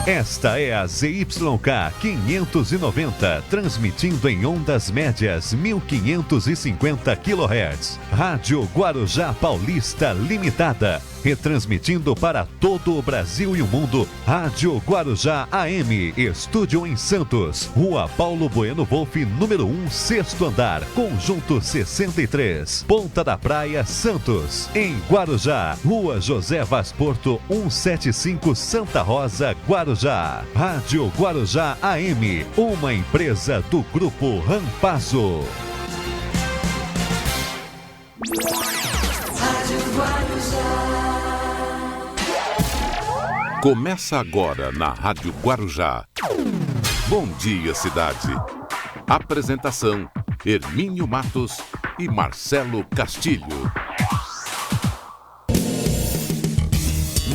Esta é a ZYK 590, transmitindo em ondas médias 1550 kHz. Rádio Guarujá Paulista Limitada, retransmitindo para todo o Brasil e o mundo. Rádio Guarujá AM, estúdio em Santos, Rua Paulo Bueno Wolff, número 1, sexto andar, Conjunto 63, Ponta da Praia, Santos. Em Guarujá, Rua José Vaz Porto, 175, Santa Rosa, Guarujá. Rádio Guarujá AM, uma empresa do Grupo Rampazo. Rádio Guarujá. Começa agora na Rádio Guarujá. Bom dia, cidade. Apresentação: Hermínio Matos e Marcelo Castilho.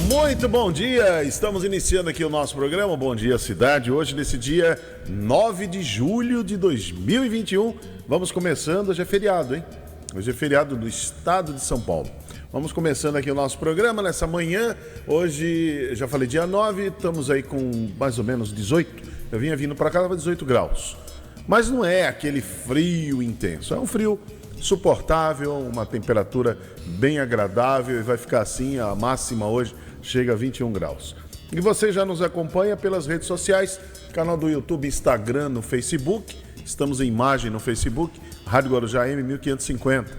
Muito bom dia, estamos iniciando aqui o nosso programa Bom Dia Cidade, hoje nesse dia 9 de julho de 2021, vamos começando, hoje é feriado, hein? Hoje é feriado do estado de São Paulo. Vamos começando aqui o nosso programa nessa manhã, hoje, já falei dia 9, estamos aí com mais ou menos 18, eu vinha vindo para cá, estava 18 graus, mas não é aquele frio intenso, é um frio suportável, uma temperatura bem agradável e vai ficar assim, a máxima hoje chega a 21 graus. E você já nos acompanha pelas redes sociais, canal do YouTube, Instagram, no Facebook. Estamos em imagem no Facebook, Rádio Guarujá AM 1550.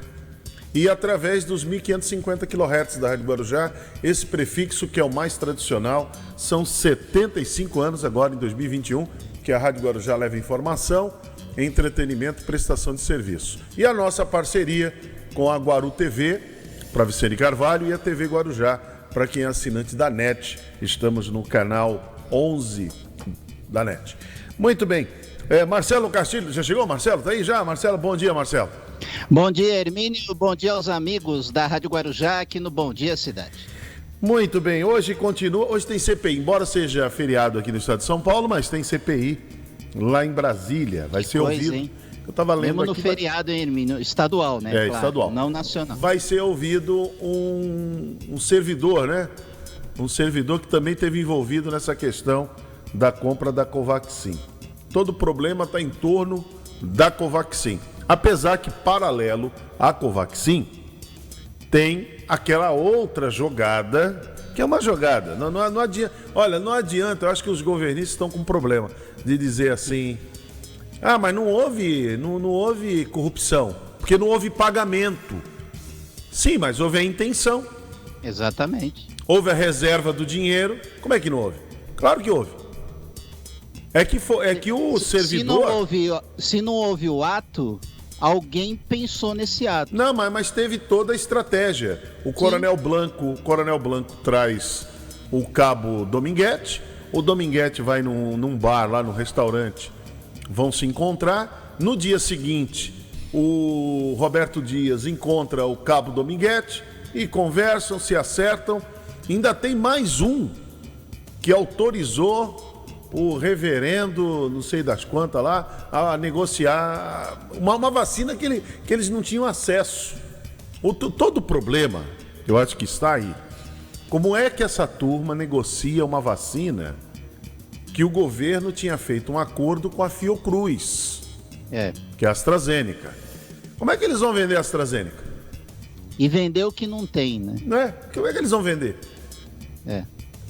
E através dos 1550 kHz da Rádio Guarujá, esse prefixo que é o mais tradicional, são 75 anos agora em 2021, que a Rádio Guarujá leva informação, entretenimento e prestação de serviço. E a nossa parceria com a Guaru TV, para Vicente Carvalho, e a TV Guarujá, para quem é assinante da NET. Estamos no canal 11 da NET. Muito bem. Marcelo Castilho, já chegou, Marcelo? Tá aí já? Marcelo, bom dia, Marcelo. Bom dia, Hermínio. Bom dia aos amigos da Rádio Guarujá, aqui no Bom Dia Cidade. Muito bem. Hoje continua, hoje tem CPI, embora seja feriado aqui no estado de São Paulo, mas tem CPI lá em Brasília. Vai ser ouvido. Hein? Eu estava lendo mesmo no feriado, hein, Hermínio? Estadual, né? É, claro, estadual. Não nacional. Vai ser ouvido um servidor, né? Um servidor que também esteve envolvido nessa questão da compra da Covaxin. Todo o problema está em torno da Covaxin. Apesar que, paralelo à Covaxin, tem aquela outra jogada, que é uma jogada. Não adianta, olha, não adianta, eu acho que os governistas estão com problema de dizer assim... Ah, mas não houve corrupção, porque não houve pagamento. Sim, mas houve a intenção. Exatamente. Houve a reserva do dinheiro. Como é que não houve? Claro que houve. É que o servidor... Se não houve o ato, alguém pensou nesse ato. Não, mas teve toda a estratégia. O Coronel Blanco traz o cabo Dominguete. O Dominguete vai num bar, lá no restaurante... Vão se encontrar. No dia seguinte, o Roberto Dias encontra o cabo Dominguete e conversam, se acertam. Ainda tem mais um que autorizou o reverendo, não sei das quantas lá, a negociar uma vacina que eles não tinham acesso. Todo o problema, eu acho que está aí. Como é que essa turma negocia uma vacina que o governo tinha feito um acordo com a Fiocruz, que é a AstraZeneca? Como é que eles vão vender a AstraZeneca? E vender o que não tem, né? Não é? Como é que eles vão vender?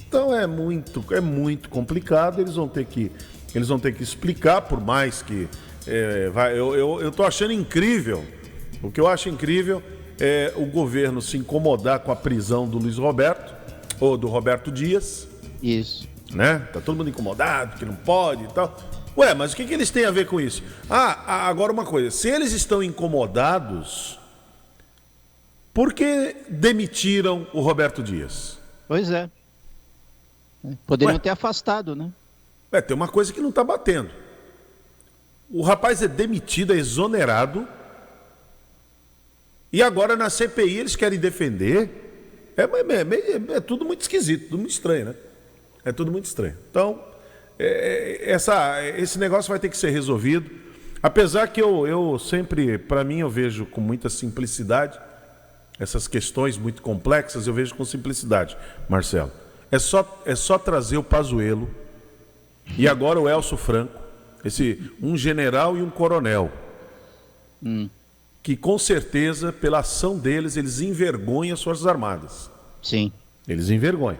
Então é muito complicado, eles vão ter que explicar, por mais que... eu tô achando incrível, o que eu acho incrível é o governo se incomodar com a prisão do Luiz Roberto, ou do Roberto Dias. Isso. Né? Tá todo mundo incomodado, que não pode e tal. Ué, mas o que eles têm a ver com isso? Agora uma coisa, se eles estão incomodados, por que demitiram o Roberto Dias? Pois é. Poderiam ter afastado, né? Tem uma coisa que não tá batendo. O rapaz é demitido, é exonerado, e agora na CPI eles querem defender. É tudo muito esquisito, tudo muito estranho, né? É tudo muito estranho. Então, esse negócio vai ter que ser resolvido. Apesar que eu sempre, para mim, eu vejo com muita simplicidade. Essas questões muito complexas, eu vejo com simplicidade, Marcelo. É só trazer o Pazuello e agora o Elcio Franco, um general e um coronel, que com certeza, pela ação deles, eles envergonham as Forças Armadas. Sim. Eles envergonham.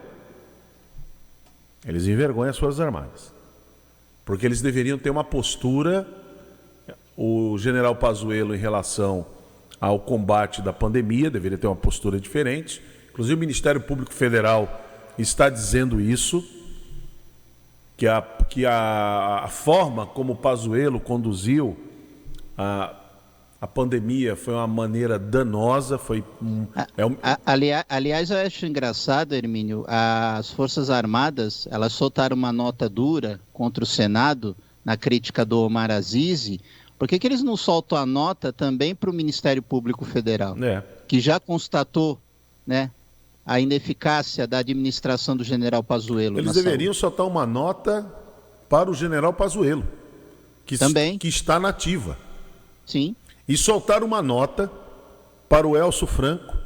Eles envergonham as Forças Armadas. Porque eles deveriam ter uma postura, o general Pazuello, em relação ao combate da pandemia, deveria ter uma postura diferente. Inclusive o Ministério Público Federal está dizendo isso, que a forma como o Pazuello conduziu a pandemia foi uma maneira danosa, Aliás, eu acho engraçado, Hermínio, as Forças Armadas, elas soltaram uma nota dura contra o Senado na crítica do Omar Aziz. Por que eles não soltam a nota também para o Ministério Público Federal, que já constatou, né, a ineficácia da administração do general Pazuello? Eles deveriam soltar uma nota para o general Pazuello, que está na ativa. Sim. E soltar uma nota para o Elcio Franco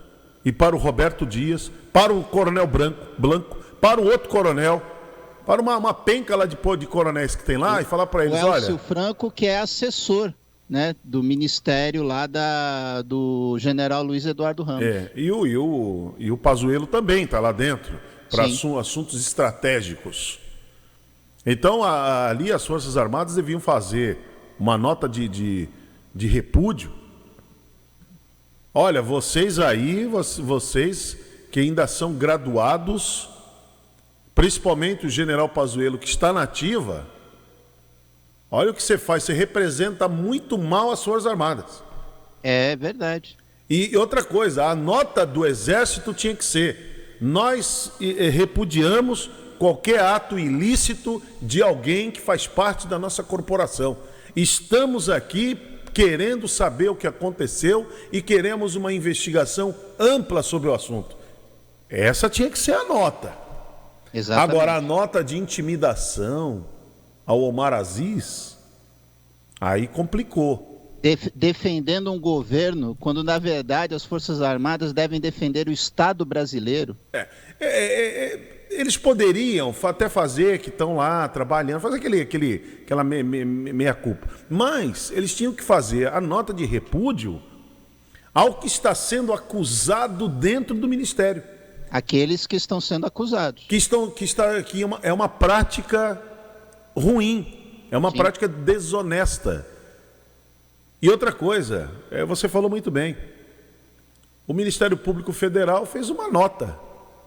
e para o Roberto Dias, para o Coronel Blanco, para o outro coronel, para uma penca lá de coronéis que tem lá, e falar para eles, olha... O Elcio Franco, que é assessor, né, do ministério lá do general Luiz Eduardo Ramos. E o Pazuello também está lá dentro, para assuntos estratégicos. Então, ali as Forças Armadas deviam fazer uma nota de repúdio. Olha, vocês que ainda são graduados, principalmente o general Pazuello, que está na ativa, olha o que você faz, você representa muito mal as Forças Armadas. É verdade. E outra coisa, a nota do Exército tinha que ser: nós repudiamos qualquer ato ilícito de alguém que faz parte da nossa corporação. Estamos aqui querendo saber o que aconteceu e queremos uma investigação ampla sobre o assunto. Essa tinha que ser a nota. Exatamente. Agora, a nota de intimidação ao Omar Aziz, aí complicou. Defendendo um governo, quando na verdade as Forças Armadas devem defender o Estado brasileiro. Eles poderiam até fazer que estão lá trabalhando, fazer aquela meia-culpa. Mas eles tinham que fazer a nota de repúdio ao que está sendo acusado dentro do Ministério. Aqueles que estão sendo acusados. Que é uma prática ruim, é uma prática desonesta. E outra coisa, você falou muito bem, o Ministério Público Federal fez uma nota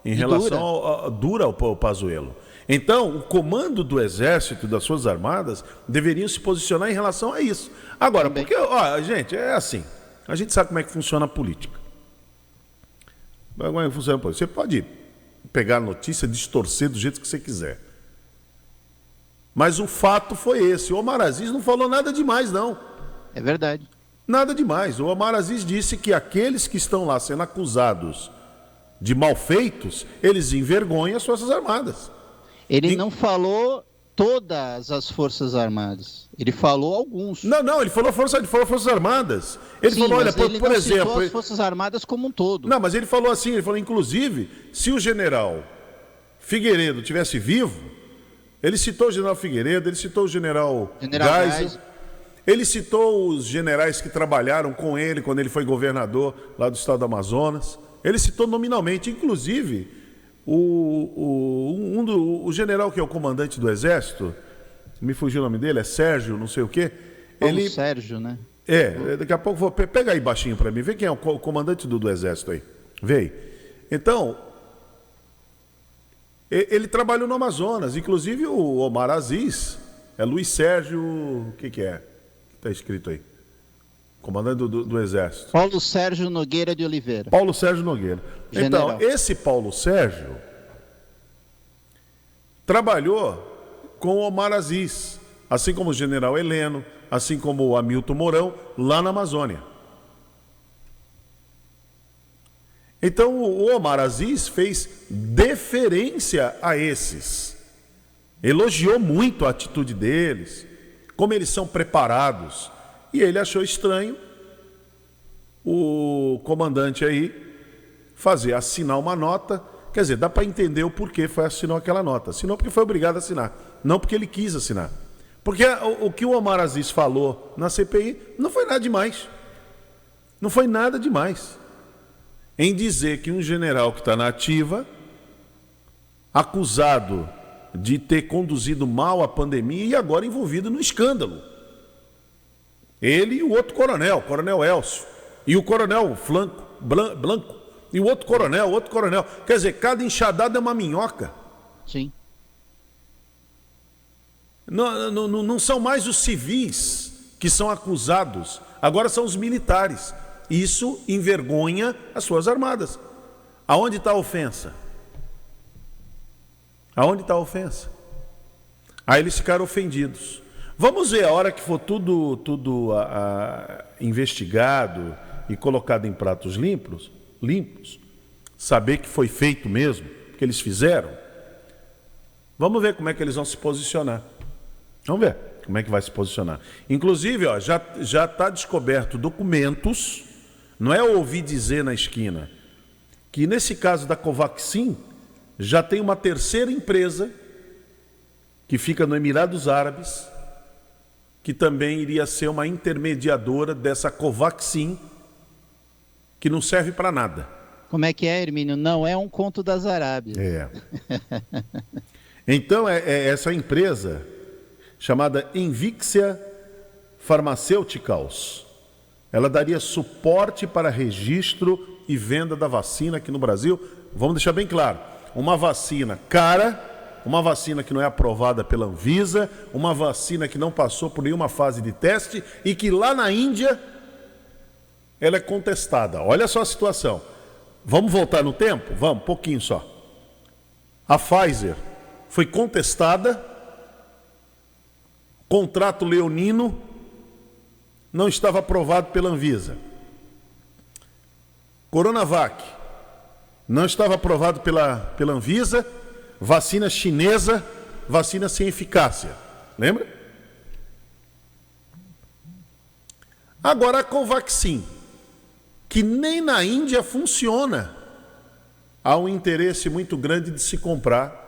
em relação dura ao Pazuello. Então, o comando do Exército e das Forças Armadas deveriam se posicionar em relação a isso. Agora, porque, gente, é assim, a gente sabe como é que funciona a política. Você pode pegar a notícia, distorcer do jeito que você quiser. Mas o fato foi esse. O Omar Aziz não falou nada demais, não. É verdade. Nada demais. O Omar Aziz disse que aqueles que estão lá sendo acusados de malfeitos, eles envergonham as Forças Armadas. Ele não falou todas as Forças Armadas. Ele falou alguns. Não, ele falou Forças Armadas. Ele falou, olha, por exemplo... as Forças Armadas como um todo. Não, mas ele falou assim, inclusive, se o general Figueiredo tivesse vivo, ele citou o general Figueiredo, ele citou o general Geisel, ele citou os generais que trabalharam com ele quando ele foi governador lá do estado do Amazonas. Ele citou nominalmente, inclusive, o general que é o comandante do Exército, me fugiu o nome dele, é Sérgio, não sei o quê. Sérgio, né? Daqui a pouco pega aí baixinho para mim, vê quem é o comandante do Exército aí. Vê aí. Então, ele trabalhou no Amazonas, inclusive o Omar Aziz, é Luiz Sérgio, o que é? Está escrito aí. Comandante do Exército. Paulo Sérgio Nogueira de Oliveira. Paulo Sérgio Nogueira. General. Então, esse Paulo Sérgio trabalhou com o Omar Aziz, assim como o general Heleno, assim como o Hamilton Mourão, lá na Amazônia. Então, o Omar Aziz fez deferência a esses. Elogiou muito a atitude deles, como eles são preparados. E ele achou estranho o comandante aí assinar uma nota Quer dizer, dá para entender o porquê assinou aquela nota. Assinou porque foi obrigado a assinar, não porque ele quis assinar. Porque o que o Omar Aziz falou na CPI não foi nada demais. Não foi nada demais. Em dizer que um general que está na ativa, acusado de ter conduzido mal a pandemia e agora envolvido no escândalo. Ele e o outro coronel, o coronel Elcio, e o coronel Blanco, e o outro coronel. Quer dizer, cada enxadada é uma minhoca. Sim. Não são mais os civis que são acusados, agora são os militares. Isso envergonha as Forças Armadas. Aonde está a ofensa? Aonde está a ofensa? Aí eles ficaram ofendidos. Vamos ver, a hora que for tudo investigado e colocado em pratos limpos, saber que foi feito mesmo, que eles fizeram. Vamos ver como é que eles vão se posicionar. Vamos ver como é que vai se posicionar. Inclusive, ó, já está descoberto documentos, não é ouvir dizer na esquina, que nesse caso da Covaxin, já tem uma terceira empresa que fica no Emirados Árabes, que também iria ser uma intermediadora dessa Covaxin, que não serve para nada. Como é que é, Hermínio? Não é um conto das Arábias. É. Então, essa empresa, chamada Invixia Pharmaceuticals, ela daria suporte para registro e venda da vacina aqui no Brasil. Vamos deixar bem claro, uma vacina cara, uma vacina que não é aprovada pela Anvisa, uma vacina que não passou por nenhuma fase de teste e que lá na Índia ela é contestada. Olha só a situação. Vamos voltar no tempo? Vamos, pouquinho só. A Pfizer foi contestada, contrato leonino, não estava aprovado pela Anvisa. Coronavac não estava aprovado pela Anvisa, vacina chinesa, vacina sem eficácia. Lembra? Agora a Covaxin, que nem na Índia funciona. Há um interesse muito grande de se comprar.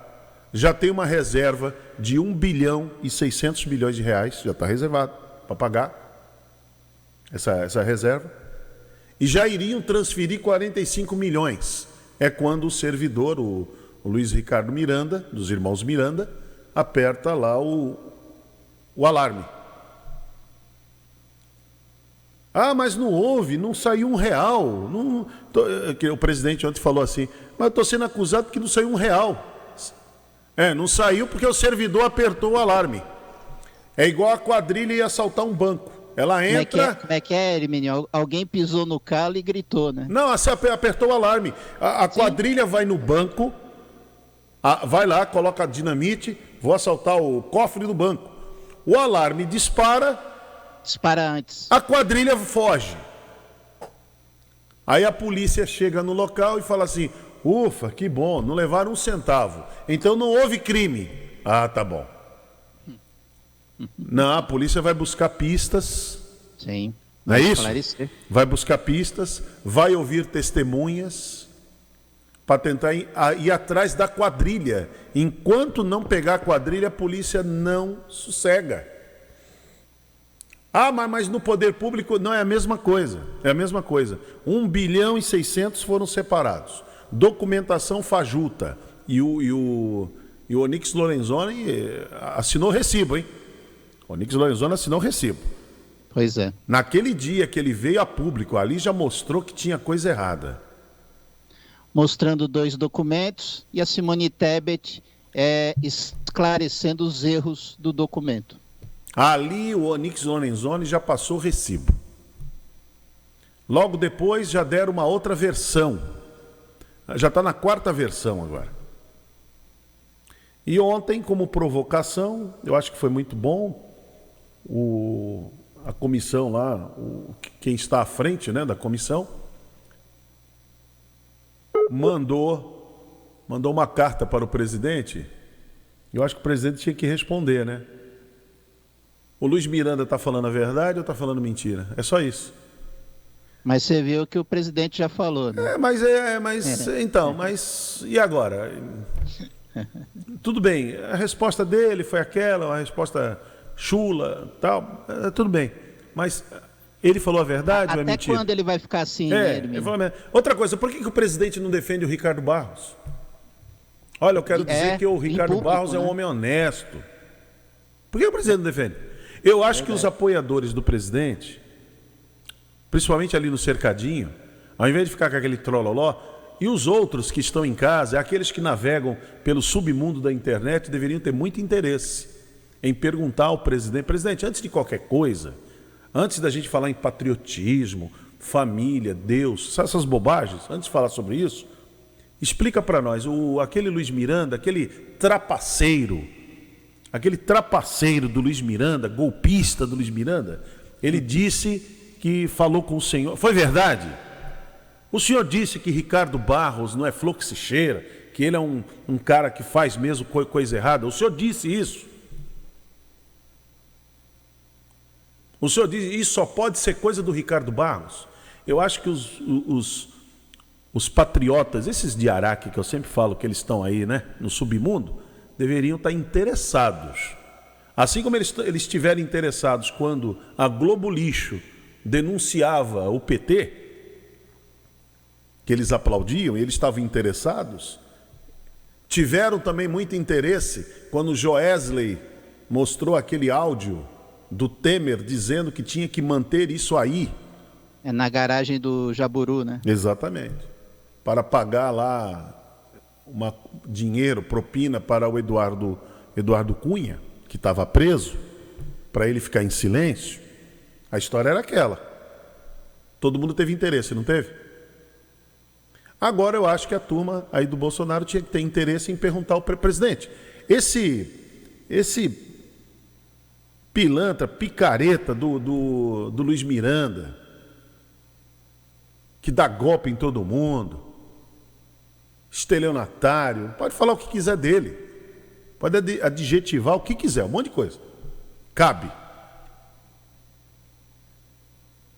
Já tem uma reserva de 1 bilhão e 600 milhões de reais, já está reservado para pagar essa reserva. E já iriam transferir 45 milhões. É quando o servidor, o Luiz Ricardo Miranda, dos irmãos Miranda, aperta lá o alarme. Ah, mas não houve, não saiu R$1. O presidente ontem falou assim, mas eu estou sendo acusado porque não saiu R$1. Não saiu porque o servidor apertou o alarme. É igual a quadrilha ia assaltar um banco. Ela entra... Como é que é, Hermínio? Alguém pisou no calo e gritou, né? Não, você apertou o alarme. A quadrilha vai no banco, vai lá, coloca a dinamite, vou assaltar o cofre do banco. O alarme dispara antes. A quadrilha foge. Aí a polícia chega no local e fala assim, ufa, que bom, não levaram um centavo. Então não houve crime. Ah, tá bom. Não, a polícia vai buscar pistas. Sim. Não é isso? Esclarecer. Vai buscar pistas, vai ouvir testemunhas para tentar ir atrás da quadrilha. Enquanto não pegar a quadrilha, a polícia não sossega. Ah, mas no poder público não é a mesma coisa. É a mesma coisa. 1 bilhão e 600 foram separados. Documentação fajuta. E o Onyx Lorenzoni assinou recibo, hein? O Onyx Lorenzoni assinou recibo. Pois é. Naquele dia que ele veio a público, ali já mostrou que tinha coisa errada. Mostrando 2 documentos e a Simone Tebet esclarecendo os erros do documento. Ali o Onyx Lorenzoni já passou recibo. Logo depois já deram uma outra versão. Já está na 4ª versão agora. E ontem, como provocação, eu acho que foi muito bom, a comissão lá, quem está à frente, né, da comissão, mandou uma carta para o presidente. Eu acho que o presidente tinha que responder, né? O Luiz Miranda está falando a verdade ou está falando mentira? É só isso. Mas você viu que o presidente já falou, né? Mas e agora? Tudo bem, a resposta dele foi aquela, uma resposta chula, tal, tudo bem. Mas ele falou a verdade ou é mentira? Até quando ele vai ficar assim, né, Hermínio? Outra coisa, por que o presidente não defende o Ricardo Barros? Olha, eu quero dizer que o Ricardo Barros é um homem honesto. Por que o presidente não defende? Eu acho que os apoiadores do presidente, principalmente ali no cercadinho, ao invés de ficar com aquele trololó, e os outros que estão em casa, aqueles que navegam pelo submundo da internet, deveriam ter muito interesse em perguntar ao presidente: presidente, antes de qualquer coisa, antes da gente falar em patriotismo, família, Deus, essas bobagens, antes de falar sobre isso, explica para nós, aquele Luiz Miranda, aquele trapaceiro do Luiz Miranda, golpista do Luiz Miranda, ele disse que falou com o senhor. Foi verdade? O senhor disse que Ricardo Barros não é flor que se cheira, que ele é um cara que faz mesmo coisa errada. O senhor disse isso. O senhor disse isso só pode ser coisa do Ricardo Barros. Eu acho que os patriotas, esses de Araque que eu sempre falo que eles estão aí, né, no submundo, deveriam estar interessados. Assim como eles estiveram interessados quando a Globo Lixo denunciava o PT, que eles aplaudiam e eles estavam interessados, tiveram também muito interesse quando o Joesley mostrou aquele áudio do Temer dizendo que tinha que manter isso aí. É na garagem do Jaburu, né? Exatamente. Para pagar lá dinheiro, propina para o Eduardo Cunha, que estava preso, para ele ficar em silêncio. A história era aquela. Todo mundo teve interesse, não teve? Agora eu acho que a turma aí do Bolsonaro tinha que ter interesse em perguntar ao presidente. Esse pilantra, picareta do Luiz Miranda, que dá golpe em todo mundo, estelionatário, pode falar o que quiser dele, pode adjetivar o que quiser, um monte de coisa. Cabe.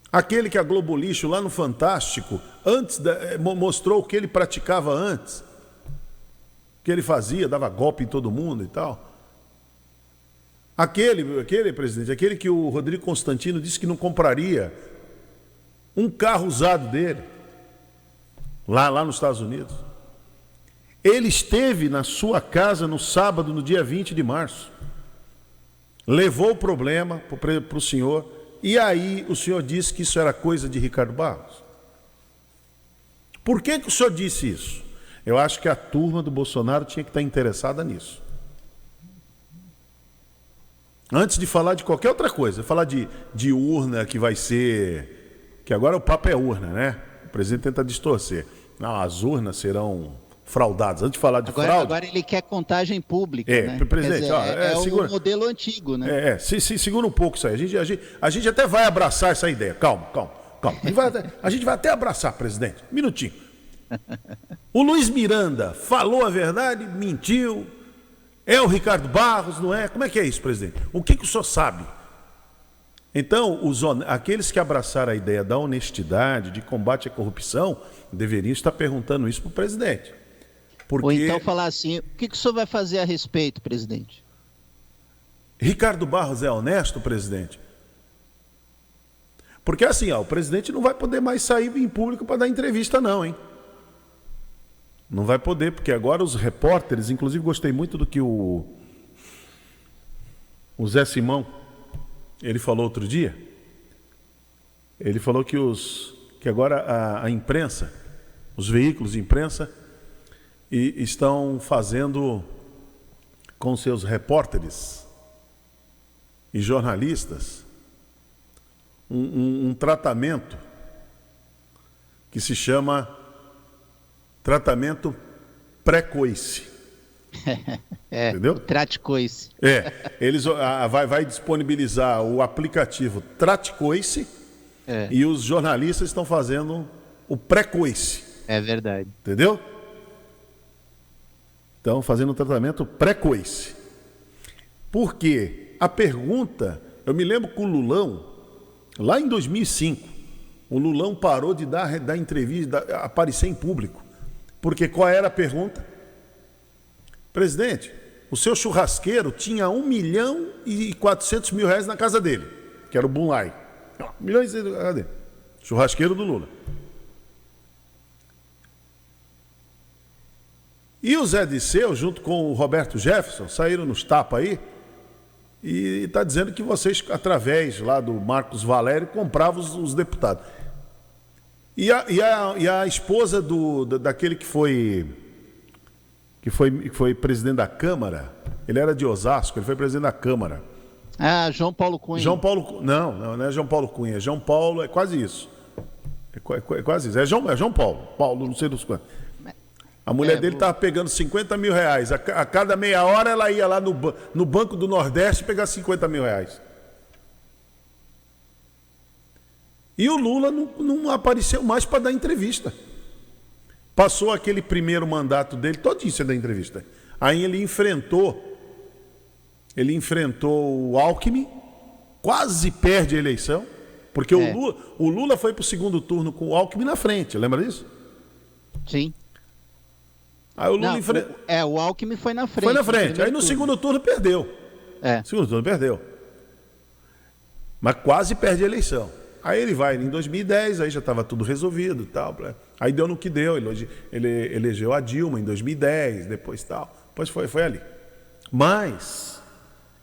Aquele que a Globo Lixo lá no Fantástico mostrou o que ele praticava antes, o que ele fazia, dava golpe em todo mundo e tal. Aquele presidente, aquele que o Rodrigo Constantino disse que não compraria um carro usado dele, lá nos Estados Unidos. Ele esteve na sua casa no sábado, no dia 20 de março. Levou o problema para o senhor. E aí o senhor disse que isso era coisa de Ricardo Barros. Por que o senhor disse isso? Eu acho que a turma do Bolsonaro tinha que estar interessada nisso. Antes de falar de qualquer outra coisa, falar de urna que vai ser... Que agora o papo é urna, né? O presidente tenta distorcer. Não, as urnas serão fraudadas. Antes de falar de fraude... Agora ele quer contagem pública, né? Presidente, dizer, segura... o modelo antigo, né? Segura um pouco isso aí. A gente até vai abraçar essa ideia. Calma. A gente vai até abraçar, presidente. Um minutinho. O Luiz Miranda falou a verdade, mentiu. É o Ricardo Barros, não é? Como é que é isso, presidente? O que o senhor sabe? Então, aqueles que abraçaram a ideia da honestidade, de combate à corrupção, deveriam estar perguntando isso para o presidente. Ou então falar assim: o que o senhor vai fazer a respeito, presidente? Ricardo Barros é honesto, presidente? Porque assim, o presidente não vai poder mais sair em público para dar entrevista não, hein? Não vai poder, porque agora os repórteres, inclusive gostei muito do que o Zé Simão, ele falou outro dia. Ele falou que agora a imprensa, os veículos de imprensa, estão fazendo com seus repórteres e jornalistas um tratamento que se chama tratamento pré-coice. Entendeu? O Trate-Coice. Eles vai disponibilizar o aplicativo Trate-Coice e os jornalistas estão fazendo o pré-coice. É verdade. Entendeu? Estão fazendo um tratamento pré-coice. Por quê? A pergunta, eu me lembro com o Lulão, lá em 2005, O Lulão parou de dar entrevista, aparecer em público. Porque qual era a pergunta? Presidente, o seu churrasqueiro tinha 1.400.000 reais na casa dele, que era o Bunlai. 1 milhão e 600 na casa dele. Churrasqueiro do Lula. E o Zé Disseu, junto com o Roberto Jefferson, saíram nos tapas aí e está dizendo que vocês, através lá do Marcos Valério, compravam os deputados. E a esposa daquele que foi presidente da Câmara, ele era de Osasco, ele foi presidente da Câmara. Ah, João Paulo Cunha. Não é João Paulo Cunha. João Paulo é quase isso. É quase isso. É João Paulo. Paulo, não sei dos quantos. A mulher dele estava pegando 50 mil reais. A cada meia hora ela ia lá no Banco do Nordeste pegar 50 mil reais. E o Lula não apareceu mais para dar entrevista. Passou aquele primeiro mandato dele, todinho sem dar entrevista. Aí ele enfrentou o Alckmin, quase perde a eleição, porque o Lula foi para o segundo turno com o Alckmin na frente, lembra disso? Sim. Aí o Lula enfrentou. O Alckmin foi na frente. Foi na frente. Aí no segundo turno perdeu. Segundo turno perdeu. Mas quase perde a eleição. Aí ele vai em 2010, aí já estava tudo resolvido e tal. Aí deu no que deu. Ele elegeu a Dilma em 2010, depois tal. Depois foi ali. Mas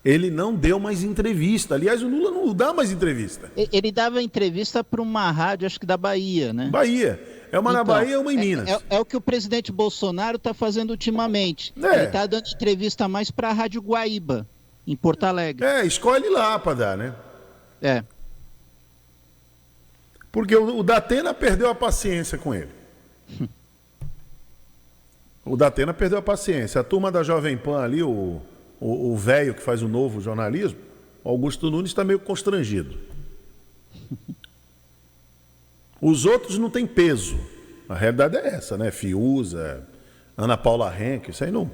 ele não deu mais entrevista. Aliás, o Lula não dá mais entrevista. Ele dava entrevista para uma rádio, acho que da Bahia, né? Bahia. É uma na Bahia e uma em Minas. É o que o presidente Bolsonaro está fazendo ultimamente. Ele está dando entrevista mais para a Rádio Guaíba, em Porto Alegre. Escolhe lá para dar, né? Porque o Datena perdeu a paciência com ele. O Datena perdeu a paciência. A turma da Jovem Pan ali, o velho que faz o novo jornalismo, o Augusto Nunes, está meio constrangido. Os outros não têm peso. A realidade é essa, né? Fiuza, Ana Paula Henke, isso aí não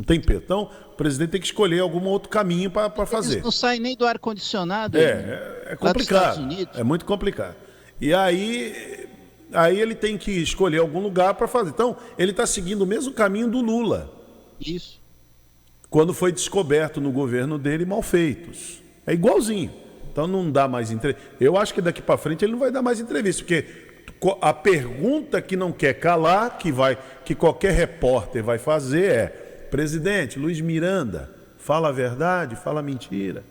tem peso. Então, o presidente tem que escolher algum outro caminho para fazer. Eles não saem nem do ar-condicionado. É complicado. É muito complicado. E aí ele tem que escolher algum lugar para fazer. Então, ele está seguindo o mesmo caminho do Lula. Isso. Quando foi descoberto no governo dele malfeitos. É igualzinho. Então não dá mais entrevista. Eu acho que daqui para frente ele não vai dar mais entrevista, porque a pergunta que não quer calar, que qualquer repórter vai fazer é: presidente, Luiz Miranda, fala a verdade, fala a mentira.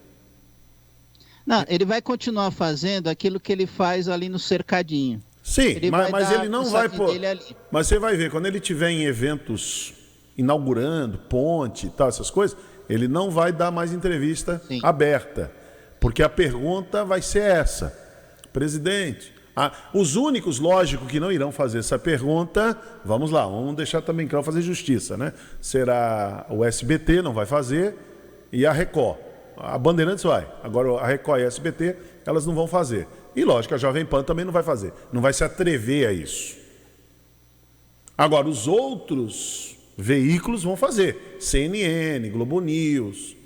Não, ele vai continuar fazendo aquilo que ele faz ali no cercadinho. Sim, mas ele não vai pôr. Mas você vai ver, quando ele estiver em eventos inaugurando, ponte e tal, essas coisas, ele não vai dar mais entrevista aberta. Porque a pergunta vai ser essa: presidente, os únicos, lógico, que não irão fazer essa pergunta, vamos lá, vamos deixar também claro, fazer justiça, né? Será o SBT, não vai fazer, e a Record. A Bandeirantes vai. Agora a Record e a SBT, elas não vão fazer. E lógico, a Jovem Pan também não vai fazer. Não vai se atrever a isso. Agora, os outros veículos vão fazer. CNN, Globo News,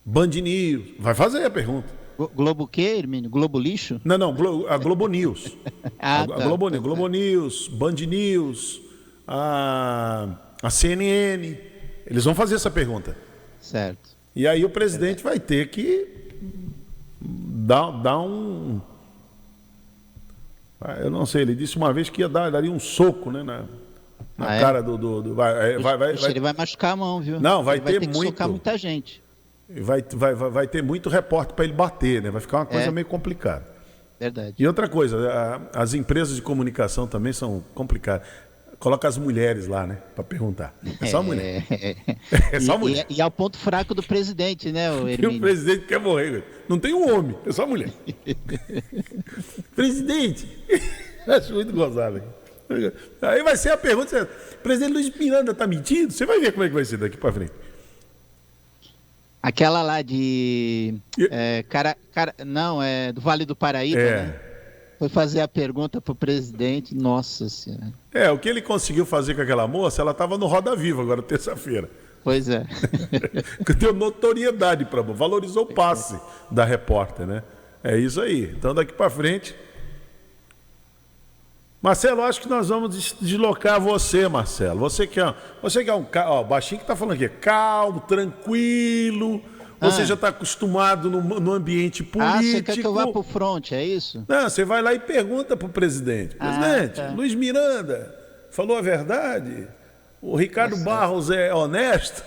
Band News, vai fazer a pergunta. Globo o quê, Hermínio? Globo lixo? Não, a Globo News. Globo News, Band News, a CNN, eles vão fazer essa pergunta. Certo. E aí o presidente vai ter que dar um... Eu não sei, ele disse uma vez que daria um soco, né, na cara do... Ele vai machucar a mão, viu? Não, vai ter que muito... socar muita gente. Vai ter muito repórter para ele bater, né? Vai ficar uma coisa meio complicada. Verdade. E outra coisa, as empresas de comunicação também são complicadas. Coloca as mulheres lá, né? Para perguntar. É só mulher. É só mulher. E é o ponto fraco do presidente, né, Hermínio? E o presidente quer morrer. Não tem um homem, é só mulher. Presidente! Acho muito gozado. Aí vai ser a pergunta: presidente Luiz Miranda tá mentindo? Você vai ver como é que vai ser daqui para frente. Aquela lá de... do Vale do Paraíba, né? Foi fazer a pergunta pro presidente. Nossa Senhora. O que ele conseguiu fazer com aquela moça, ela estava no Roda Viva agora, terça-feira. Pois é. Deu notoriedade para valorizou o passe da repórter, né? É isso aí. Então, daqui para frente, Marcelo, acho que nós vamos deslocar você, Marcelo. Você que é um cara, baixinho que tá falando aqui, calmo, tranquilo. Você já está acostumado no ambiente político. Você quer que eu vá pro front, é isso? Não, você vai lá e pergunta pro presidente. Presidente, Luiz Miranda falou a verdade? O Ricardo Barros é honesto?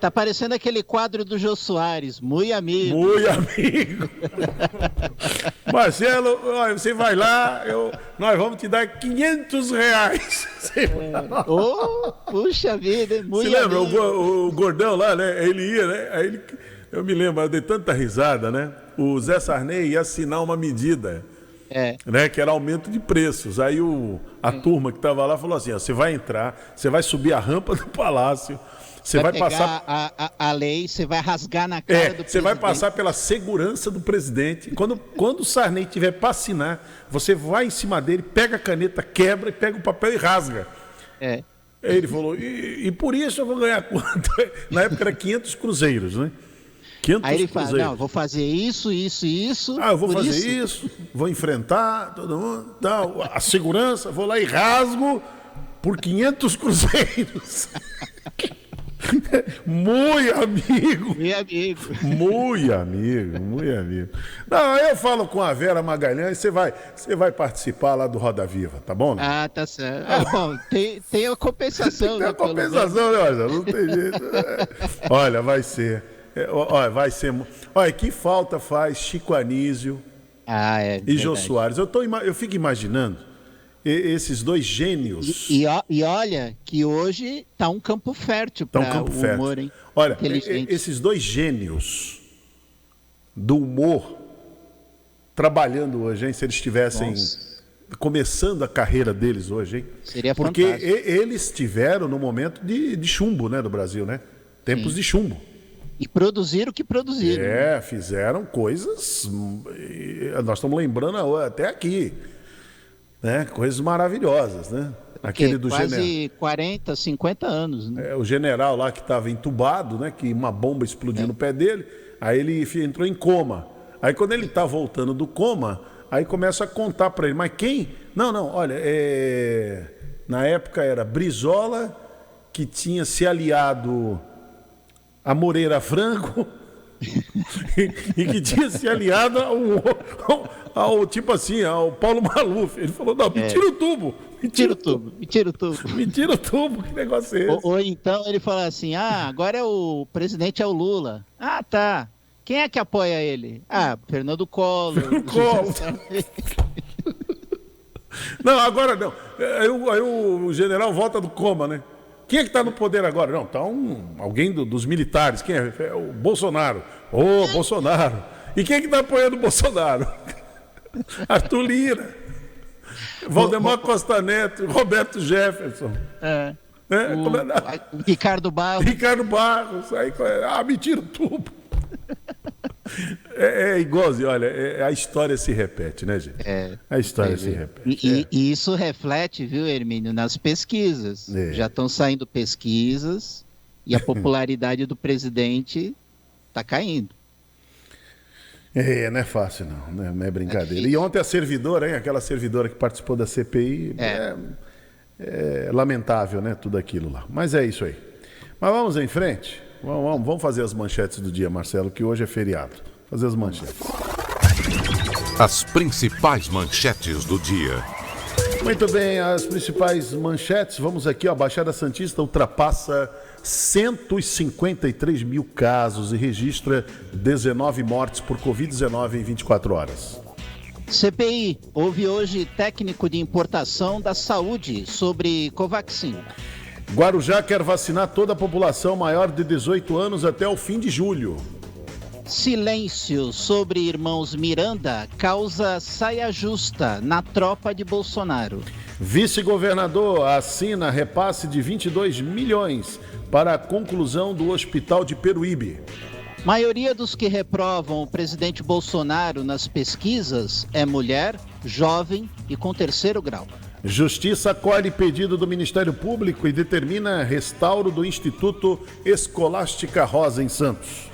Tá parecendo aquele quadro do Jô Soares, muito amigo. Muito amigo. Marcelo, você vai lá, nós vamos te dar R$500. Puxa vida, muito amigo. Você lembra o gordão lá, né? Ele ia, né? Aí eu me lembro, eu dei tanta risada, né? O Zé Sarney ia assinar uma medida, né? Que era aumento de preços. Aí a turma que estava lá falou assim, você vai entrar, você vai subir a rampa do Palácio, você vai passar a lei, você vai rasgar na cara do presidente. Você vai passar pela segurança do presidente. Quando o Sarney tiver para assinar, você vai em cima dele, pega a caneta, quebra e pega o papel e rasga. Aí ele falou, e por isso eu vou ganhar quanto? Na época era 500 cruzeiros, né? 500 Aí ele cruzeiros. fala, não, vou fazer isso. Eu vou fazer isso, vou enfrentar todo mundo, a segurança, vou lá e rasgo por 500 cruzeiros. Muito amigo. Muito amigo. Não, eu falo com a Vera Magalhães, você vai participar lá do Roda Viva, tá bom? Né? Tá certo. Bom, tem a compensação. Tem a compensação, né, Marcelo? Não tem jeito. Olha, vai ser. Olha, que falta faz Chico Anísio e Jô Soares. Eu fico imaginando esses dois gênios. E olha que hoje tá um campo fértil para o humor, hein? Olha, esses dois gênios do humor trabalhando hoje, hein? Se eles estivessem começando a carreira deles hoje, hein? Seria porque fantástico. Eles tiveram no momento de chumbo, né, do Brasil, né? Tempos de chumbo. E produziram o que produziram. Fizeram coisas. Nós estamos lembrando até aqui. Né? Coisas maravilhosas, né? Aquele do quase 40, 50 anos, né? O general lá que estava entubado, né? Que uma bomba explodiu no pé dele, aí ele entrou em coma. Aí quando ele está voltando do coma, aí começa a contar para ele, mas quem? Não, olha, na época era Brizola, que tinha se aliado a Moreira Franco e que tinha se aliado ao tipo assim, ao Paulo Maluf. Ele falou, não, me tira o tubo. Me tira o tubo, que negócio é esse? Ou então ele fala assim, agora o presidente é o Lula. Tá. Quem é que apoia ele? Fernando Collor. Não, agora não. Aí o general volta do coma, né? Quem é que está no poder agora? Não, está alguém dos militares. Quem é? É o Bolsonaro. Bolsonaro. E quem é que está apoiando o Bolsonaro? Arthur Lira. Valdemar Costa Neto. Roberto Jefferson. Ricardo Barros. Aí, me tira o tubo. Igualzinho, olha, a história se repete, né, gente? A história se repete. E isso reflete, viu, Hermínio, nas pesquisas. Já estão saindo pesquisas e a popularidade do presidente está caindo. Não é fácil, não é brincadeira. E ontem a servidora, hein, aquela servidora que participou da CPI, é lamentável, né, tudo aquilo lá. Mas é isso aí. Mas vamos em frente. Vamos fazer as manchetes do dia, Marcelo, que hoje é feriado. Fazer as manchetes. As principais manchetes do dia. Muito bem, as principais manchetes. Vamos aqui, a Baixada Santista ultrapassa 153 mil casos e registra 19 mortes por Covid-19 em 24 horas. CPI, houve hoje técnico de importação da saúde sobre Covaxin. Guarujá quer vacinar toda a população maior de 18 anos até o fim de julho. Silêncio sobre irmãos Miranda causa saia justa na tropa de Bolsonaro. Vice-governador assina repasse de 22 milhões para a conclusão do hospital de Peruíbe. Maioria dos que reprovam o presidente Bolsonaro nas pesquisas é mulher, jovem e com 3º grau. Justiça acolhe pedido do Ministério Público e determina restauro do Instituto Escolástica Rosa em Santos.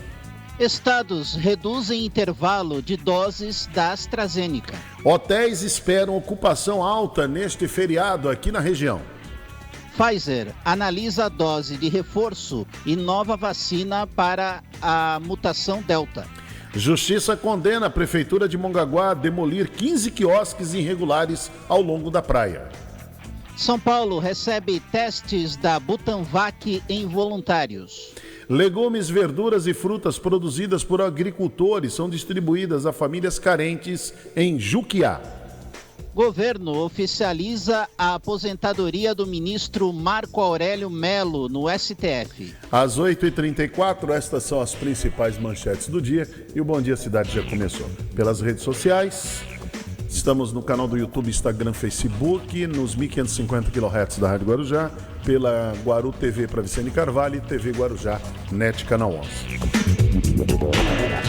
Estados reduzem intervalo de doses da AstraZeneca. Hotéis esperam ocupação alta neste feriado aqui na região. Pfizer analisa a dose de reforço e nova vacina para a mutação Delta. Justiça condena a Prefeitura de Mongaguá a demolir 15 quiosques irregulares ao longo da praia. São Paulo recebe testes da Butanvac em voluntários. Legumes, verduras e frutas produzidas por agricultores são distribuídas a famílias carentes em Juquiá. Governo oficializa a aposentadoria do ministro Marco Aurélio Melo no STF. Às 8h34, estas são as principais manchetes do dia e o Bom Dia Cidade já começou. Pelas redes sociais, estamos no canal do YouTube, Instagram, Facebook, nos 1550 kHz da Rádio Guarujá, pela Guaru TV para Vicente Carvalho e TV Guarujá, NET Canal 11.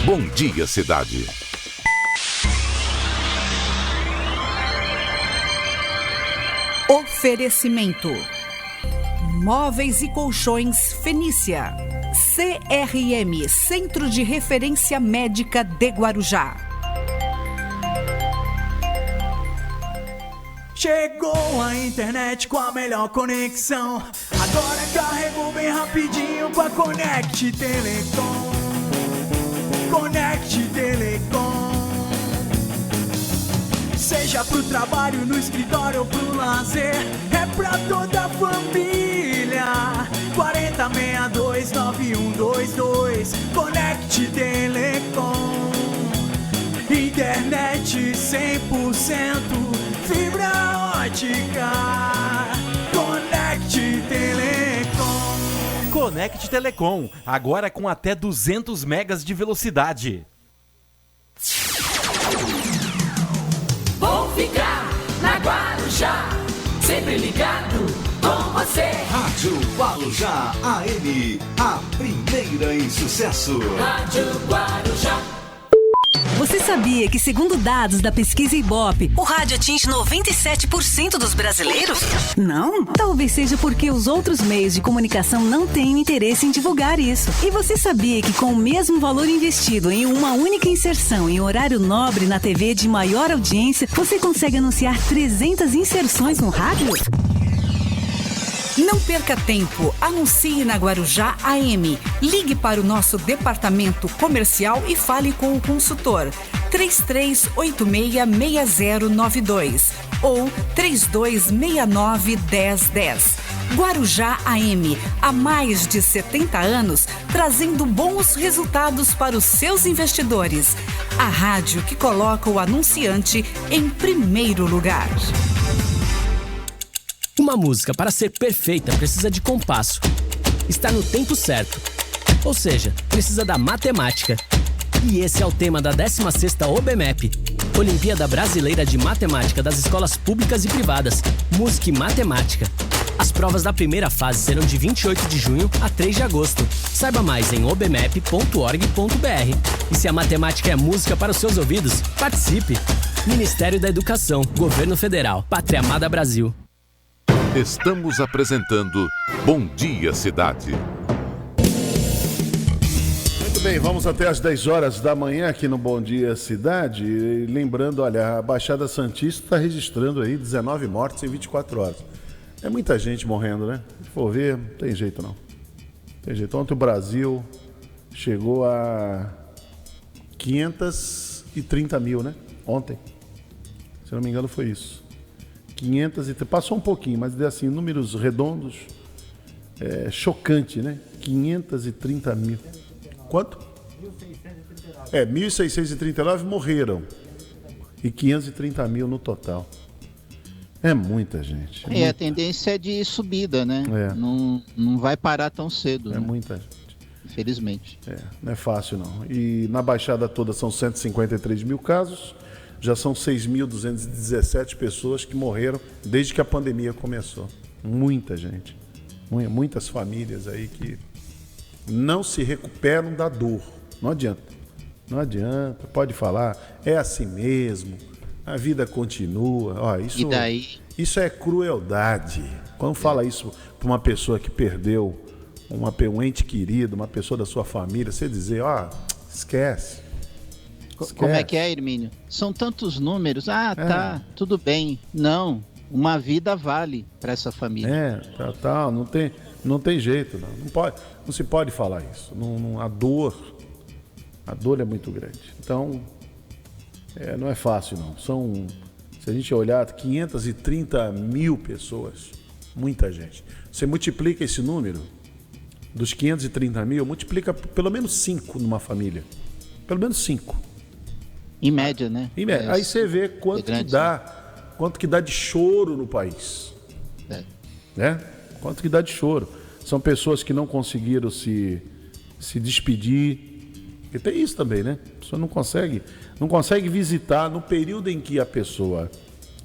Bom Dia Cidade. Oferecimento: Móveis e Colchões Fenícia, CRM, Centro de Referência Médica de Guarujá. Chegou a internet com a melhor conexão. Agora carregou bem rapidinho com a Conect Telecom. Conect Telecom. Seja pro trabalho, no escritório ou pro lazer, é pra toda a família. 4062-9122. Conect Telecom. Internet 100%, fibra ótica. Conect Telecom. Conect Telecom, agora com até 200 megas de velocidade. Vou ficar na Guarujá, sempre ligado com você. Rádio Guarujá AM, a primeira em sucesso. Rádio Guarujá. Você sabia que, segundo dados da pesquisa Ibope, o rádio atinge 97% dos brasileiros? Não? Talvez seja porque os outros meios de comunicação não têm interesse em divulgar isso. E você sabia que, com o mesmo valor investido em uma única inserção em horário nobre na TV de maior audiência, você consegue anunciar 300 inserções no rádio? Não perca tempo, anuncie na Guarujá AM. Ligue para o nosso departamento comercial e fale com o consultor 3386-6092 ou 3269-1010. Guarujá AM, há mais de 70 anos, trazendo bons resultados para os seus investidores. A rádio que coloca o anunciante em primeiro lugar. Uma música, para ser perfeita, precisa de compasso. Está no tempo certo. Ou seja, precisa da matemática. E esse é o tema da 16ª OBMEP, Olimpíada Brasileira de Matemática das Escolas Públicas e Privadas, Música e Matemática. As provas da primeira fase serão de 28 de junho a 3 de agosto. Saiba mais em obmep.org.br. E se a matemática é música para os seus ouvidos, participe! Ministério da Educação, Governo Federal, Pátria Amada Brasil. Estamos apresentando Bom Dia Cidade. Muito bem, vamos até às 10 horas da manhã aqui no Bom Dia Cidade. E lembrando, olha, a Baixada Santista está registrando aí 19 mortes em 24 horas. É muita gente morrendo, né? Se for ver, não tem jeito não. Tem jeito. Ontem o Brasil chegou a 530 mil, né? Ontem. Se não me engano foi isso. 530, passou um pouquinho, mas assim, números redondos, chocante, né? 530 mil. Quanto? 1.639 morreram. E 530 mil no total. É muita gente. A tendência é de subida, né? Não vai parar tão cedo. É muita gente. Infelizmente. Não é fácil não. E na Baixada toda são 153 mil casos. Já são 6.217 pessoas que morreram desde que a pandemia começou. Muita gente. Muitas famílias aí que não se recuperam da dor. Não adianta. Não adianta. Pode falar. É assim mesmo. A vida continua. Ó, isso, e daí? Isso é crueldade. Quando fala isso para uma pessoa que perdeu um ente querido, uma pessoa da sua família, você dizer, Esquece. Como é que é, Hermínio? São tantos números. Tá, tudo bem. Não, uma vida vale para essa família. Não tem jeito, não se pode falar isso. A dor é muito grande. Então, não é fácil, não. Se a gente olhar, 530 mil pessoas, muita gente. Você multiplica esse número, dos 530 mil, multiplica pelo menos 5 numa família. Pelo menos 5. Em média, né? Aí você vê quanto que dá de choro no país. Né? Quanto que dá de choro. São pessoas que não conseguiram se despedir. E tem isso também, né? A pessoa não consegue visitar no período em que a pessoa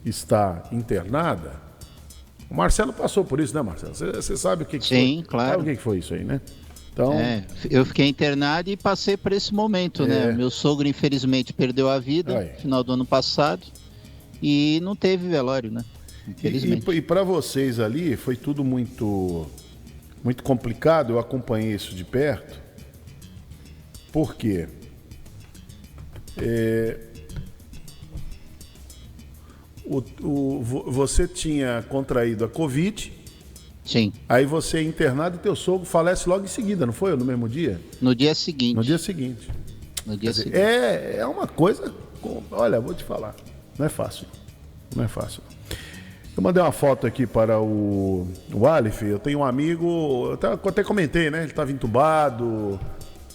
está internada. O Marcelo passou por isso, né, Marcelo? Você sabe o que foi? Sim, claro. Sabe o que foi isso aí, né? Então... eu fiquei internado e passei por esse momento, né? Meu sogro, infelizmente, perdeu a vida no final do ano passado e não teve velório, né? Infelizmente. E para vocês ali foi tudo muito, muito complicado. Eu acompanhei isso de perto. Por quê? Você tinha contraído a Covid. Sim. Aí você é internado e teu sogro falece logo em seguida, não foi? Ou no mesmo dia? No dia seguinte. Seguinte. É uma coisa... Olha, vou te falar. Não é fácil. Eu mandei uma foto aqui para o Aleph. Eu tenho um amigo... Eu até comentei, né? Ele estava entubado.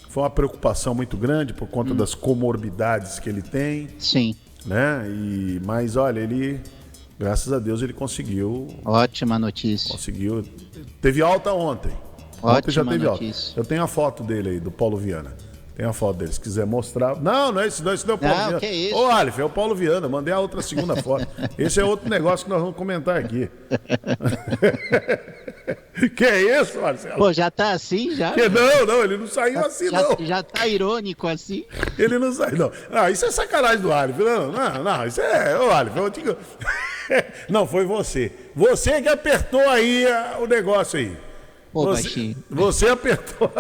Foi uma preocupação muito grande por conta das comorbidades que ele tem. Sim. Né? Mas, olha, ele... Graças a Deus ele conseguiu. Ótima notícia. Conseguiu. Teve alta ontem. Ontem já teve notícia. Alta. Eu tenho a foto dele aí, do Paulo Viana. Tem a foto dele, se quiser mostrar. Não é isso, não é o Paulo Viana. Que é isso? Ô, Aleph, é o Paulo Viana. Mandei a outra segunda foto. Esse é outro negócio que nós vamos comentar aqui. Que é isso, Marcelo? Pô, já tá assim, já? Não, ele não saiu assim, não. Já tá irônico assim? Ele não saiu, não. Não, isso é sacanagem do Aleph. Não, isso é... Ô, Aleph, eu digo... Não, foi você. Você que apertou aí o negócio aí. Pô, baixinho. Você apertou.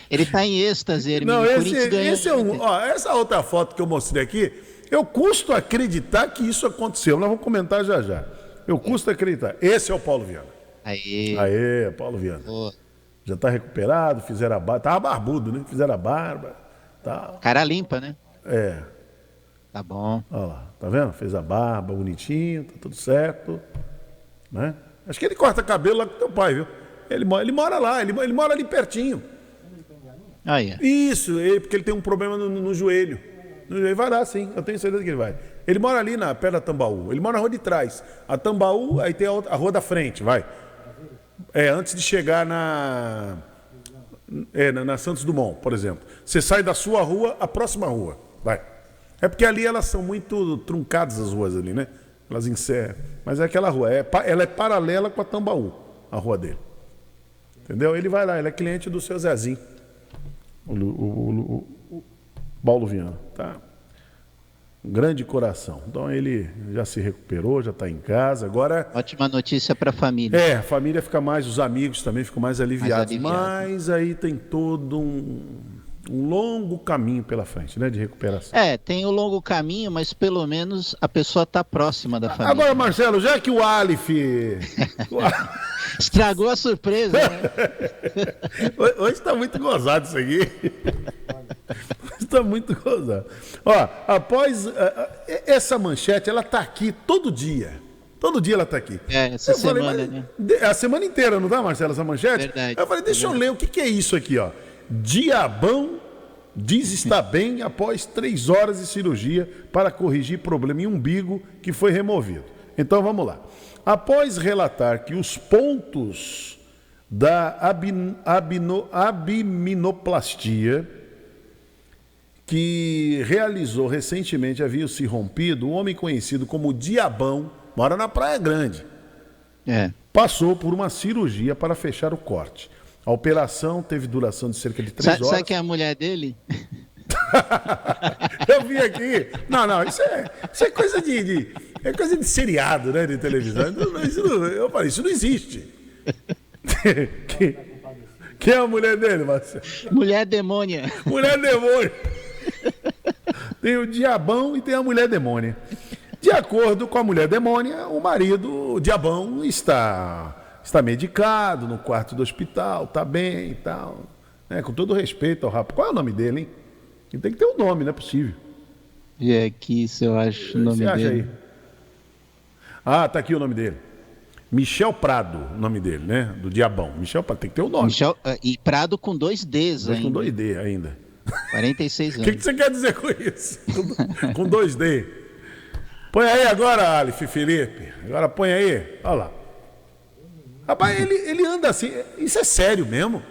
Ele tá em êxtase, Hermínio. Não, essa outra foto que eu mostrei aqui, eu custo acreditar que isso aconteceu. Nós vamos comentar já. Eu custo acreditar. Esse é o Paulo Viana. Aê, Paulo Viana. Pô. Já tá recuperado, fizeram a barba. Tava barbudo, né? Fizeram a barba. Tá. Cara limpa, né? Tá bom. Olha lá, tá vendo? Fez a barba bonitinho, tá tudo certo. Né? Acho que ele corta cabelo lá com teu pai, viu? Ele mora lá, ele mora ali pertinho. Isso, porque ele tem um problema no joelho. Ele vai lá, sim, eu tenho certeza que ele vai. Ele mora ali perto da Tambaú. Ele mora na rua de trás. A Tambaú, aí tem a rua da frente, vai. Antes de chegar na Santos Dumont, por exemplo. Você sai da sua rua, a próxima rua, vai. É porque ali elas são muito truncadas, as ruas ali, né? Elas encerram. Mas é aquela rua, ela é paralela com a Tambaú, a rua dele. Entendeu? Ele vai lá, ele é cliente do seu Zezinho. O Paulo Viana, tá? Um grande coração. Então ele já se recuperou, já está em casa. Agora... Ótima notícia para a família. A família fica mais, os amigos também ficam mais aliviados. Mas aí tem todo um longo caminho pela frente, né, de recuperação. Tem um longo caminho, mas pelo menos a pessoa está próxima da família. Agora, Marcelo, já que o Aleph... Estragou a surpresa, né? Hoje está muito gozado isso aqui. Está muito gozado. Ó, após... essa manchete, ela está aqui todo dia. Todo dia ela está aqui. Essa semana, né? A semana inteira, não dá, Marcelo, essa manchete? Verdade. Eu falei, deixa eu ler, o que é isso aqui, ó? Diabão diz estar bem após 3 horas de cirurgia para corrigir problema em umbigo que foi removido. Então vamos lá. Após relatar que os pontos da abdominoplastia que realizou recentemente haviam se rompido, um homem conhecido como Diabão, mora na Praia Grande, passou por uma cirurgia para fechar o corte. A operação teve duração de cerca de 3 horas. Sabe quem é a mulher dele? Eu vi aqui. Não, isso é coisa é coisa de seriado, né, de televisão. Eu falei, isso não existe. Quem é a mulher dele, Marcelo? Mulher demônia. Mulher demônia. Tem o diabão e tem a mulher demônia. De acordo com a mulher demônia, o marido, o diabão, está medicado no quarto do hospital, está bem e tal. Com todo respeito ao rapaz. Qual é o nome dele, hein? Ele tem que ter um nome, não é possível. E aqui, se eu acho o nome dele. Acha aí? Ah, tá aqui o nome dele. Michel Prado, o nome dele, né? Do diabão. Michel Prado, tem que ter um nome. E Prado com 2 Ds ainda. Com 2D ainda. 46 anos. O que você quer dizer com isso? Com 2D. Põe aí agora, Aleph Felipe. Agora põe aí. Olha lá. Rapaz, ele anda assim. Isso é sério mesmo?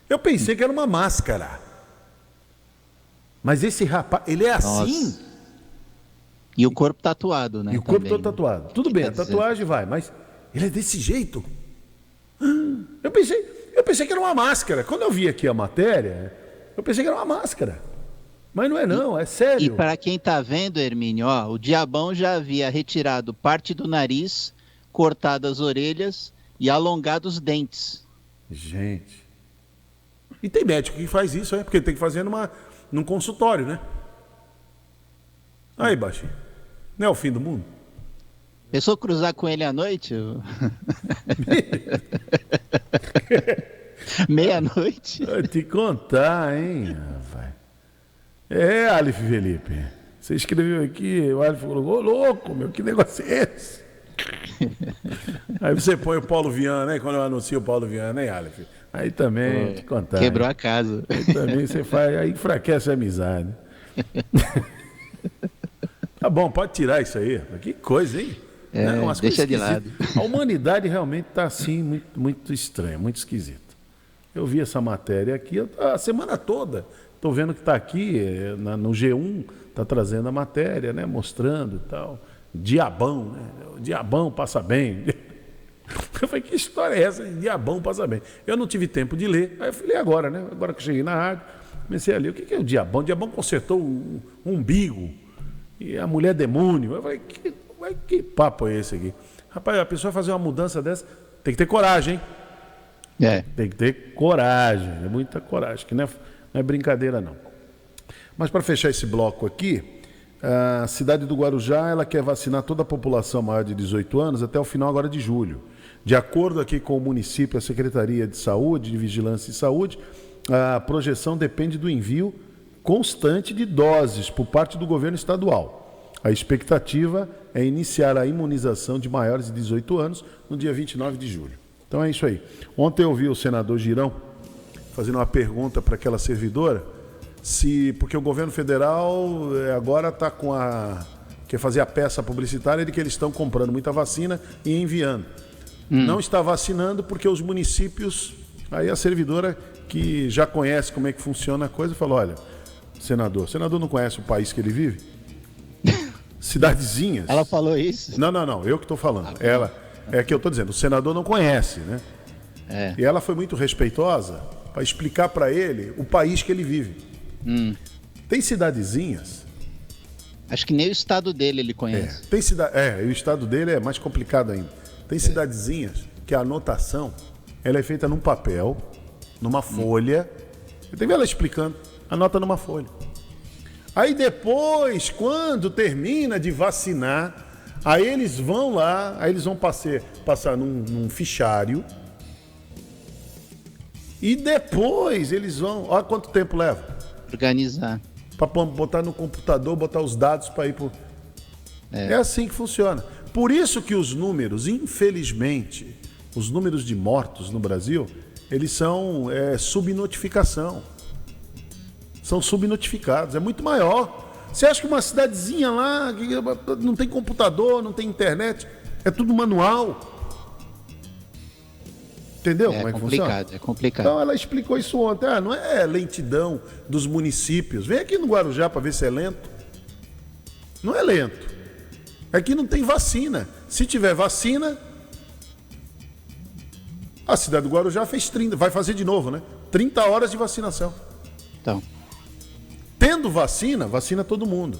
Eu pensei que era uma máscara. Mas esse rapaz, ele é assim? Nossa. E o corpo tatuado, né? E o corpo todo tatuado. Tudo bem, a tatuagem vai, mas ele é desse jeito? Eu pensei que era uma máscara. Quando eu vi aqui a matéria, eu pensei que era uma máscara. Mas não é não, é sério. E para quem tá vendo, Hermínio, ó, o diabão já havia retirado parte do nariz, cortado as orelhas e alongado os dentes. Gente. E tem médico que faz isso, porque tem que fazer num consultório, né? Aí, baixinho. Não é o fim do mundo? Pensou cruzar com ele à noite? Meia-noite? Vou te contar, hein, rapaz. Aleph Felipe. Você escreveu aqui, o Aleph falou, ô louco, meu, que negócio é esse? Aí você põe o Paulo Viana, né? Quando eu anuncio o Paulo Viana, hein, Aleph? Aí também, vou te contar. Quebrou a casa. Aí também você faz, aí enfraquece a amizade. Tá bom, pode tirar isso aí. Que coisa, hein? Deixa de lado. A humanidade realmente está assim, muito, muito estranha, muito esquisita. Eu vi essa matéria aqui a semana toda. Estou vendo que está aqui no G1, está trazendo a matéria, né? Mostrando e tal. Diabão, né? O diabão passa bem. Eu falei, que história é essa? Diabão passa bem. Eu não tive tempo de ler. Aí eu falei, agora, né? Agora que eu cheguei na rádio, comecei a ler. O que é o diabão? O diabão consertou o umbigo. E a mulher demônio. Eu falei, que papo é esse aqui? Rapaz, a pessoa fazer uma mudança dessa, tem que ter coragem, hein? Tem que ter coragem, é muita coragem, que não é brincadeira não. Mas para fechar esse bloco aqui, a cidade do Guarujá, ela quer vacinar toda a população maior de 18 anos até o final agora de julho. De acordo aqui com o município, a Secretaria de Saúde, de Vigilância e Saúde, a projeção depende do envio constante de doses por parte do governo estadual. A expectativa é iniciar a imunização de maiores de 18 anos no dia 29 de julho. Então é isso aí. Ontem eu vi o senador Girão fazendo uma pergunta para aquela servidora, porque o governo federal agora está quer fazer a peça publicitária de que eles estão comprando muita vacina e enviando. Não está vacinando porque os municípios, aí a servidora que já conhece como é que funciona a coisa, falou, olha, o senador não conhece o país que ele vive? Cidadezinhas. Ela falou isso? Não, eu que estou falando. Ela, é que eu estou dizendo, o senador não conhece, né? E ela foi muito respeitosa para explicar para ele o país que ele vive. Tem cidadezinhas. Acho que nem o estado dele ele conhece. O estado dele é mais complicado ainda. Tem cidadezinhas que a anotação ela é feita num papel, numa folha. Eu tenho ela explicando. Anota numa folha. Aí depois, quando termina de vacinar, aí eles vão lá, aí eles vão passar num fichário. E depois eles vão... Olha quanto tempo leva. Organizar. Para botar no computador, botar os dados para ir pro... É assim que funciona. Por isso que os números, infelizmente, os números de mortos no Brasil, eles são subnotificação. São subnotificados, é muito maior. Você acha que uma cidadezinha lá, não tem computador, não tem internet, é tudo manual. Entendeu como é que funciona? É complicado. Então ela explicou isso ontem. Não é lentidão dos municípios. Vem aqui no Guarujá para ver se é lento. Não é lento. Aqui não tem vacina. Se tiver vacina, a cidade do Guarujá fez 30, vai fazer de novo, né? 30 horas de vacinação. Então. Tendo vacina todo mundo.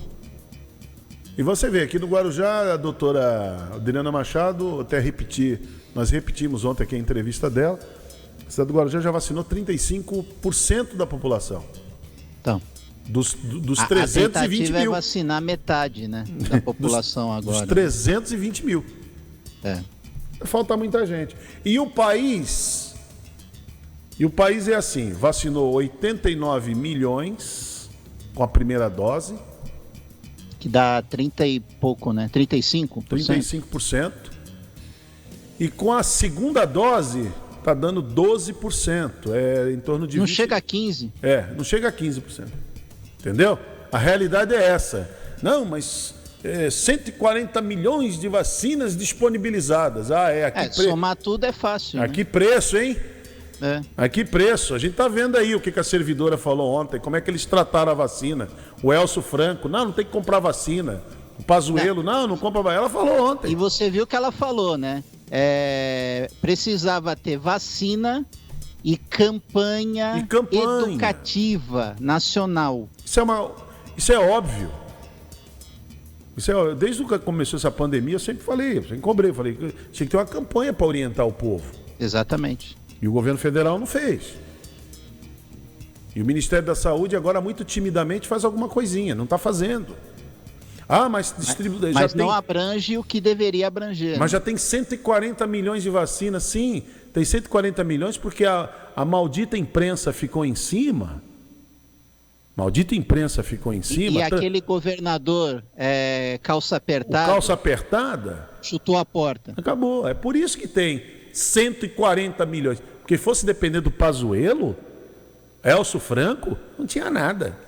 E você vê, aqui no Guarujá, a doutora Adriana Machado, até nós repetimos ontem aqui a entrevista dela, A cidade do Guarujá já vacinou 35% da população. Então, dos a 320 tentativa mil. é vacinar metade, né, da população agora. Dos 320 mil. Falta muita gente. E o país é assim, vacinou 89 milhões com a primeira dose. Que dá 30 e pouco, né? 35%. 35%. E com a segunda dose, tá dando 12%. É em torno de Não 20... chega a 15%. Não chega a 15%. Entendeu? A realidade é essa. Não, mas 140 milhões de vacinas disponibilizadas. Aqui somar tudo é fácil. Aqui preço, hein? Aqui preço. A gente tá vendo aí o que a servidora falou ontem, como é que eles trataram a vacina. O Elcio Franco, não tem que comprar vacina. O Pazuello, não compra vacina. Ela falou ontem. E você viu que ela falou, né? Precisava ter vacina e campanha educativa nacional. Isso é óbvio. Desde que começou essa pandemia, eu sempre cobrei, tinha que ter uma campanha para orientar o povo. Exatamente. E o governo federal não fez. E o Ministério da Saúde agora muito timidamente faz alguma coisinha, não está fazendo. Mas não abrange o que deveria abranger. Mas já tem 140 milhões de vacinas, sim. Tem 140 milhões porque a maldita imprensa ficou em cima. E aquele governador calça apertada. Calça apertada? Chutou a porta. Acabou. É por isso que tem 140 milhões. Porque fosse depender do Pazuello, Elcio Franco, não tinha nada.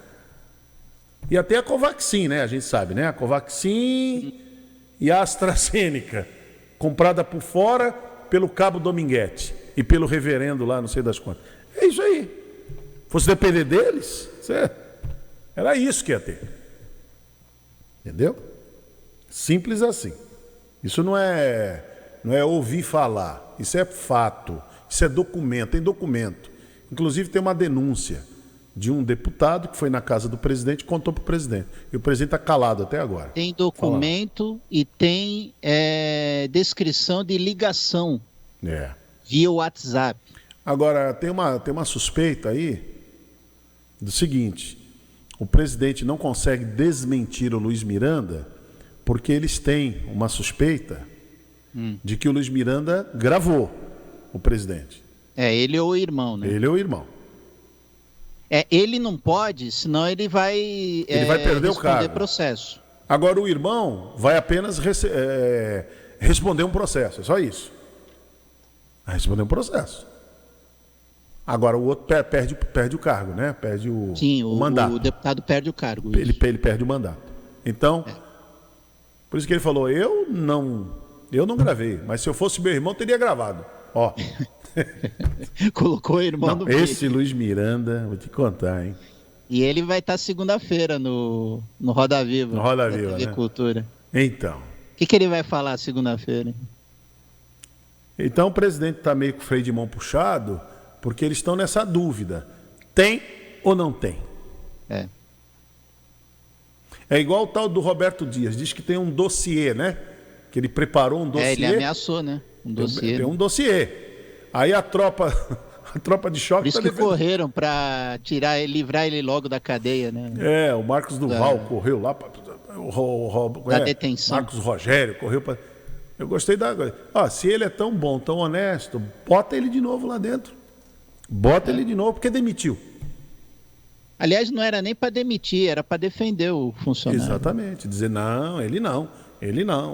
E até a Covaxin, né? A gente sabe, né? A Covaxin e a AstraZeneca, comprada por fora pelo Cabo Dominguete e pelo reverendo lá, não sei das quantas. É isso aí. Fosse depender deles, era isso que ia ter. Entendeu? Simples assim. Isso não é ouvir falar. Isso é fato. Isso é documento. Tem documento. Inclusive tem uma denúncia de um deputado que foi na casa do presidente e contou para o presidente. E o presidente está calado até agora. Tem documento e tem descrição de ligação via WhatsApp. Agora, tem uma suspeita aí do seguinte: o presidente não consegue desmentir o Luiz Miranda porque eles têm uma suspeita de que o Luiz Miranda gravou o presidente. Ele ou o irmão, né? Ele ou o irmão. Ele não pode, senão ele vai perder o cargo. Processo. Agora o irmão vai apenas responder um processo, é só isso. Vai responder um processo. Agora o outro perde o cargo, né? Perde o mandato. O deputado perde o cargo. Ele perde o mandato. Então, por isso que ele falou, eu não gravei, mas se eu fosse meu irmão, teria gravado. Ó. Colocou o irmão no meio. Esse Luiz Miranda, vou te contar, hein? E ele vai estar segunda-feira no Roda Viva. No Roda Viva, TV né? Cultura. Então. O que ele vai falar segunda-feira? Então o presidente está meio com o freio de mão puxado, porque eles estão nessa dúvida. Tem ou não tem? É igual o tal do Roberto Dias. Diz que tem um dossiê, né? Que ele preparou um dossiê. Ele ameaçou, né? Um dossiê. Tem um dossiê. Aí a tropa de choque... Por isso que correram para livrar ele logo da cadeia, né? O Marcos Duval correu lá para... Da detenção. Marcos Rogério correu para... Eu gostei da... se ele é tão bom, tão honesto, bota ele de novo lá dentro. Bota ele de novo, porque demitiu. Aliás, não era nem para demitir, era para defender o funcionário. Exatamente. Dizer, não, ele não.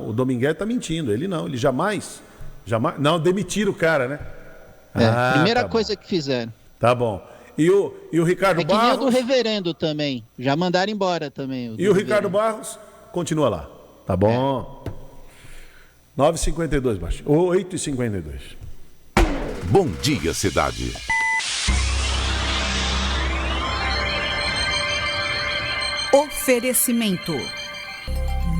O Dominguete está mentindo, ele não. Ele jamais... Não, demitiram o cara, né? Primeira coisa que fizeram. Tá bom. E o Ricardo Barros... É que nem o do reverendo também. Já mandaram embora também. E o Ricardo Barros continua lá. Tá bom. 9h52, baixo. 8h52. Bom dia, cidade. Oferecimento: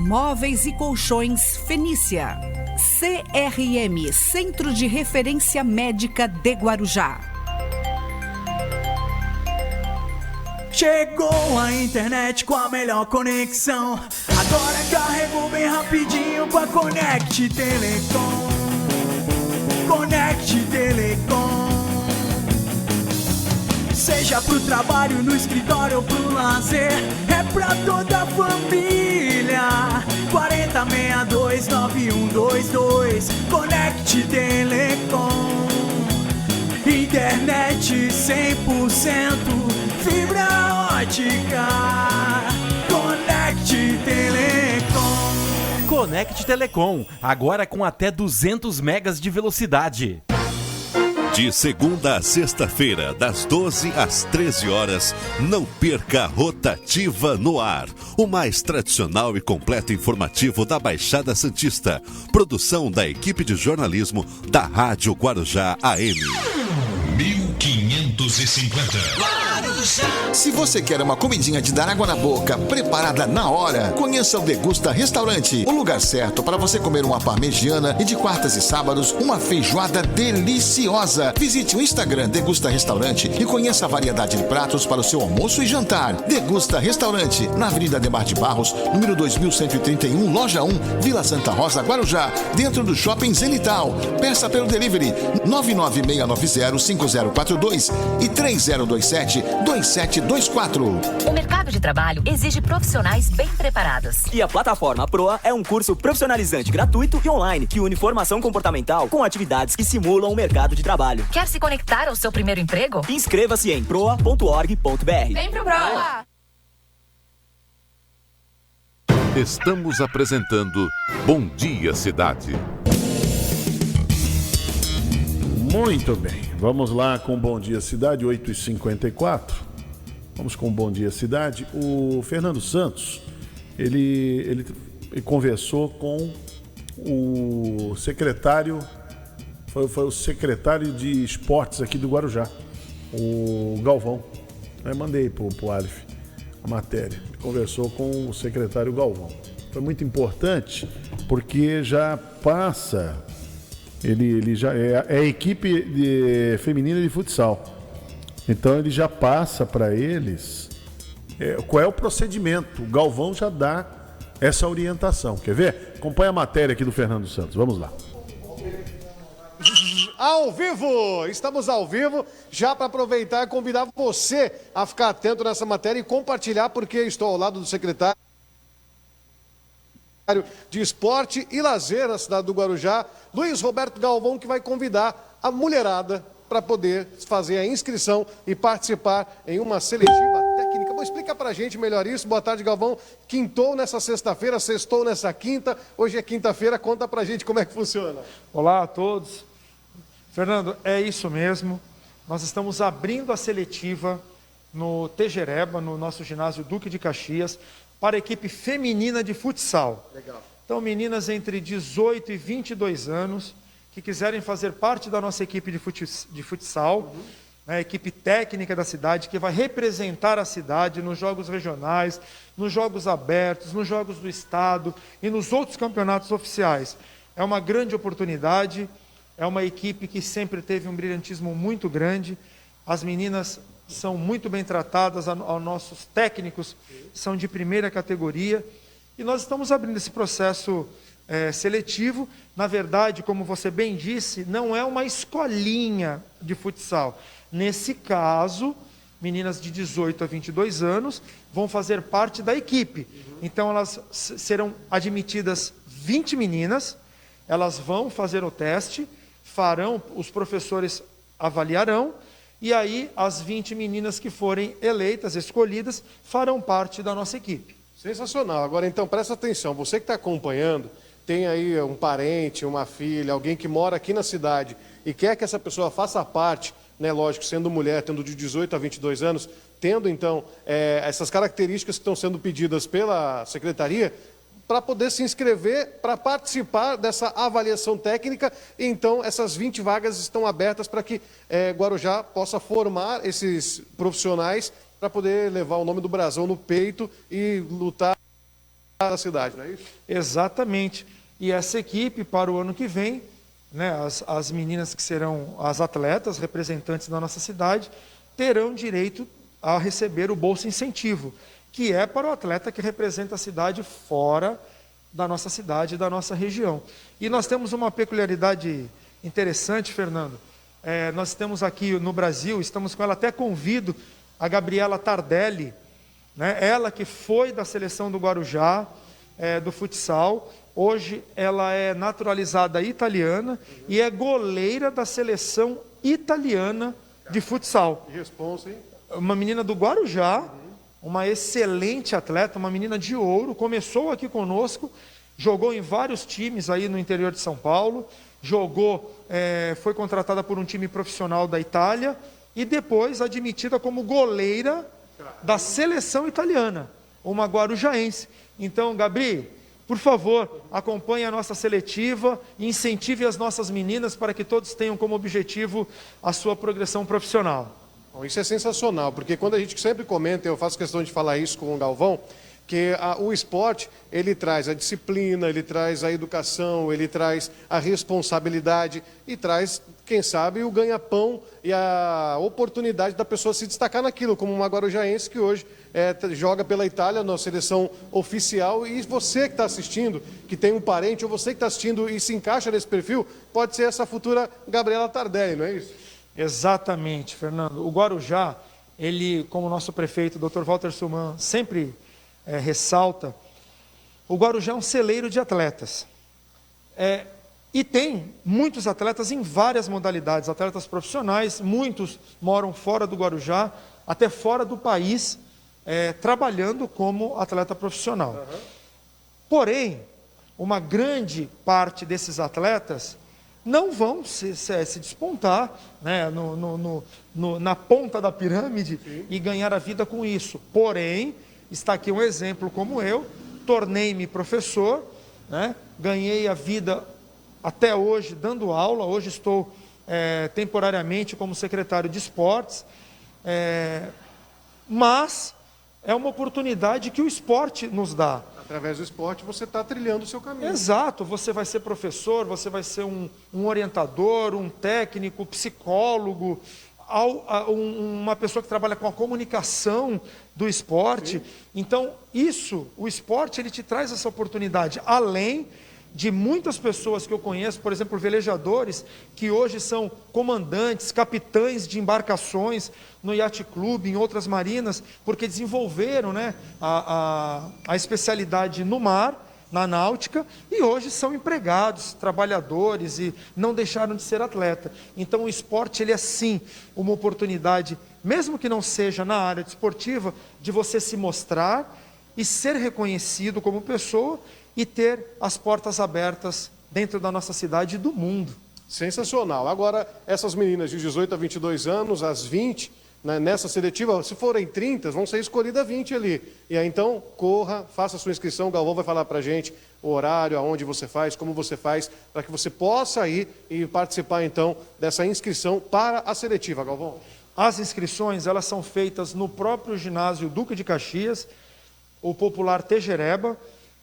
Móveis e Colchões Fenícia. CRM, Centro de Referência Médica de Guarujá. Chegou a internet com a melhor conexão. Agora carregou bem rapidinho com a Conect Telecom. Conect Telecom. Seja pro trabalho, no escritório ou pro lazer, é pra toda a família. 4062-9122, Conect Telecom. Internet 100%, fibra ótica. Conect Telecom. Conect Telecom, agora com até 200 megas de velocidade. De segunda a sexta-feira, das 12 às 13 horas, não perca a Rotativa no Ar, o mais tradicional e completo informativo da Baixada Santista. Produção da equipe de jornalismo da Rádio Guarujá AM. 1550. Se você quer uma comidinha de dar água na boca, preparada na hora, conheça o Degusta Restaurante, o lugar certo para você comer uma parmegiana e de quartas e sábados, uma feijoada deliciosa. Visite o Instagram Degusta Restaurante e conheça a variedade de pratos para o seu almoço e jantar. Degusta Restaurante, na Avenida Ademar de Barros, número 2131, Loja 1, Vila Santa Rosa, Guarujá, dentro do Shopping Zenital. Peça pelo delivery 996905042 e 3027-2724. O mercado de trabalho exige profissionais bem preparados. E a plataforma Proa é um curso profissionalizante gratuito e online que une formação comportamental com atividades que simulam o mercado de trabalho. Quer se conectar ao seu primeiro emprego? Inscreva-se em proa.org.br. Vem pro Proa! Estamos apresentando Bom Dia Cidade. Muito bem, vamos lá com Bom Dia Cidade, 8h54. Vamos com Bom Dia Cidade. O Fernando Santos, ele conversou com o secretário, foi o secretário de esportes aqui do Guarujá, o Galvão. Eu mandei pro Aleph a matéria. Ele conversou com o secretário Galvão. Foi muito importante porque já passa... Ele já é a equipe feminina de futsal. Então ele já passa para eles qual é o procedimento. O Galvão já dá essa orientação. Quer ver? Acompanha a matéria aqui do Fernando Santos. Vamos lá. Ao vivo! Estamos ao vivo, já para aproveitar e convidar você a ficar atento nessa matéria e compartilhar, porque estou ao lado do secretário de Esporte e Lazer na cidade do Guarujá, Luiz Roberto Galvão, que vai convidar a mulherada para poder fazer a inscrição e participar em uma seletiva técnica. Bom, explica pra gente melhor isso. Boa tarde, Galvão. Quintou nessa sexta-feira, sextou nessa quinta, hoje é quinta-feira. Conta pra gente como é que funciona. Olá a todos. Fernando, é isso mesmo. Nós estamos abrindo a seletiva no Tejereba, no nosso ginásio Duque de Caxias, para a equipe feminina de futsal. Legal. Então, meninas entre 18 e 22 anos que quiserem fazer parte da nossa equipe de futsal, a equipe técnica da cidade, que vai representar a cidade nos jogos regionais, nos jogos abertos, nos jogos do estado e nos outros campeonatos oficiais. É uma grande oportunidade, é uma equipe que sempre teve um brilhantismo muito grande. As meninas são muito bem tratadas, os nossos técnicos são de primeira categoria, e nós estamos abrindo esse processo seletivo. Na verdade, como você bem disse, não é uma escolinha de futsal. Nesse caso, meninas de 18 a 22 anos vão fazer parte da equipe. Então, elas serão admitidas 20 meninas, elas vão fazer o teste, os professores avaliarão, e aí as 20 meninas que forem eleitas, escolhidas, farão parte da nossa equipe. Sensacional. Agora, então, presta atenção. Você que está acompanhando, tem aí um parente, uma filha, alguém que mora aqui na cidade e quer que essa pessoa faça parte, né, lógico, sendo mulher, tendo de 18 a 22 anos, tendo, então, essas características que estão sendo pedidas pela secretaria, para poder se inscrever, para participar dessa avaliação técnica. Então, essas 20 vagas estão abertas para que Guarujá possa formar esses profissionais para poder levar o nome do brasão no peito e lutar na cidade, não é isso? Exatamente. E essa equipe, para o ano que vem, né, as meninas que serão as atletas, representantes da nossa cidade, terão direito a receber o Bolsa Incentivo, que é para o atleta que representa a cidade fora da nossa cidade e da nossa região. E nós temos uma peculiaridade interessante, Fernando. nós temos aqui no Brasil, estamos com ela, até convido a Gabriela Tardelli, né? Ela que foi da seleção do Guarujá, do futsal, hoje ela é naturalizada italiana e é goleira da seleção italiana de futsal. Que responsa, hein? Uma menina do Guarujá, uma excelente atleta, uma menina de ouro, começou aqui conosco, jogou em vários times aí no interior de São Paulo, foi contratada por um time profissional da Itália e depois admitida como goleira da seleção italiana, uma guarujaense. Então, Gabri, por favor, acompanhe a nossa seletiva e incentive as nossas meninas para que todos tenham como objetivo a sua progressão profissional. Bom, isso é sensacional, porque quando a gente sempre comenta, eu faço questão de falar isso com o Galvão, que o esporte, ele traz a disciplina, ele traz a educação, ele traz a responsabilidade e traz, quem sabe, o ganha-pão e a oportunidade da pessoa se destacar naquilo, como uma guarujaense que hoje joga pela Itália na seleção oficial. E você que está assistindo, que tem um parente, ou você que está assistindo e se encaixa nesse perfil, pode ser essa futura Gabriela Tardelli, não é isso? Exatamente, Fernando. O Guarujá, ele, como o nosso prefeito, Dr. Walter Suman, sempre ressalta, o Guarujá é um celeiro de atletas. E tem muitos atletas em várias modalidades, atletas profissionais, muitos moram fora do Guarujá, até fora do país, trabalhando como atleta profissional. Porém, uma grande parte desses atletas não vão se despontar, né, na ponta da pirâmide. Sim. E ganhar a vida com isso. Porém, está aqui um exemplo como eu, tornei-me professor, né, ganhei a vida até hoje dando aula, hoje estou temporariamente como secretário de esportes, mas é uma oportunidade que o esporte nos dá. Através do esporte você está trilhando o seu caminho. Exato, você vai ser professor, você vai ser um orientador, um técnico, psicólogo, uma pessoa que trabalha com a comunicação do esporte. Sim. Então, o esporte, ele te traz essa oportunidade, além de muitas pessoas que eu conheço, por exemplo, velejadores, que hoje são comandantes, capitães de embarcações no Yacht Club, em outras marinas, porque desenvolveram, né, a especialidade no mar, na náutica, e hoje são empregados, trabalhadores, e não deixaram de ser atleta. Então o esporte, ele é sim uma oportunidade, mesmo que não seja na área desportiva, de você se mostrar e ser reconhecido como pessoa e ter as portas abertas dentro da nossa cidade e do mundo. Sensacional. Agora, essas meninas de 18 a 22 anos, às 20, né, nessa seletiva, se forem 30, vão ser escolhidas 20 ali. E aí, então, corra, faça a sua inscrição. O Galvão vai falar para a gente o horário, aonde você faz, como você faz, para que você possa ir e participar, então, dessa inscrição para a seletiva, Galvão. As inscrições, elas são feitas no próprio ginásio Duque de Caxias, o popular Tejereba.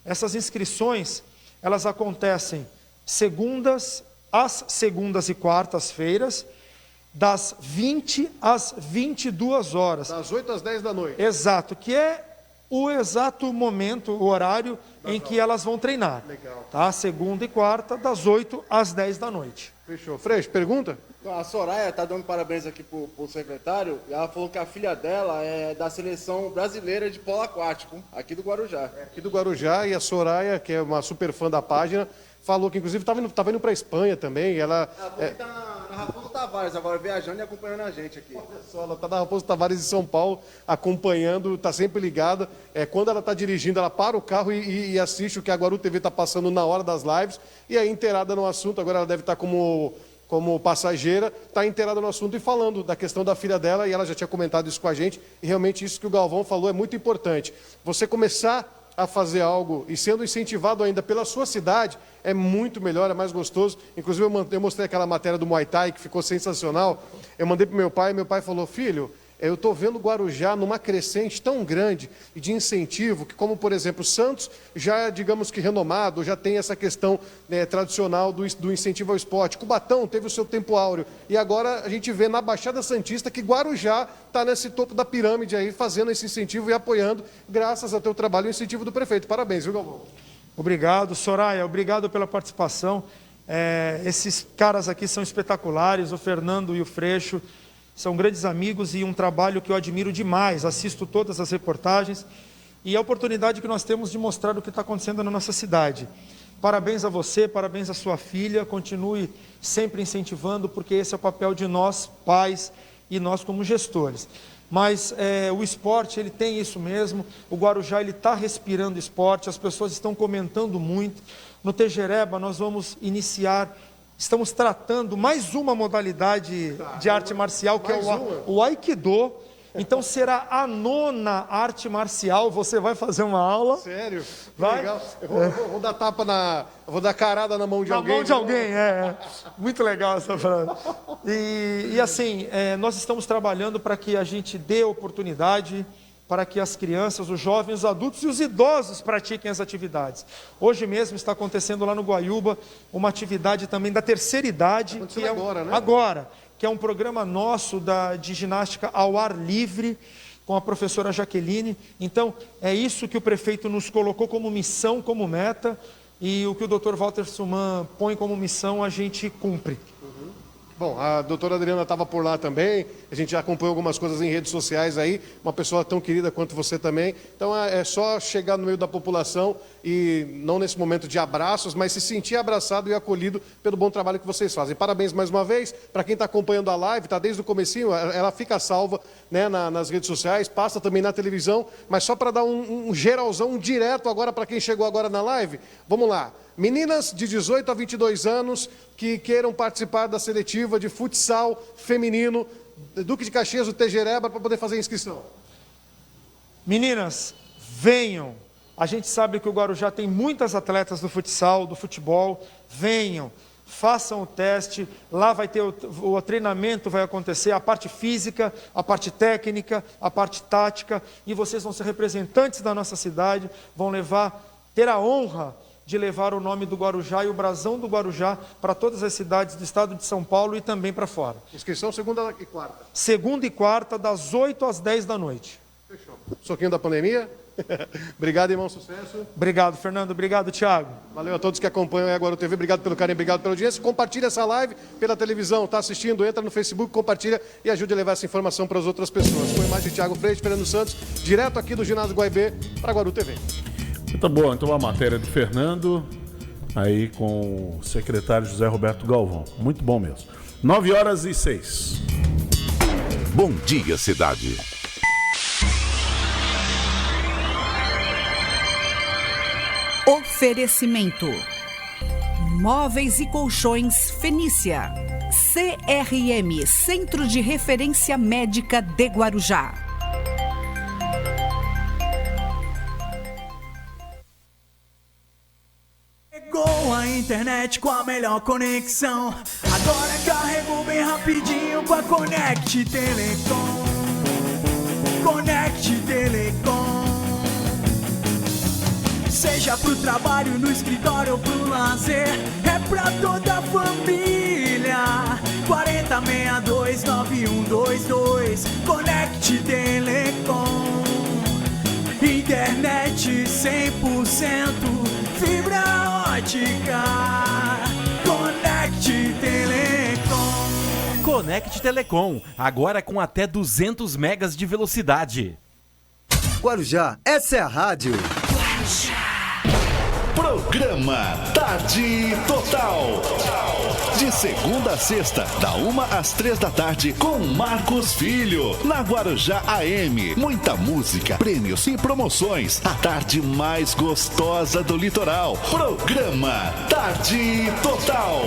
Essas inscrições, elas acontecem às segundas e quartas-feiras, das 20 às 22 horas. Das 8 às 10 da noite. Exato, que é o exato momento, o horário em que elas vão treinar. Legal. Tá? Segunda e quarta, das 8 às 10 da noite. Fechou. Freixo, pergunta? A Soraya está dando parabéns aqui pro secretário. Ela falou que a filha dela é da seleção brasileira de polo aquático, aqui do Guarujá. Aqui do Guarujá, e a Soraya, que é uma super fã da página, falou que inclusive estava indo para a Espanha também. Ela está na Raposo Tavares agora, viajando e acompanhando a gente aqui. Olha só, ela está na Raposo Tavares em São Paulo, acompanhando, está sempre ligada. Quando ela está dirigindo, ela para o carro e assiste o que a Guaru TV está passando na hora das lives. E aí, inteirada no assunto, agora ela deve estar como passageira, está inteirada no assunto e falando da questão da filha dela, e ela já tinha comentado isso com a gente, e realmente isso que o Galvão falou é muito importante. Você começar a fazer algo e sendo incentivado ainda pela sua cidade, é muito melhor, é mais gostoso. Inclusive eu mostrei aquela matéria do Muay Thai, que ficou sensacional, eu mandei para o meu pai, e meu pai falou: filho, eu estou vendo o Guarujá numa crescente tão grande e de incentivo, que como, por exemplo, Santos já, digamos que renomado, já tem essa questão tradicional do incentivo ao esporte. Cubatão teve o seu tempo áureo. E agora a gente vê na Baixada Santista que Guarujá está nesse topo da pirâmide aí, fazendo esse incentivo e apoiando, graças ao teu trabalho e incentivo do prefeito. Parabéns, viu, Galvão? Obrigado, Soraya. Obrigado pela participação. Esses caras aqui são espetaculares, o Fernando e o Freixo são grandes amigos e um trabalho que eu admiro demais, assisto todas as reportagens e a oportunidade que nós temos de mostrar o que está acontecendo na nossa cidade. Parabéns a você, parabéns à sua filha, continue sempre incentivando, porque esse é o papel de nós, pais, e nós como gestores. Mas o esporte, ele tem isso mesmo, o Guarujá está respirando esporte, as pessoas estão comentando muito. No Tejereba nós vamos iniciar, estamos tratando mais uma modalidade de arte marcial, que é o Aikido. Então será a 9ª arte marcial, você vai fazer uma aula. Sério? Vai? Legal. Eu vou dar tapa vou dar carada na mão de alguém. Na mão de alguém, Muito legal essa frase. E assim, nós estamos trabalhando para que a gente dê oportunidade para que as crianças, os jovens, os adultos e os idosos pratiquem as atividades. Hoje mesmo está acontecendo lá no Guaiúba uma atividade também da terceira idade. Que agora, né? Agora, que é um programa nosso de ginástica ao ar livre, com a professora Jaqueline. Então, é isso que o prefeito nos colocou como missão, como meta, e o que o Dr. Walter Suman põe como missão, a gente cumpre. Bom, a doutora Adriana estava por lá também, a gente já acompanhou algumas coisas em redes sociais aí, uma pessoa tão querida quanto você também. Então é só chegar no meio da população e não nesse momento de abraços, mas se sentir abraçado e acolhido pelo bom trabalho que vocês fazem. Parabéns mais uma vez, para quem está acompanhando a live, está desde o comecinho, ela fica salva, né, nas redes sociais, passa também na televisão, mas só para dar um geralzão, um direto agora para quem chegou agora na live, vamos lá. Meninas de 18 a 22 anos que queiram participar da seletiva de futsal feminino, Duque de Caxias, o Tejereba, para poder fazer a inscrição. Meninas, venham. A gente sabe que o Guarujá tem muitas atletas do futsal, do futebol. Venham, façam o teste. Lá vai ter o treinamento, vai acontecer, a parte física, a parte técnica, a parte tática. E vocês vão ser representantes da nossa cidade, vão ter a honra de levar o nome do Guarujá e o brasão do Guarujá para todas as cidades do estado de São Paulo e também para fora. Inscrição segunda e quarta. Segunda e quarta, das 8 às 10 da noite. Fechou. Soquinho da pandemia. Obrigado, irmão, sucesso. Obrigado, Fernando. Obrigado, Thiago. Valeu a todos que acompanham a Guaru TV. Obrigado pelo carinho, obrigado pela audiência. Compartilha essa live pela televisão. Está assistindo? Entra no Facebook, compartilha e ajude a levar essa informação para as outras pessoas. Com a imagem de Thiago Freire, Fernando Santos, direto aqui do Ginásio Guaibê para a Guaru TV. Muito bom, então a matéria de Fernando, aí com o secretário José Roberto Galvão. Muito bom mesmo. 9h06. Bom dia, cidade. Oferecimento: Móveis e Colchões Fenícia. CRM, Centro de Referência Médica de Guarujá. Chegou a internet com a melhor conexão. Agora carregou bem rapidinho com a Conect Telecom. Conect Telecom. Seja pro trabalho, no escritório ou pro lazer, é pra toda a família. 4062-9122. Conect Telecom. Internet 100%, fibra ótica. Conect Telecom. Conect Telecom, agora com até 200 megas de velocidade. Guarujá, essa é a rádio. Programa Tarde Total. De segunda a sexta, da 1 às 3 da tarde, com Marcos Filho, na Guarujá AM. Muita música, prêmios e promoções. A tarde mais gostosa do litoral. Programa Tarde Total.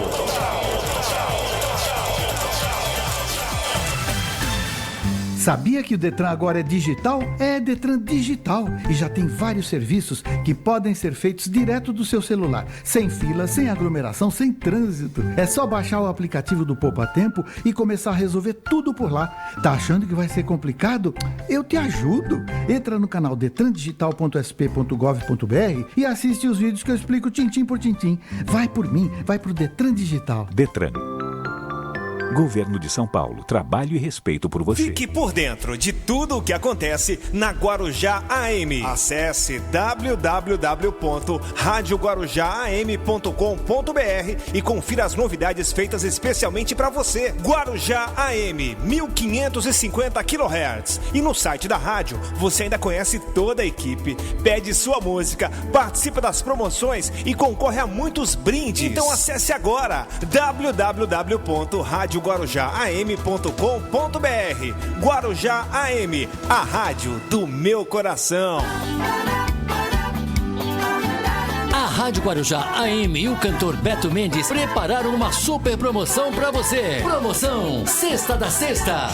Sabia que o Detran agora é digital? É Detran Digital e já tem vários serviços que podem ser feitos direto do seu celular, sem fila, sem aglomeração, sem trânsito. É só baixar o aplicativo do Poupa Tempo e começar a resolver tudo por lá. Tá achando que vai ser complicado? Eu te ajudo. Entra no canal detrandigital.sp.gov.br e assiste os vídeos que eu explico tintim por tintim. Vai por mim, vai pro Detran Digital. Detran. Governo de São Paulo. Trabalho e respeito por você. Fique por dentro de tudo o que acontece na Guarujá AM. Acesse www.radioguarujaam.com.br e confira as novidades feitas especialmente para você. Guarujá AM, 1550 kHz. E no site da rádio, você ainda conhece toda a equipe, pede sua música, participa das promoções e concorre a muitos brindes. Então acesse agora www.radioguarujaam.com.br. Guarujá AM, a rádio do meu coração. A Rádio Guarujá AM e o cantor Beto Mendes prepararam uma super promoção pra você. Promoção Sexta da Sexta.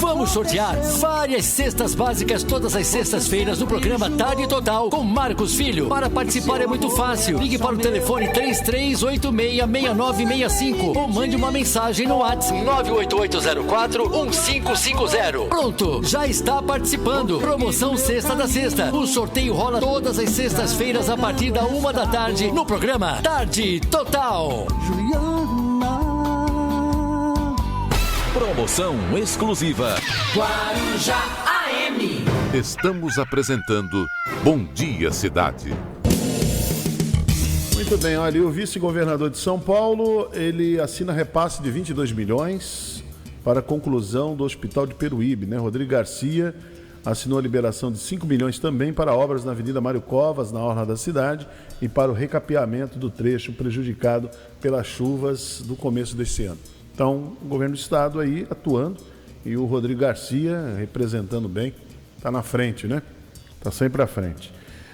Vamos sortear várias cestas básicas todas as sextas-feiras no programa Tarde Total com Marcos Filho. Para participar é muito fácil. Ligue para o telefone 3386-6965 ou mande uma mensagem no WhatsApp 98804-1550. Pronto, já está participando. Promoção Sexta da Sexta. O sorteio rola todas as sextas-feiras a partir da 1 da tarde no programa Tarde Total. Promoção exclusiva. Guarujá AM. Estamos apresentando Bom Dia Cidade. Muito bem, olha, o vice-governador de São Paulo, ele assina repasse de 22 milhões para a conclusão do Hospital de Peruíbe, né? Rodrigo Garcia assinou a liberação de 5 milhões também para obras na Avenida Mário Covas, na orla da cidade, e para o recapeamento do trecho prejudicado pelas chuvas do começo deste ano. Então, o governo do estado aí atuando e o Rodrigo Garcia representando bem, está na frente, né? Está sempre à frente.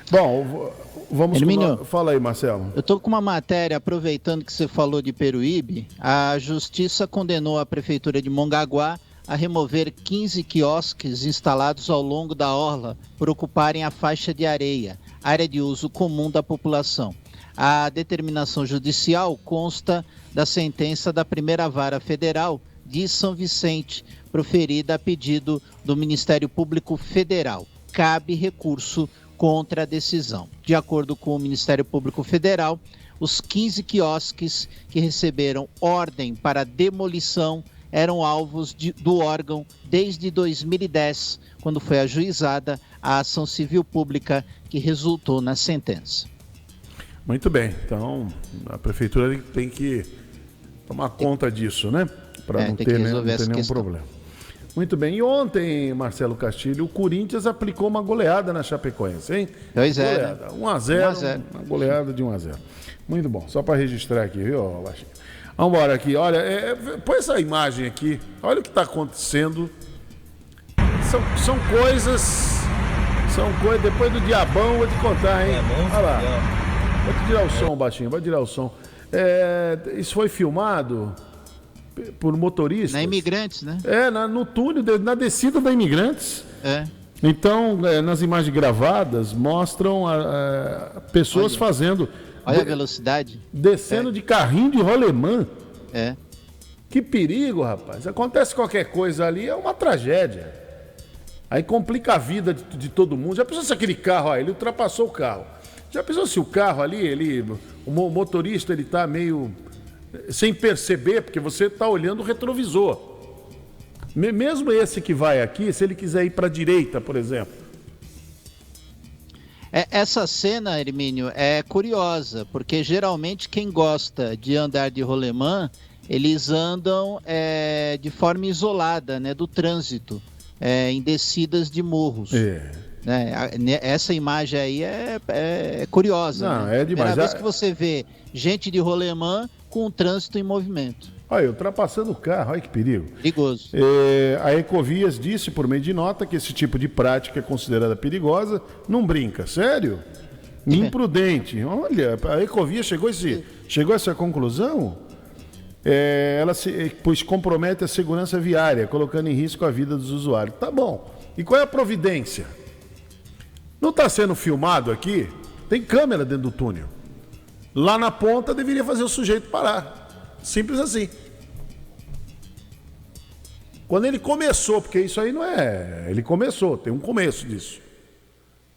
Bom, vamos... Fala aí, Marcelo. Eu estou com uma matéria, aproveitando que você falou de Peruíbe. A Justiça condenou a Prefeitura de Mongaguá a remover 15 quiosques instalados ao longo da orla por ocuparem a faixa de areia, área de uso comum da população. A determinação judicial consta da sentença da Primeira Vara Federal de São Vicente, proferida a pedido do Ministério Público Federal. Cabe recurso contra a decisão. De acordo com o Ministério Público Federal, os 15 quiosques que receberam ordem para demolição eram alvos do órgão desde 2010, quando foi ajuizada a ação civil pública que resultou na sentença. Muito bem, então a prefeitura tem que tomar conta disso, né? Para não ter nenhum problema. Muito bem, e ontem, Marcelo Castilho, o Corinthians aplicou uma goleada na Chapecoense, hein? 2-0. 1-0, uma goleada de 1-0. Muito bom, só para registrar aqui, viu, Baixinho? Vamos embora aqui, olha, põe essa imagem aqui, olha o que está acontecendo. São coisas, depois do diabão eu vou te contar, hein? Olha lá. Pode tirar o som, Baixinho, vai tirar o som. Isso foi filmado por motoristas. Na Imigrantes, né? No túnel, na descida da Imigrantes. Então, nas imagens gravadas, mostram pessoas fazendo... Olha a velocidade. Descendo de carrinho de rolemã. Que perigo, rapaz. Acontece qualquer coisa ali, é uma tragédia. Aí complica a vida de todo mundo. Já pensou se aquele carro, ele ultrapassou o carro. Já pensou se o carro ali, o motorista, ele tá meio sem perceber, porque você está olhando o retrovisor. Mesmo esse que vai aqui, se ele quiser ir para a direita, por exemplo. Essa cena, Hermínio, é curiosa, porque geralmente quem gosta de andar de rolemã, eles andam de forma isolada, né, do trânsito, em descidas de morros. Essa imagem aí é curiosa. Não, né? é demais. Primeira vez que você vê gente de rolemã com o trânsito em movimento. Olha, ultrapassando o carro, olha que perigo. Perigoso. A Ecovias disse, por meio de nota, que esse tipo de prática é considerada perigosa. Não brinca, sério? Imprudente. Olha, a Ecovias chegou a essa conclusão? Pois compromete a segurança viária, colocando em risco a vida dos usuários. Tá bom. E qual é a providência? Não está sendo filmado aqui? Tem câmera dentro do túnel. Lá na ponta deveria fazer o sujeito parar. Simples assim. Quando ele começou, porque isso aí não é... Ele começou, tem um começo disso.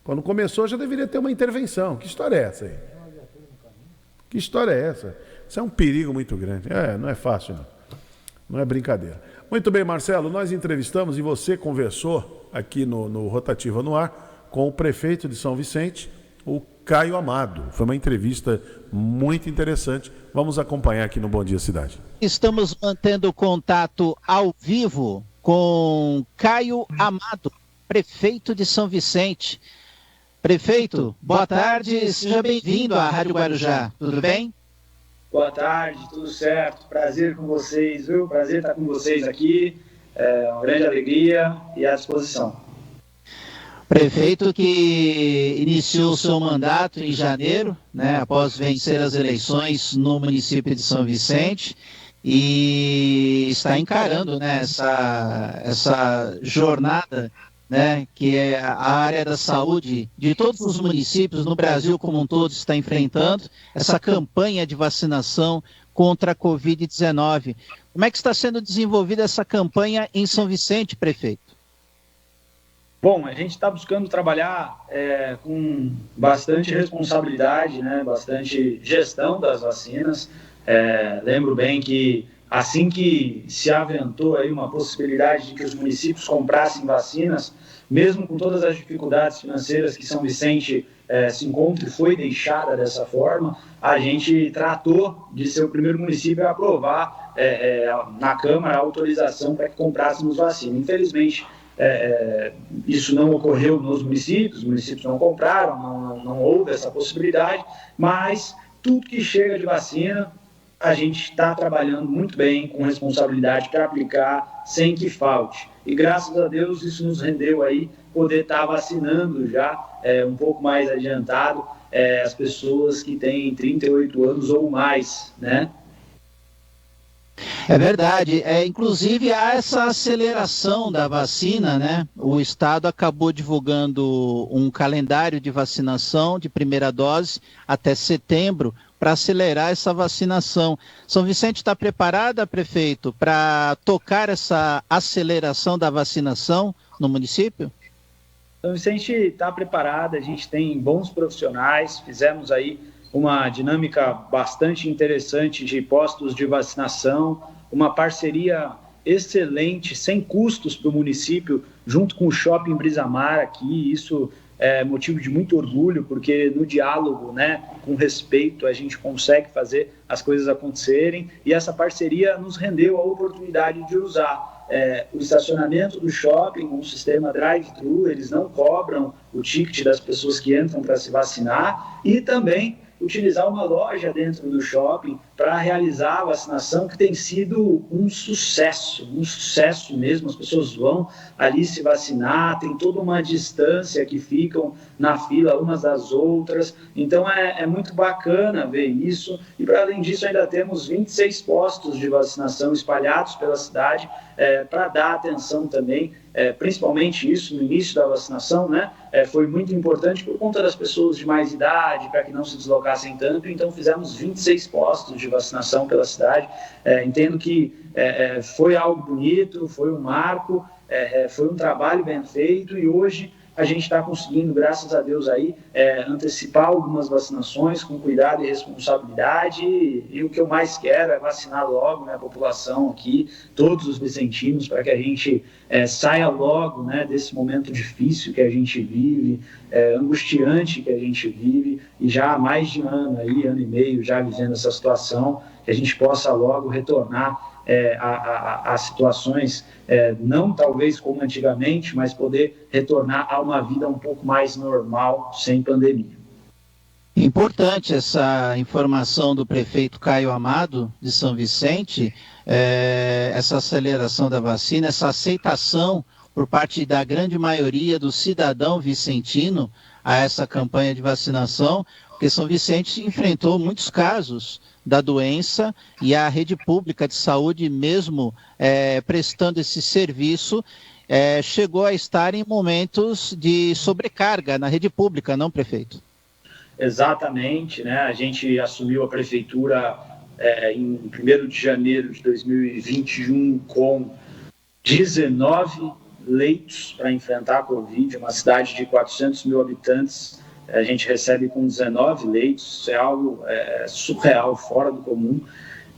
Quando começou já deveria ter uma intervenção. Que história é essa aí? Que história é essa? Isso é um perigo muito grande. Não é fácil, não. Não é brincadeira. Muito bem, Marcelo, nós entrevistamos e você conversou aqui no Rotativa no Ar com o prefeito de São Vicente, o Caio Amado. Foi uma entrevista muito interessante. Vamos acompanhar aqui no Bom Dia Cidade. Estamos mantendo contato ao vivo com Caio Amado, prefeito de São Vicente. Prefeito, boa tarde, seja bem-vindo à Rádio Guarujá. Tudo bem? Boa tarde, tudo certo. Prazer com vocês, viu? Prazer estar com vocês aqui. Uma grande alegria e à disposição. Prefeito que iniciou seu mandato em janeiro, né, após vencer as eleições no município de São Vicente, e está encarando, né, essa jornada, né, que é a área da saúde de todos os municípios no Brasil como um todo está enfrentando, essa campanha de vacinação contra a Covid-19. Como é que está sendo desenvolvida essa campanha em São Vicente, prefeito? Bom, a gente está buscando trabalhar com bastante responsabilidade, né, bastante gestão das vacinas. Lembro bem que assim que se aventou aí uma possibilidade de que os municípios comprassem vacinas, mesmo com todas as dificuldades financeiras que São Vicente se encontra e foi deixada dessa forma, a gente tratou de ser o primeiro município a aprovar na Câmara a autorização para que comprássemos vacina. Infelizmente, isso não ocorreu nos municípios, os municípios não compraram, não houve essa possibilidade, mas tudo que chega de vacina, a gente está trabalhando muito bem, com responsabilidade para aplicar sem que falte. E graças a Deus isso nos rendeu aí poder estar vacinando já um pouco mais adiantado as pessoas que têm 38 anos ou mais, né? É verdade. Inclusive há essa aceleração da vacina, né? O Estado acabou divulgando um calendário de vacinação de primeira dose até setembro para acelerar essa vacinação. São Vicente está preparada, prefeito, para tocar essa aceleração da vacinação no município? São Vicente está preparada, a gente tem bons profissionais, fizemos aí uma dinâmica bastante interessante de postos de vacinação, uma parceria excelente, sem custos para o município, junto com o Shopping Brisamar aqui. Isso é motivo de muito orgulho, porque no diálogo, né, com respeito, a gente consegue fazer as coisas acontecerem, e essa parceria nos rendeu a oportunidade de usar o estacionamento do shopping, um sistema drive-thru. Eles não cobram o ticket das pessoas que entram para se vacinar, e também utilizar uma loja dentro do shopping para realizar a vacinação, que tem sido um sucesso mesmo. As pessoas vão ali se vacinar, tem toda uma distância que ficam na fila umas das outras, então é muito bacana ver isso. E para além disso ainda temos 26 postos de vacinação espalhados pela cidade, para dar atenção também, principalmente isso no início da vacinação, né? Foi muito importante por conta das pessoas de mais idade, para que não se deslocassem tanto, então fizemos 26 postos de vacinação pela cidade. Entendo que foi algo bonito, foi um marco, foi um trabalho bem feito, e hoje a gente está conseguindo, graças a Deus, aí, antecipar algumas vacinações com cuidado e responsabilidade, e o que eu mais quero é vacinar logo, né, a população aqui, todos os vicentinos, para que a gente saia logo, né, desse momento difícil que a gente vive, angustiante que a gente vive, e já há mais de ano e meio já vivendo essa situação, que a gente possa logo retornar a situações, não talvez como antigamente, mas poder retornar a uma vida um pouco mais normal, sem pandemia. Importante essa informação do prefeito Caio Amado, de São Vicente, essa aceleração da vacina, essa aceitação por parte da grande maioria do cidadão vicentino a essa campanha de vacinação, porque São Vicente enfrentou muitos casos da doença, e a rede pública de saúde, mesmo prestando esse serviço, chegou a estar em momentos de sobrecarga na rede pública, não, prefeito? Exatamente, né? A gente assumiu a prefeitura em 1º de janeiro de 2021 com 19 leitos para enfrentar a Covid, uma cidade de 400 mil habitantes, a gente recebe com 19 leitos, isso é algo surreal, fora do comum.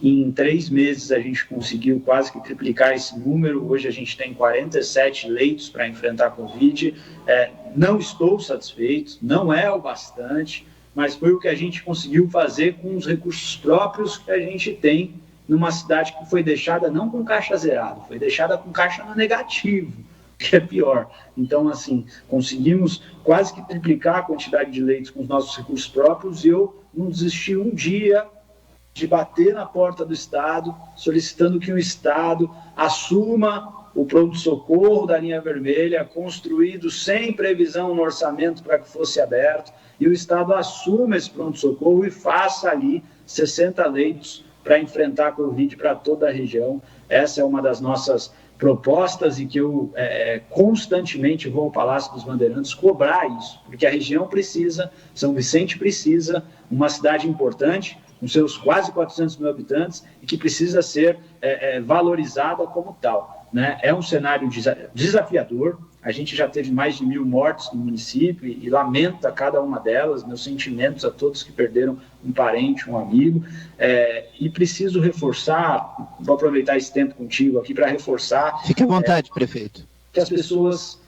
Em 3 meses a gente conseguiu quase que triplicar esse número, hoje a gente tem 47 leitos para enfrentar a Covid. Não estou satisfeito, não é o bastante, mas foi o que a gente conseguiu fazer com os recursos próprios que a gente tem numa cidade que foi deixada não com caixa zerado, foi deixada com caixa no negativo, que é pior. Então, assim, conseguimos quase que triplicar a quantidade de leitos com os nossos recursos próprios e eu não desisti um dia de bater na porta do Estado, solicitando que o Estado assuma o pronto-socorro da linha vermelha, construído sem previsão no orçamento para que fosse aberto, e o Estado assuma esse pronto-socorro e faça ali 60 leitos para enfrentar a Covid para toda a região. Essa é uma das nossas propostas e que eu constantemente vou ao Palácio dos Bandeirantes cobrar isso, porque a região precisa, São Vicente precisa, uma cidade importante, com seus quase 400 mil habitantes, e que precisa ser valorizada como tal, né? É um cenário desafiador, a gente já teve mais de 1.000 mortes no município e lamenta cada uma delas, meus sentimentos a todos que perderam um parente, um amigo, e preciso reforçar, vou aproveitar esse tempo contigo aqui para reforçar... Fique à vontade, prefeito. Que as pessoas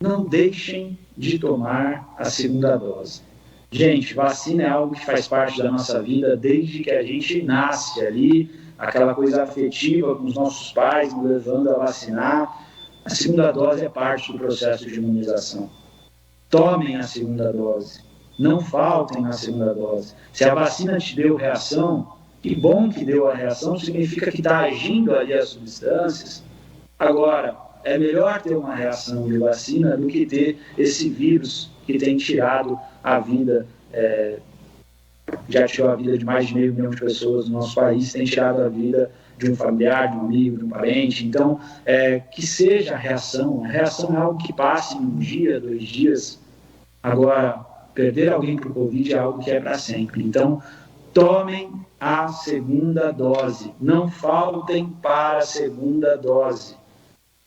não deixem de tomar a segunda dose. Gente, vacina é algo que faz parte da nossa vida desde que a gente nasce ali, aquela coisa afetiva com os nossos pais, nos levando a vacinar. A segunda dose é parte do processo de imunização. Tomem a segunda dose. Não faltem na segunda dose. Se a vacina te deu reação, que bom que deu a reação, significa que está agindo ali as substâncias. Agora, é melhor ter uma reação de vacina do que ter esse vírus que tem tirado a vida, já tirou a vida de mais de 500 mil de pessoas no nosso país, tem tirado a vida de um familiar, de um amigo, de um parente. Então, que seja a reação é algo que passe em 1 dia, 2 dias. Agora, perder alguém por Covid é algo que é para sempre. Então, tomem a segunda dose, não faltem para a segunda dose,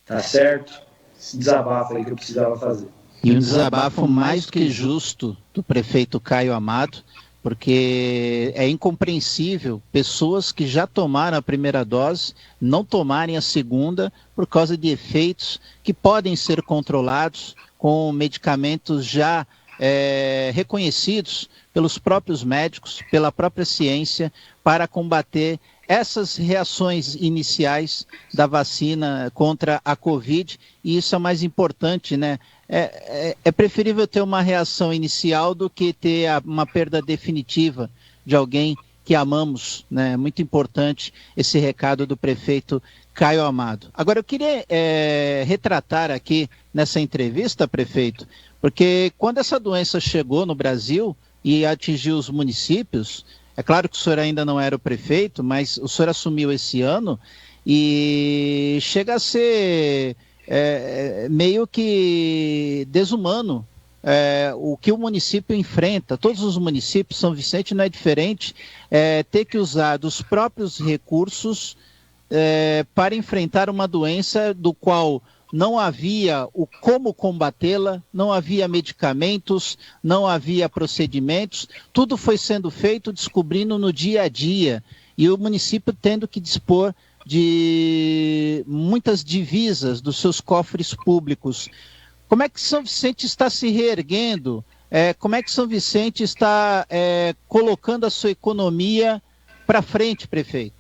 tá certo? Esse desabafo aí que eu precisava fazer. E um desabafo mais do que justo do prefeito Caio Amado, porque é incompreensível pessoas que já tomaram a primeira dose não tomarem a segunda por causa de efeitos que podem ser controlados com medicamentos já reconhecidos pelos próprios médicos, pela própria ciência, para combater essas reações iniciais da vacina contra a Covid, e isso é mais importante, né? É preferível ter uma reação inicial do que ter uma perda definitiva de alguém que amamos, né? É muito importante esse recado do prefeito Caio Amado. Agora, eu queria retratar aqui nessa entrevista, prefeito, porque quando essa doença chegou no Brasil e atingiu os municípios, é claro que o senhor ainda não era o prefeito, mas o senhor assumiu esse ano e chega a ser meio que desumano o que o município enfrenta. Todos os municípios, São Vicente não é diferente, ter que usar dos próprios recursos para enfrentar uma doença do qual não havia o como combatê-la, não havia medicamentos, não havia procedimentos, tudo foi sendo feito descobrindo no dia a dia, e o município tendo que dispor de muitas divisas dos seus cofres públicos. Como é que São Vicente está se reerguendo? Como é que São Vicente está colocando a sua economia para frente, prefeito?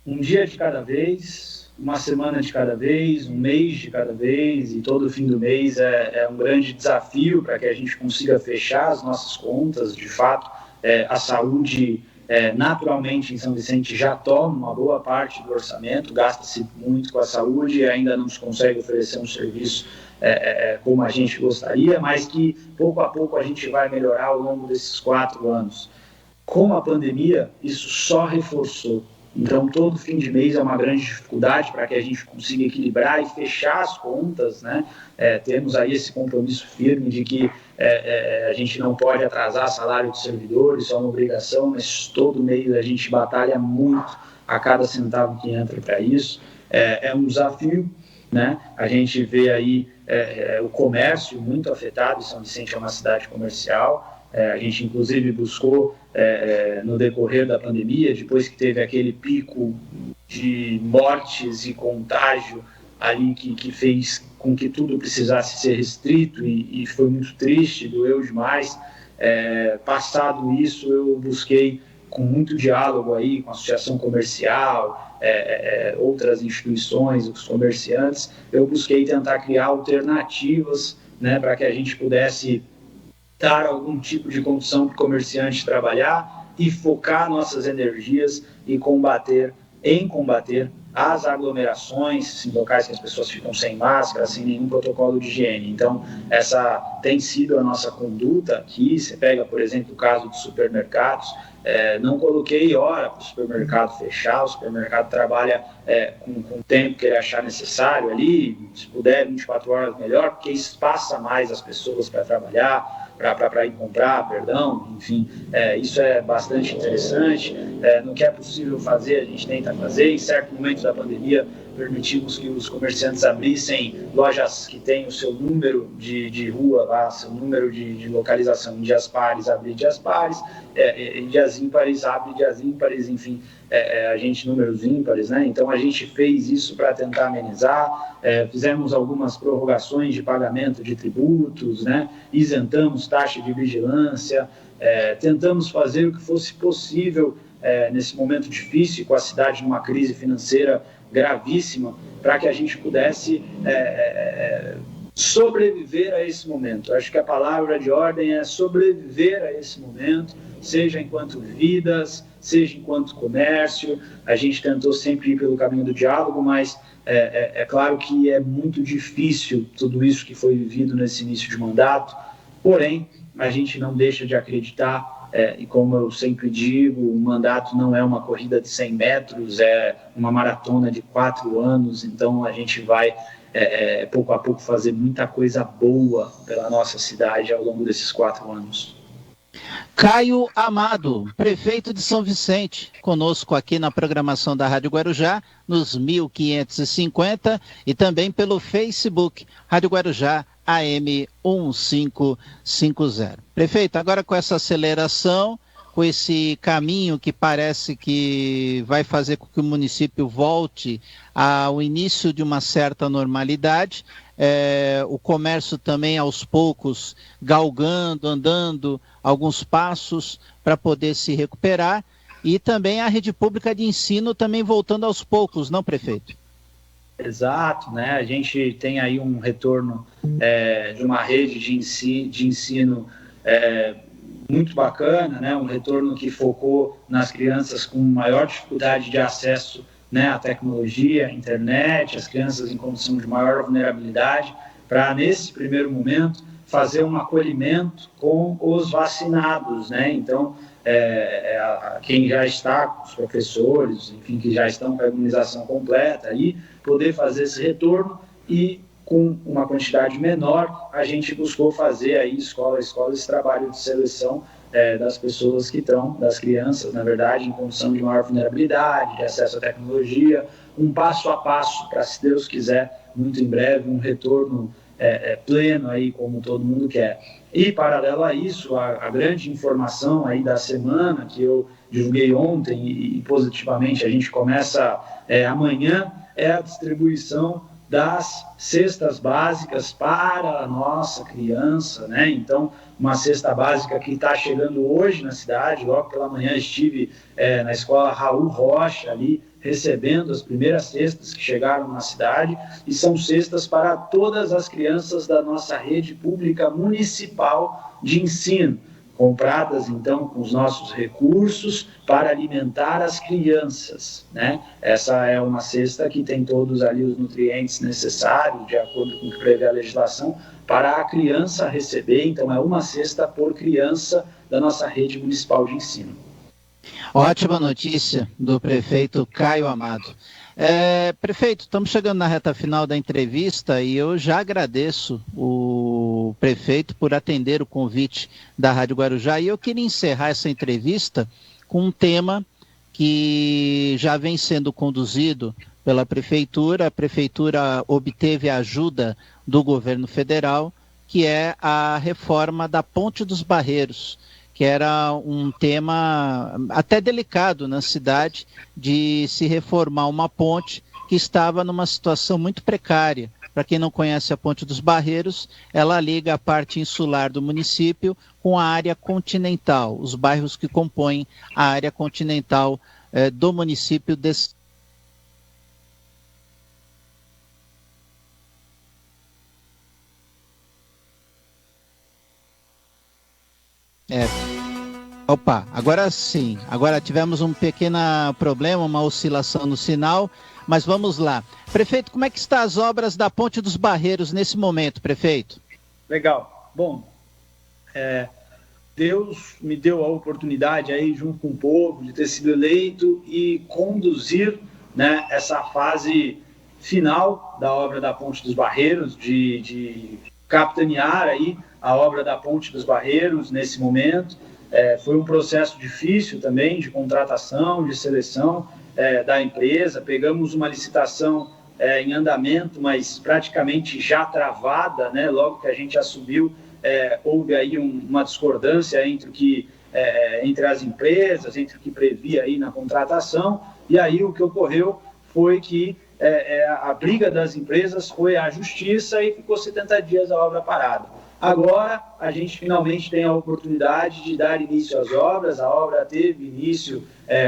Um dia de cada vez, uma semana de cada vez, um mês de cada vez, e todo fim do mês é um grande desafio para que a gente consiga fechar as nossas contas. De fato, a saúde, naturalmente, em São Vicente já toma uma boa parte do orçamento, gasta-se muito com a saúde e ainda não se consegue oferecer um serviço como a gente gostaria, mas que pouco a pouco a gente vai melhorar ao longo desses 4 anos. Com a pandemia, isso só reforçou. Então, todo fim de mês é uma grande dificuldade para que a gente consiga equilibrar e fechar as contas, né? Temos aí esse compromisso firme de que a gente não pode atrasar salário dos servidores, isso é uma obrigação, mas todo mês a gente batalha muito a cada centavo que entra para isso. É um desafio, né? A gente vê aí o comércio muito afetado. São Vicente é uma cidade comercial. A gente, inclusive, buscou, no decorrer da pandemia, depois que teve aquele pico de mortes e contágio ali que fez com que tudo precisasse ser restrito e foi muito triste, doeu demais. Passado isso, eu busquei, com muito diálogo aí com a associação comercial, outras instituições, os comerciantes, eu busquei tentar criar alternativas, né, para que a gente pudesse dar algum tipo de condição para o comerciante trabalhar e focar nossas energias e combater as aglomerações em locais que as pessoas ficam sem máscara, sem nenhum protocolo de higiene. Então, essa tem sido a nossa conduta aqui. Você pega, por exemplo, o caso dos supermercados. Não coloquei hora para o supermercado fechar. O supermercado trabalha com o tempo que ele achar necessário ali. Se puder, 24 horas melhor, porque espaça mais as pessoas para trabalhar, para ir comprar, enfim, isso é bastante interessante. No que é possível fazer, a gente tenta fazer. Em certo momento da pandemia, permitimos que os comerciantes abrissem lojas que têm o seu número de rua lá, seu número de localização. Em dias pares, abrir dias pares, em dias ímpares, abre dias ímpares, enfim, números ímpares, né? Então a gente fez isso para tentar amenizar. Fizemos algumas prorrogações de pagamento de tributos, né? Isentamos taxa de vigilância, tentamos fazer o que fosse possível nesse momento difícil, com a cidade numa crise financeira gravíssima, para que a gente pudesse sobreviver a esse momento. Acho que a palavra de ordem é sobreviver a esse momento, seja enquanto vidas, seja enquanto comércio. A gente tentou sempre ir pelo caminho do diálogo, mas é claro que é muito difícil tudo isso que foi vivido nesse início de mandato. Porém, a gente não deixa de acreditar, e como eu sempre digo, o mandato não é uma corrida de 100 metros, é uma maratona de 4 anos. Então a gente vai pouco a pouco fazer muita coisa boa pela nossa cidade ao longo desses 4 anos. Caio Amado, prefeito de São Vicente, conosco aqui na programação da Rádio Guarujá, nos 1550 e também pelo Facebook, Rádio Guarujá AM 1550. Prefeito, agora com essa aceleração, com esse caminho que parece que vai fazer com que o município volte ao início de uma certa normalidade, o comércio também aos poucos galgando, andando alguns passos para poder se recuperar, e também a rede pública de ensino também voltando aos poucos, não, prefeito? Exato, né? A gente tem aí um retorno de uma rede de ensino muito bacana, né? Um retorno que focou nas crianças com maior dificuldade de acesso, né, à tecnologia, à internet, as crianças em condição de maior vulnerabilidade, para, nesse primeiro momento, fazer um acolhimento com os vacinados, né? Então, quem já está, os professores, enfim, que já estão com a imunização completa, aí, poder fazer esse retorno, e com uma quantidade menor, a gente buscou fazer aí escola esse trabalho de seleção das pessoas que estão, das crianças, na verdade, em condição de maior vulnerabilidade, de acesso à tecnologia, um passo a passo, para, se Deus quiser, muito em breve, um retorno pleno aí, como todo mundo quer. E, paralelo a isso, a grande informação aí da semana, que eu divulguei ontem e positivamente a gente começa amanhã, é a distribuição das cestas básicas para a nossa criança, né? Então, uma cesta básica que está chegando hoje na cidade. Logo pela manhã estive na escola Raul Rocha, ali, recebendo as primeiras cestas que chegaram na cidade, e são cestas para todas as crianças da nossa rede pública municipal de ensino, compradas, então, com os nossos recursos para alimentar as crianças, né? Essa é uma cesta que tem todos ali os nutrientes necessários, de acordo com o que prevê a legislação, para a criança receber. Então, é uma cesta por criança da nossa rede municipal de ensino. Ótima notícia do prefeito Caio Amado. Prefeito, estamos chegando na reta final da entrevista e eu já agradeço o prefeito por atender o convite da Rádio Guarujá, e eu queria encerrar essa entrevista com um tema que já vem sendo conduzido pela prefeitura. A prefeitura obteve a ajuda do governo federal, que é a reforma da Ponte dos Barreiros, que era um tema até delicado na cidade, de se reformar uma ponte que estava numa situação muito precária. Para quem não conhece a Ponte dos Barreiros, ela liga a parte insular do município com a área continental, os bairros que compõem a área continental do município desse. Opa, agora sim. Agora tivemos um pequeno problema, uma oscilação no sinal, mas vamos lá. Prefeito, como é que estão as obras da Ponte dos Barreiros nesse momento, prefeito? Legal. Bom, Deus me deu a oportunidade aí, junto com o povo, de ter sido eleito e conduzir, né, essa fase final da obra da Ponte dos Barreiros, de capitanear aí a obra da Ponte dos Barreiros nesse momento. Foi um processo difícil também de contratação, de seleção da empresa. Pegamos uma licitação em andamento, mas praticamente já travada, né? Logo que a gente assumiu, houve aí uma discordância entre as empresas, entre o que previa aí na contratação, e aí o que ocorreu foi que a briga das empresas foi à justiça e ficou 70 dias a obra parada. Agora, a gente finalmente tem a oportunidade de dar início às obras. A obra teve início,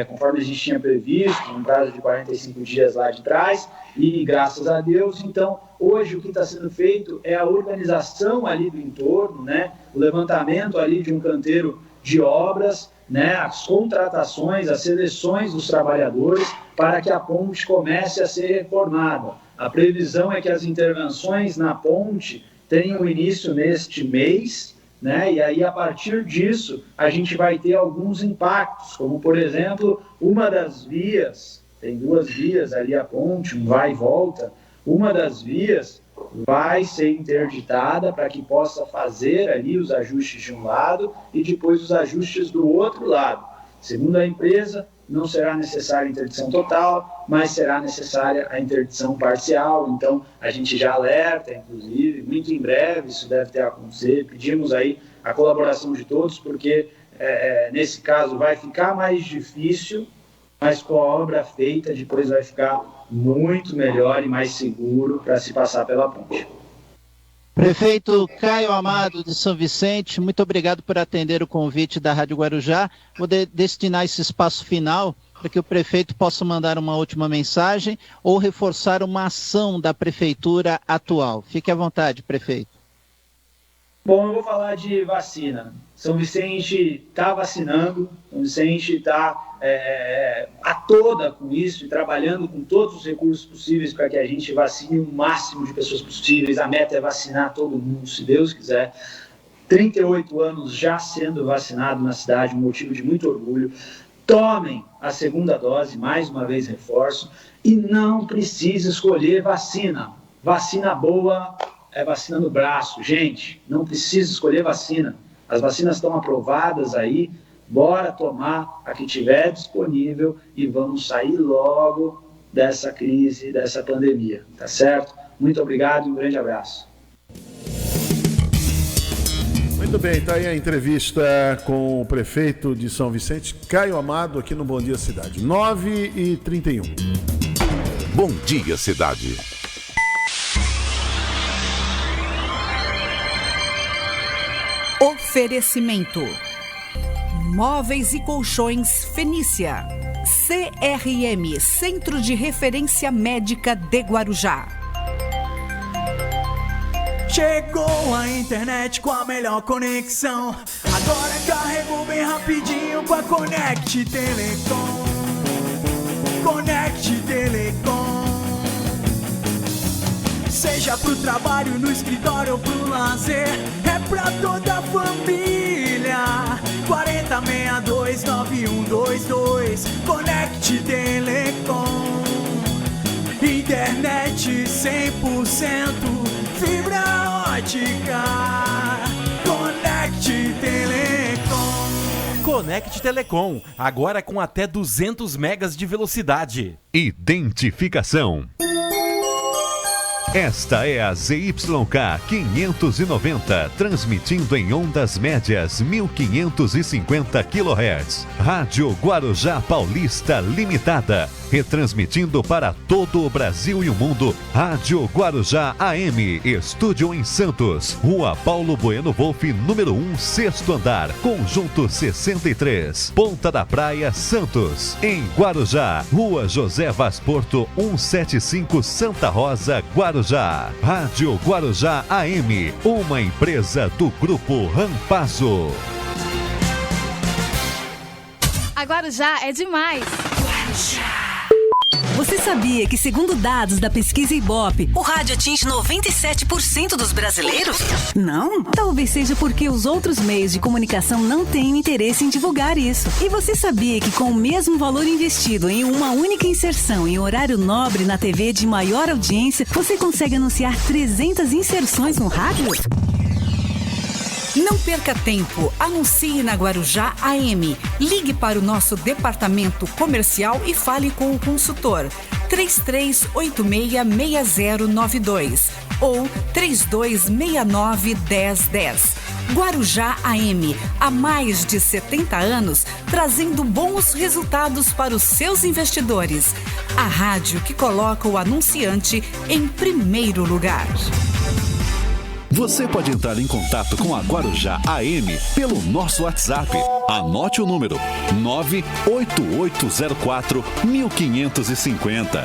conforme a gente tinha previsto, um prazo de 45 dias lá de trás, e graças a Deus, então, hoje o que está sendo feito é a organização ali do entorno, né? O levantamento ali de um canteiro de obras, né? As contratações, as seleções dos trabalhadores para que a ponte comece a ser reformada. A previsão é que as intervenções na ponte tenham início neste mês, né? E aí, a partir disso, a gente vai ter alguns impactos, como, por exemplo, uma das vias, tem 2 vias ali a ponte, um vai e volta, uma das vias vai ser interditada para que possa fazer ali os ajustes de um lado e depois os ajustes do outro lado. Segundo a empresa, não será necessária a interdição total, mas será necessária a interdição parcial. Então, a gente já alerta, inclusive, muito em breve isso deve ter a acontecer. Pedimos aí a colaboração de todos, porque nesse caso vai ficar mais difícil, mas com a obra feita, depois vai ficar muito melhor e mais seguro para se passar pela ponte. Prefeito Caio Amado de São Vicente, muito obrigado por atender o convite da Rádio Guarujá. Vou destinar esse espaço final para que o prefeito possa mandar uma última mensagem ou reforçar uma ação da prefeitura atual. Fique à vontade, prefeito. Bom, eu vou falar de vacina. São Vicente está vacinando, São Vicente está a toda com isso e trabalhando com todos os recursos possíveis para que a gente vacine o máximo de pessoas possíveis. A meta é vacinar todo mundo, se Deus quiser. 38 anos já sendo vacinado na cidade, um motivo de muito orgulho. Tomem a segunda dose, mais uma vez reforço, e não precisa escolher vacina. Vacina boa é vacina no braço. Gente, não precisa escolher vacina. As vacinas estão aprovadas aí, bora tomar a que tiver disponível e vamos sair logo dessa crise, dessa pandemia, tá certo? Muito obrigado e um grande abraço. Muito bem, tá aí a entrevista com o prefeito de São Vicente, Caio Amado, aqui no Bom Dia Cidade, 9h31. Bom Dia Cidade. Oferecimento: Móveis e Colchões Fenícia, CRM, Centro de Referência Médica de Guarujá. Chegou a internet com a melhor conexão. Agora carregou bem rapidinho com a Conect Telecom. Conect Telecom. Seja pro trabalho, no escritório ou pro lazer, é pra toda a família. 4062-9122. Conect Telecom. Internet 100%, fibra ótica. Conect Telecom. Conect Telecom, agora com até 200 megas de velocidade. Identificação. Esta é a ZYK 590, transmitindo em ondas médias 1550 kHz. Rádio Guarujá Paulista Limitada, retransmitindo para todo o Brasil e o mundo. Rádio Guarujá AM, estúdio em Santos, Rua Paulo Bueno Wolff, número 1, 6º andar, Conjunto 63, Ponta da Praia, Santos. Em Guarujá, Rua José Vaz Porto, 175, Santa Rosa, Guarujá. Rádio Guarujá AM, uma empresa do Grupo Rampazo. A Guarujá é demais. Guarujá. Você sabia que, segundo dados da pesquisa Ibope, o rádio atinge 97% dos brasileiros? Não? Talvez seja porque os outros meios de comunicação não têm interesse em divulgar isso. E você sabia que, com o mesmo valor investido em uma única inserção em horário nobre na TV de maior audiência, você consegue anunciar 300 inserções no rádio? Não perca tempo, anuncie na Guarujá AM. Ligue para o nosso departamento comercial e fale com o consultor 33866092 ou 32691010. Guarujá AM, há mais de 70 anos, trazendo bons resultados para os seus investidores. A rádio que coloca o anunciante em primeiro lugar. Você pode entrar em contato com a Guarujá AM pelo nosso WhatsApp. Anote o número 98804-1550.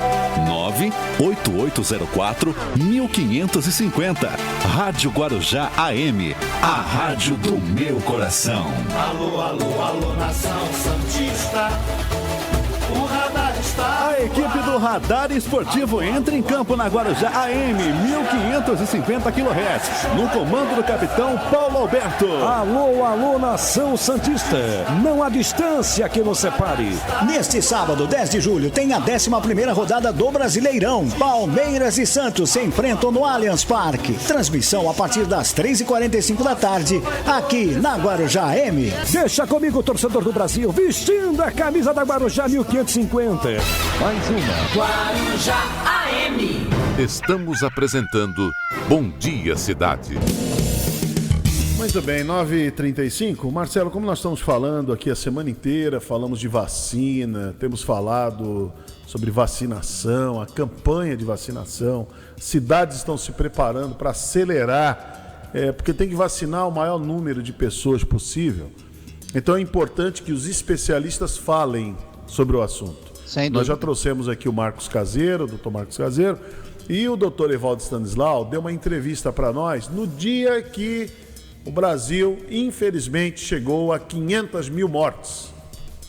98804-1550. Rádio Guarujá AM, a rádio do meu coração. Alô, alô, alô, nação santista. O radar está. A equipe do Radar Esportivo entra em campo na Guarujá AM 1550 kHz, no comando do capitão Paulo Alberto. Alô, alô, nação santista, não há distância que nos separe. Neste sábado, 10 de julho, tem a 11ª rodada do Brasileirão. Palmeiras e Santos se enfrentam no Allianz Parque. Transmissão a partir das 3h45 da tarde, aqui na Guarujá AM. Deixa comigo, torcedor do Brasil, vestindo a camisa da Guarujá 1550. Mais uma. Guarujá AM. Estamos apresentando Bom Dia Cidade. Muito bem, 9h35. Marcelo, como nós estamos falando aqui a semana inteira, falamos de vacina, temos falado sobre vacinação, a campanha de vacinação, cidades estão se preparando para acelerar, porque tem que vacinar o maior número de pessoas possível. Então é importante que os especialistas falem sobre o assunto. Nós já trouxemos aqui o Marcos Caseiro, o Dr. Marcos Caseiro, e o Dr. Evaldo Stanislau deu uma entrevista para nós no dia que o Brasil, infelizmente, chegou a 500 mil mortes.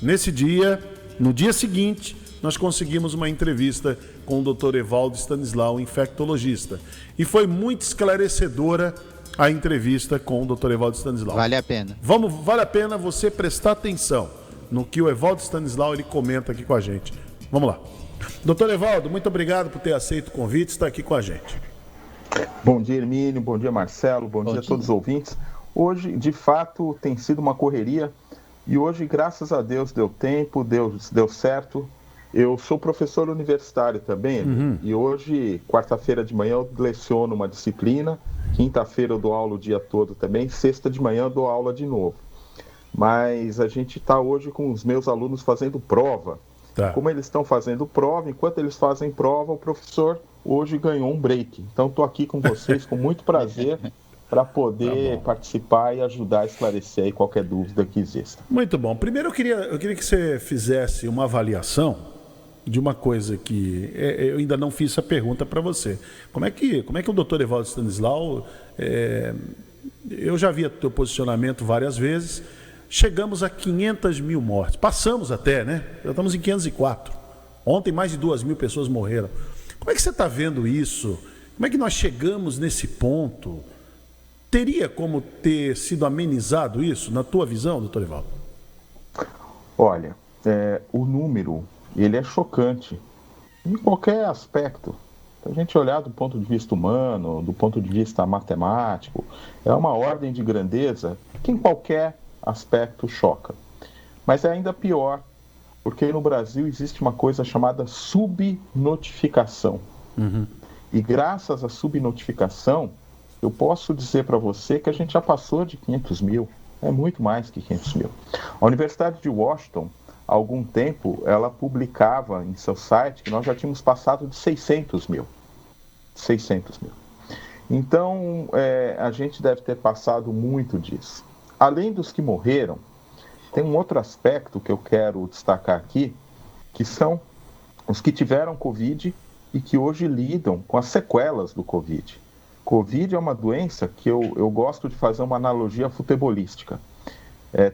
Nesse dia, no dia seguinte, nós conseguimos uma entrevista com o Dr. Evaldo Stanislau, infectologista. E foi muito esclarecedora a entrevista com o Dr. Evaldo Stanislau. Vale a pena. Vale a pena você prestar atenção no que o Evaldo Stanislau ele comenta aqui com a gente. Vamos lá. Doutor Evaldo, muito obrigado por ter aceito o convite e estar aqui com a gente. Bom dia, Hermínio. Bom dia, Marcelo. Bom dia a todos os ouvintes. Hoje, de fato, tem sido uma correria e hoje, graças a Deus, deu tempo, deu certo. Eu sou professor universitário também, e hoje, quarta-feira de manhã, eu leciono uma disciplina, quinta-feira eu dou aula o dia todo também, sexta de manhã eu dou aula de novo. Mas a gente está hoje com os meus alunos fazendo prova. Tá. Como eles estão fazendo prova, enquanto eles fazem prova, o professor hoje ganhou um break. Então estou aqui com vocês com muito prazer para poder participar e ajudar a esclarecer aí qualquer dúvida que exista. Muito bom. Primeiro eu queria que você fizesse uma avaliação de uma coisa que eu ainda não fiz essa pergunta para você. Como é que o doutor Evaldo Stanislau, eu já vi o teu posicionamento várias vezes. Chegamos a 500 mil mortes. Passamos até, né? Já estamos em 504. Ontem mais de 2 mil pessoas morreram. Como é que você está vendo isso? Como é que nós chegamos nesse ponto? Teria como ter sido amenizado isso, na tua visão, doutor Evaldo? Olha, o número, ele é chocante em qualquer aspecto. Se a gente olhar do ponto de vista humano, do ponto de vista matemático, é uma ordem de grandeza que em qualquer aspecto choca. Mas é ainda pior, porque no Brasil existe uma coisa chamada subnotificação. E graças à subnotificação, eu posso dizer para você que a gente já passou de 500 mil, é muito mais que 500 mil. A Universidade de Washington, há algum tempo, ela publicava em seu site que nós já tínhamos passado de 600 mil. 600 mil. Então, a gente deve ter passado muito disso. Além dos que morreram, tem um outro aspecto que eu quero destacar aqui, que são os que tiveram Covid e que hoje lidam com as sequelas do Covid. Covid é uma doença que eu gosto de fazer uma analogia futebolística.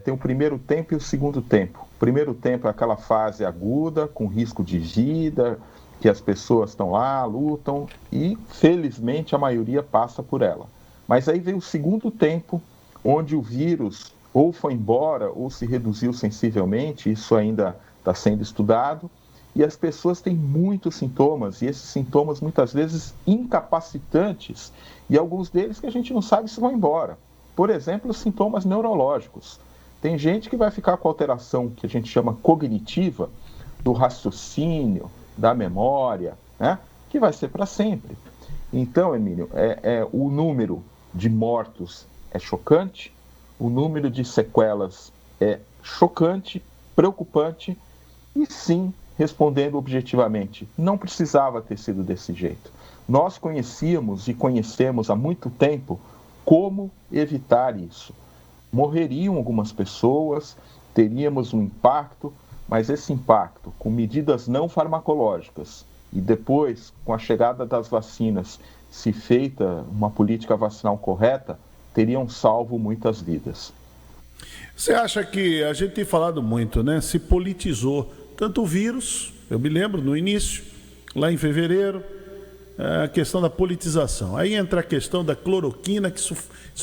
Tem o primeiro tempo e o segundo tempo. O primeiro tempo é aquela fase aguda, com risco de vida, que as pessoas estão lá, lutam, e felizmente a maioria passa por ela. Mas aí vem o segundo tempo, onde o vírus ou foi embora ou se reduziu sensivelmente, isso ainda está sendo estudado, e as pessoas têm muitos sintomas, e esses sintomas muitas vezes incapacitantes, e alguns deles que a gente não sabe se vão embora. Por exemplo, os sintomas neurológicos. Tem gente que vai ficar com alteração que a gente chama cognitiva, do raciocínio, da memória, né? Que vai ser para sempre. Então, Emílio, o número de mortos é chocante, o número de sequelas é chocante, preocupante, e sim, respondendo objetivamente, não precisava ter sido desse jeito. Nós conhecíamos e conhecemos há muito tempo como evitar isso. Morreriam algumas pessoas, teríamos um impacto, mas esse impacto, com medidas não farmacológicas e depois, com a chegada das vacinas, se feita uma política vacinal correta, teriam salvo muitas vidas. Você acha que a gente tem falado muito, né? Se politizou tanto o vírus, eu me lembro no início, lá em fevereiro, a questão da politização. Aí entra a questão da cloroquina, que isso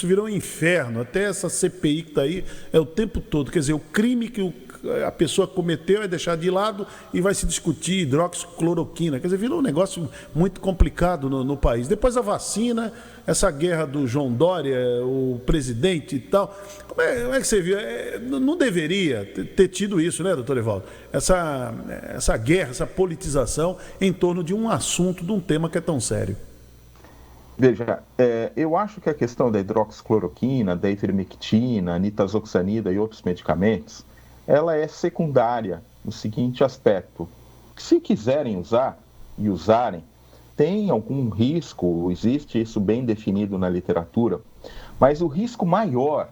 virou um inferno. Até essa CPI que está aí é o tempo todo. Quer dizer, o crime que a pessoa cometeu é deixar de lado e vai se discutir hidroxicloroquina. Quer dizer, virou um negócio muito complicado no país. Depois a vacina, essa guerra do João Dória, o presidente e tal. Como é que você viu? Não deveria ter tido isso, né, doutor Evaldo? Essa guerra, essa politização em torno de um assunto, de um tema que é tão sério. Veja, eu acho que a questão da hidroxicloroquina, da ivermectina, nitazoxanida e outros medicamentos, ela é secundária no seguinte aspecto. Se quiserem usar e usarem, tem algum risco, existe isso bem definido na literatura, mas o risco maior,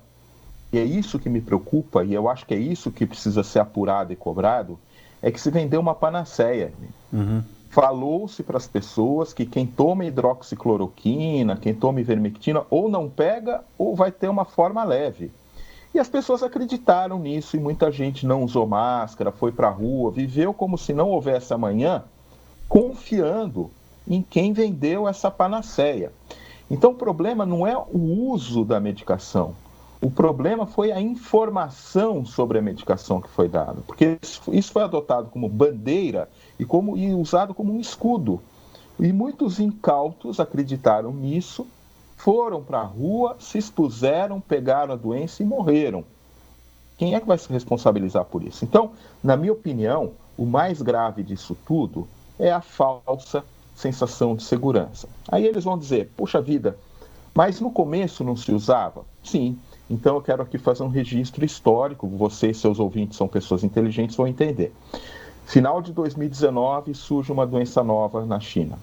e é isso que me preocupa, e eu acho que é isso que precisa ser apurado e cobrado, é que se vendeu uma panaceia. Uhum. Falou-se para as pessoas que quem toma hidroxicloroquina, quem toma ivermectina, ou não pega ou vai ter uma forma leve. E as pessoas acreditaram nisso e muita gente não usou máscara, foi para a rua, viveu como se não houvesse amanhã, confiando em quem vendeu essa panaceia. Então o problema não é o uso da medicação, o problema foi a informação sobre a medicação que foi dada, porque isso foi adotado como bandeira e usado como um escudo. E muitos incautos acreditaram nisso, foram para a rua, se expuseram, pegaram a doença e morreram. Quem é que vai se responsabilizar por isso? Então, na minha opinião, o mais grave disso tudo é a falsa sensação de segurança. Aí eles vão dizer, puxa vida, mas no começo não se usava? Sim, então eu quero aqui fazer um registro histórico, você e seus ouvintes são pessoas inteligentes, vão entender. Final de 2019 surge uma doença nova na China.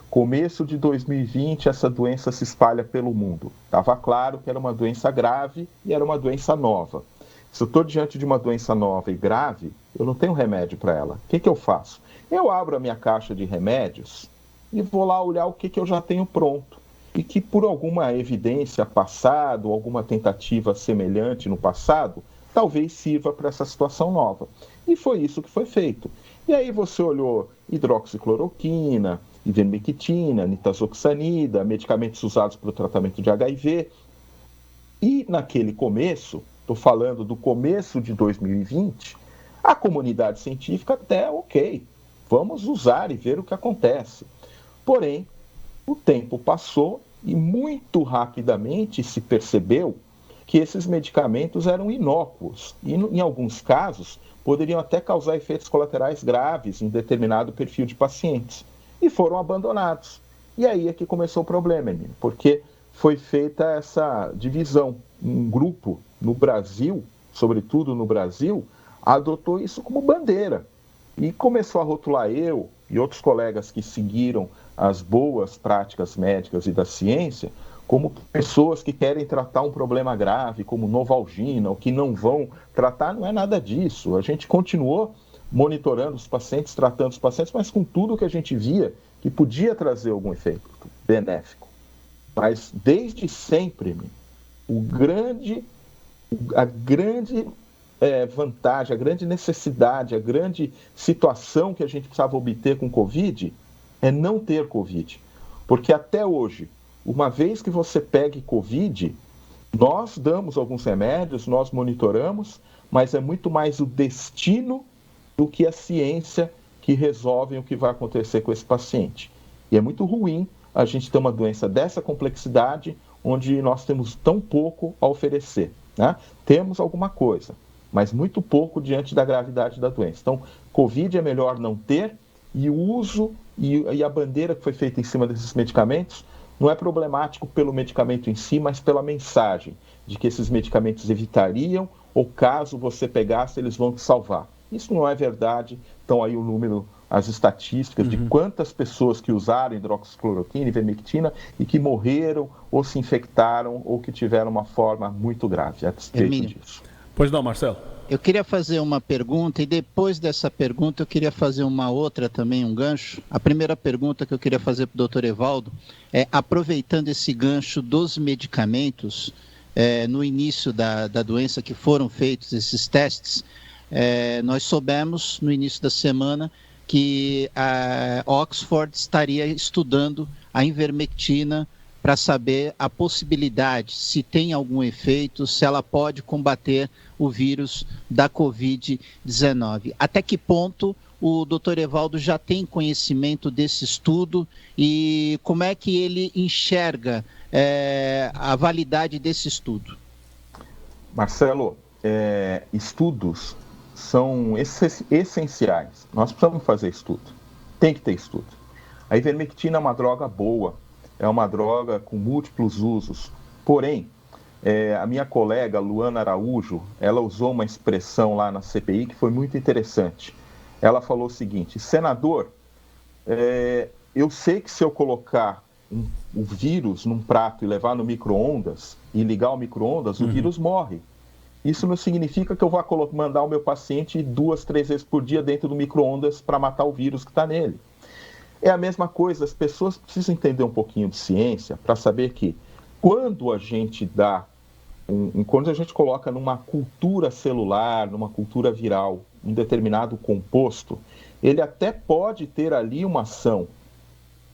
Começo de 2020, essa doença se espalha pelo mundo. Estava claro que era uma doença grave e era uma doença nova. Se eu estou diante de uma doença nova e grave, eu não tenho remédio para ela. O que eu faço? Eu abro a minha caixa de remédios e vou lá olhar o que eu já tenho pronto. E que por alguma evidência passada, ou alguma tentativa semelhante no passado, talvez sirva para essa situação nova. E foi isso que foi feito. E aí você olhou hidroxicloroquina, ivermectina, nitazoxanida, medicamentos usados para o tratamento de HIV. E naquele começo, estou falando do começo de 2020, a comunidade científica até ok, vamos usar e ver o que acontece. Porém, o tempo passou e muito rapidamente se percebeu que esses medicamentos eram inócuos e, em alguns casos, poderiam até causar efeitos colaterais graves em determinado perfil de pacientes. E foram abandonados. E aí é que começou o problema, Emílio, porque foi feita essa divisão. Um grupo no Brasil, sobretudo no Brasil, adotou isso como bandeira e começou a rotular eu e outros colegas que seguiram as boas práticas médicas e da ciência como pessoas que querem tratar um problema grave, como novalgina, ou que não vão tratar. Não é nada disso. A gente continuou monitorando os pacientes, tratando os pacientes, mas com tudo que a gente via que podia trazer algum efeito benéfico. Mas desde sempre, a grande vantagem, a grande necessidade, a grande situação que a gente precisava obter com Covid é não ter Covid. Porque até hoje, uma vez que você pegue Covid, nós damos alguns remédios, nós monitoramos, mas é muito mais o destino do que a ciência que resolve o que vai acontecer com esse paciente. E é muito ruim a gente ter uma doença dessa complexidade, onde nós temos tão pouco a oferecer, né? Temos alguma coisa, mas muito pouco diante da gravidade da doença. Então, Covid é melhor não ter, e o uso e a bandeira que foi feita em cima desses medicamentos não é problemático pelo medicamento em si, mas pela mensagem de que esses medicamentos evitariam, ou caso você pegasse, eles vão te salvar. Isso não é verdade. Então aí o número, as estatísticas de quantas pessoas que usaram hidroxicloroquina e ivermectina e que morreram ou se infectaram ou que tiveram uma forma muito grave a respeito disso. Pois não, Marcelo? Eu queria fazer uma pergunta e depois dessa pergunta eu queria fazer uma outra também, um gancho. A primeira pergunta que eu queria fazer para o Dr. Evaldo é, aproveitando esse gancho dos medicamentos, no início da doença que foram feitos esses testes, nós soubemos no início da semana que a Oxford estaria estudando a ivermectina para saber a possibilidade, se tem algum efeito, se ela pode combater o vírus da Covid-19. Até que ponto o Dr. Evaldo já tem conhecimento desse estudo e como é que ele enxerga a validade desse estudo? Marcelo, estudos são essenciais. Nós precisamos fazer estudo. Tem que ter estudo. A ivermectina é uma droga boa, é uma droga com múltiplos usos. Porém, a minha colega Luana Araújo, ela usou uma expressão lá na CPI que foi muito interessante. Ela falou o seguinte: senador, eu sei que se eu colocar o vírus num prato e levar no micro-ondas e ligar o micro-ondas, o vírus morre. Isso não significa que eu vou mandar o meu paciente 2, 3 vezes por dia dentro do micro-ondas para matar o vírus que está nele. É a mesma coisa, as pessoas precisam entender um pouquinho de ciência para saber que quando a gente quando a gente coloca numa cultura celular, numa cultura viral, um determinado composto, ele até pode ter ali uma ação,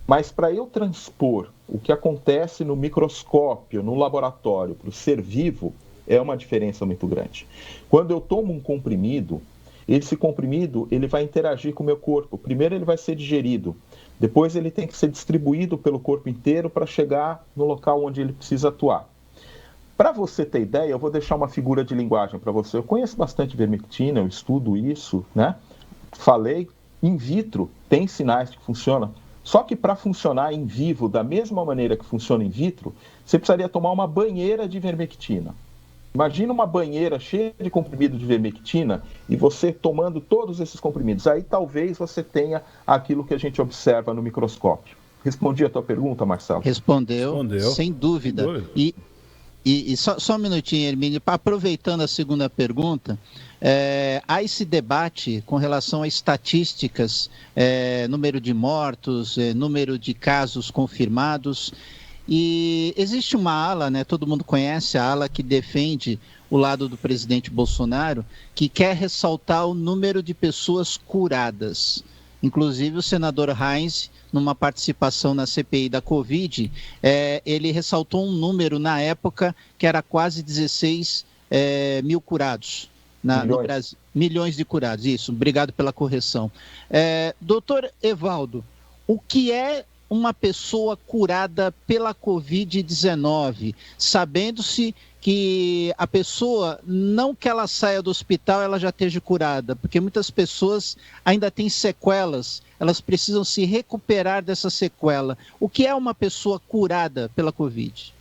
mas para eu transpor o que acontece no microscópio, no laboratório, para o ser vivo, é uma diferença muito grande. Quando eu tomo um comprimido, esse comprimido ele vai interagir com o meu corpo. Primeiro ele vai ser digerido, depois ele tem que ser distribuído pelo corpo inteiro para chegar no local onde ele precisa atuar. Para você ter ideia, eu vou deixar uma figura de linguagem para você. Eu conheço bastante ivermectina, eu estudo isso, né? Falei, in vitro tem sinais de que funciona. Só que para funcionar em vivo da mesma maneira que funciona in vitro, você precisaria tomar uma banheira de ivermectina. Imagina uma banheira cheia de comprimido de ivermectina e você tomando todos esses comprimidos. Aí talvez você tenha aquilo que a gente observa no microscópio. Respondi a tua pergunta, Marcelo? Respondeu. Sem dúvida. E só um minutinho, Hermínio, aproveitando a segunda pergunta, há esse debate com relação a estatísticas, número de mortos, número de casos confirmados. E existe uma ala, né, todo mundo conhece a ala que defende o lado do presidente Bolsonaro, que quer ressaltar o número de pessoas curadas. Inclusive o senador Heinz, numa participação na CPI da Covid, ele ressaltou um número na época que era quase 16 mil curados no Brasil. Milhões de curados, isso, obrigado pela correção. Doutor Evaldo, o que é uma pessoa curada pela Covid-19, sabendo-se que a pessoa, não que ela saia do hospital, ela já esteja curada, porque muitas pessoas ainda têm sequelas, elas precisam se recuperar dessa sequela. O que é uma pessoa curada pela Covid?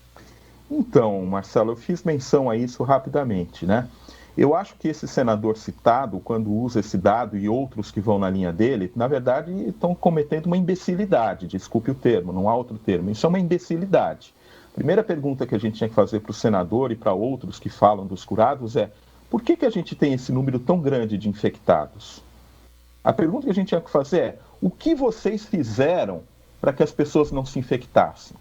Então, Marcelo, eu fiz menção a isso rapidamente, né? Eu acho que esse senador citado, quando usa esse dado e outros que vão na linha dele, na verdade estão cometendo uma imbecilidade, desculpe o termo, não há outro termo, isso é uma imbecilidade. Primeira pergunta que a gente tinha que fazer para o senador e para outros que falam dos curados é: por que a gente tem esse número tão grande de infectados? A pergunta que a gente tinha que fazer é: o que vocês fizeram para que as pessoas não se infectassem?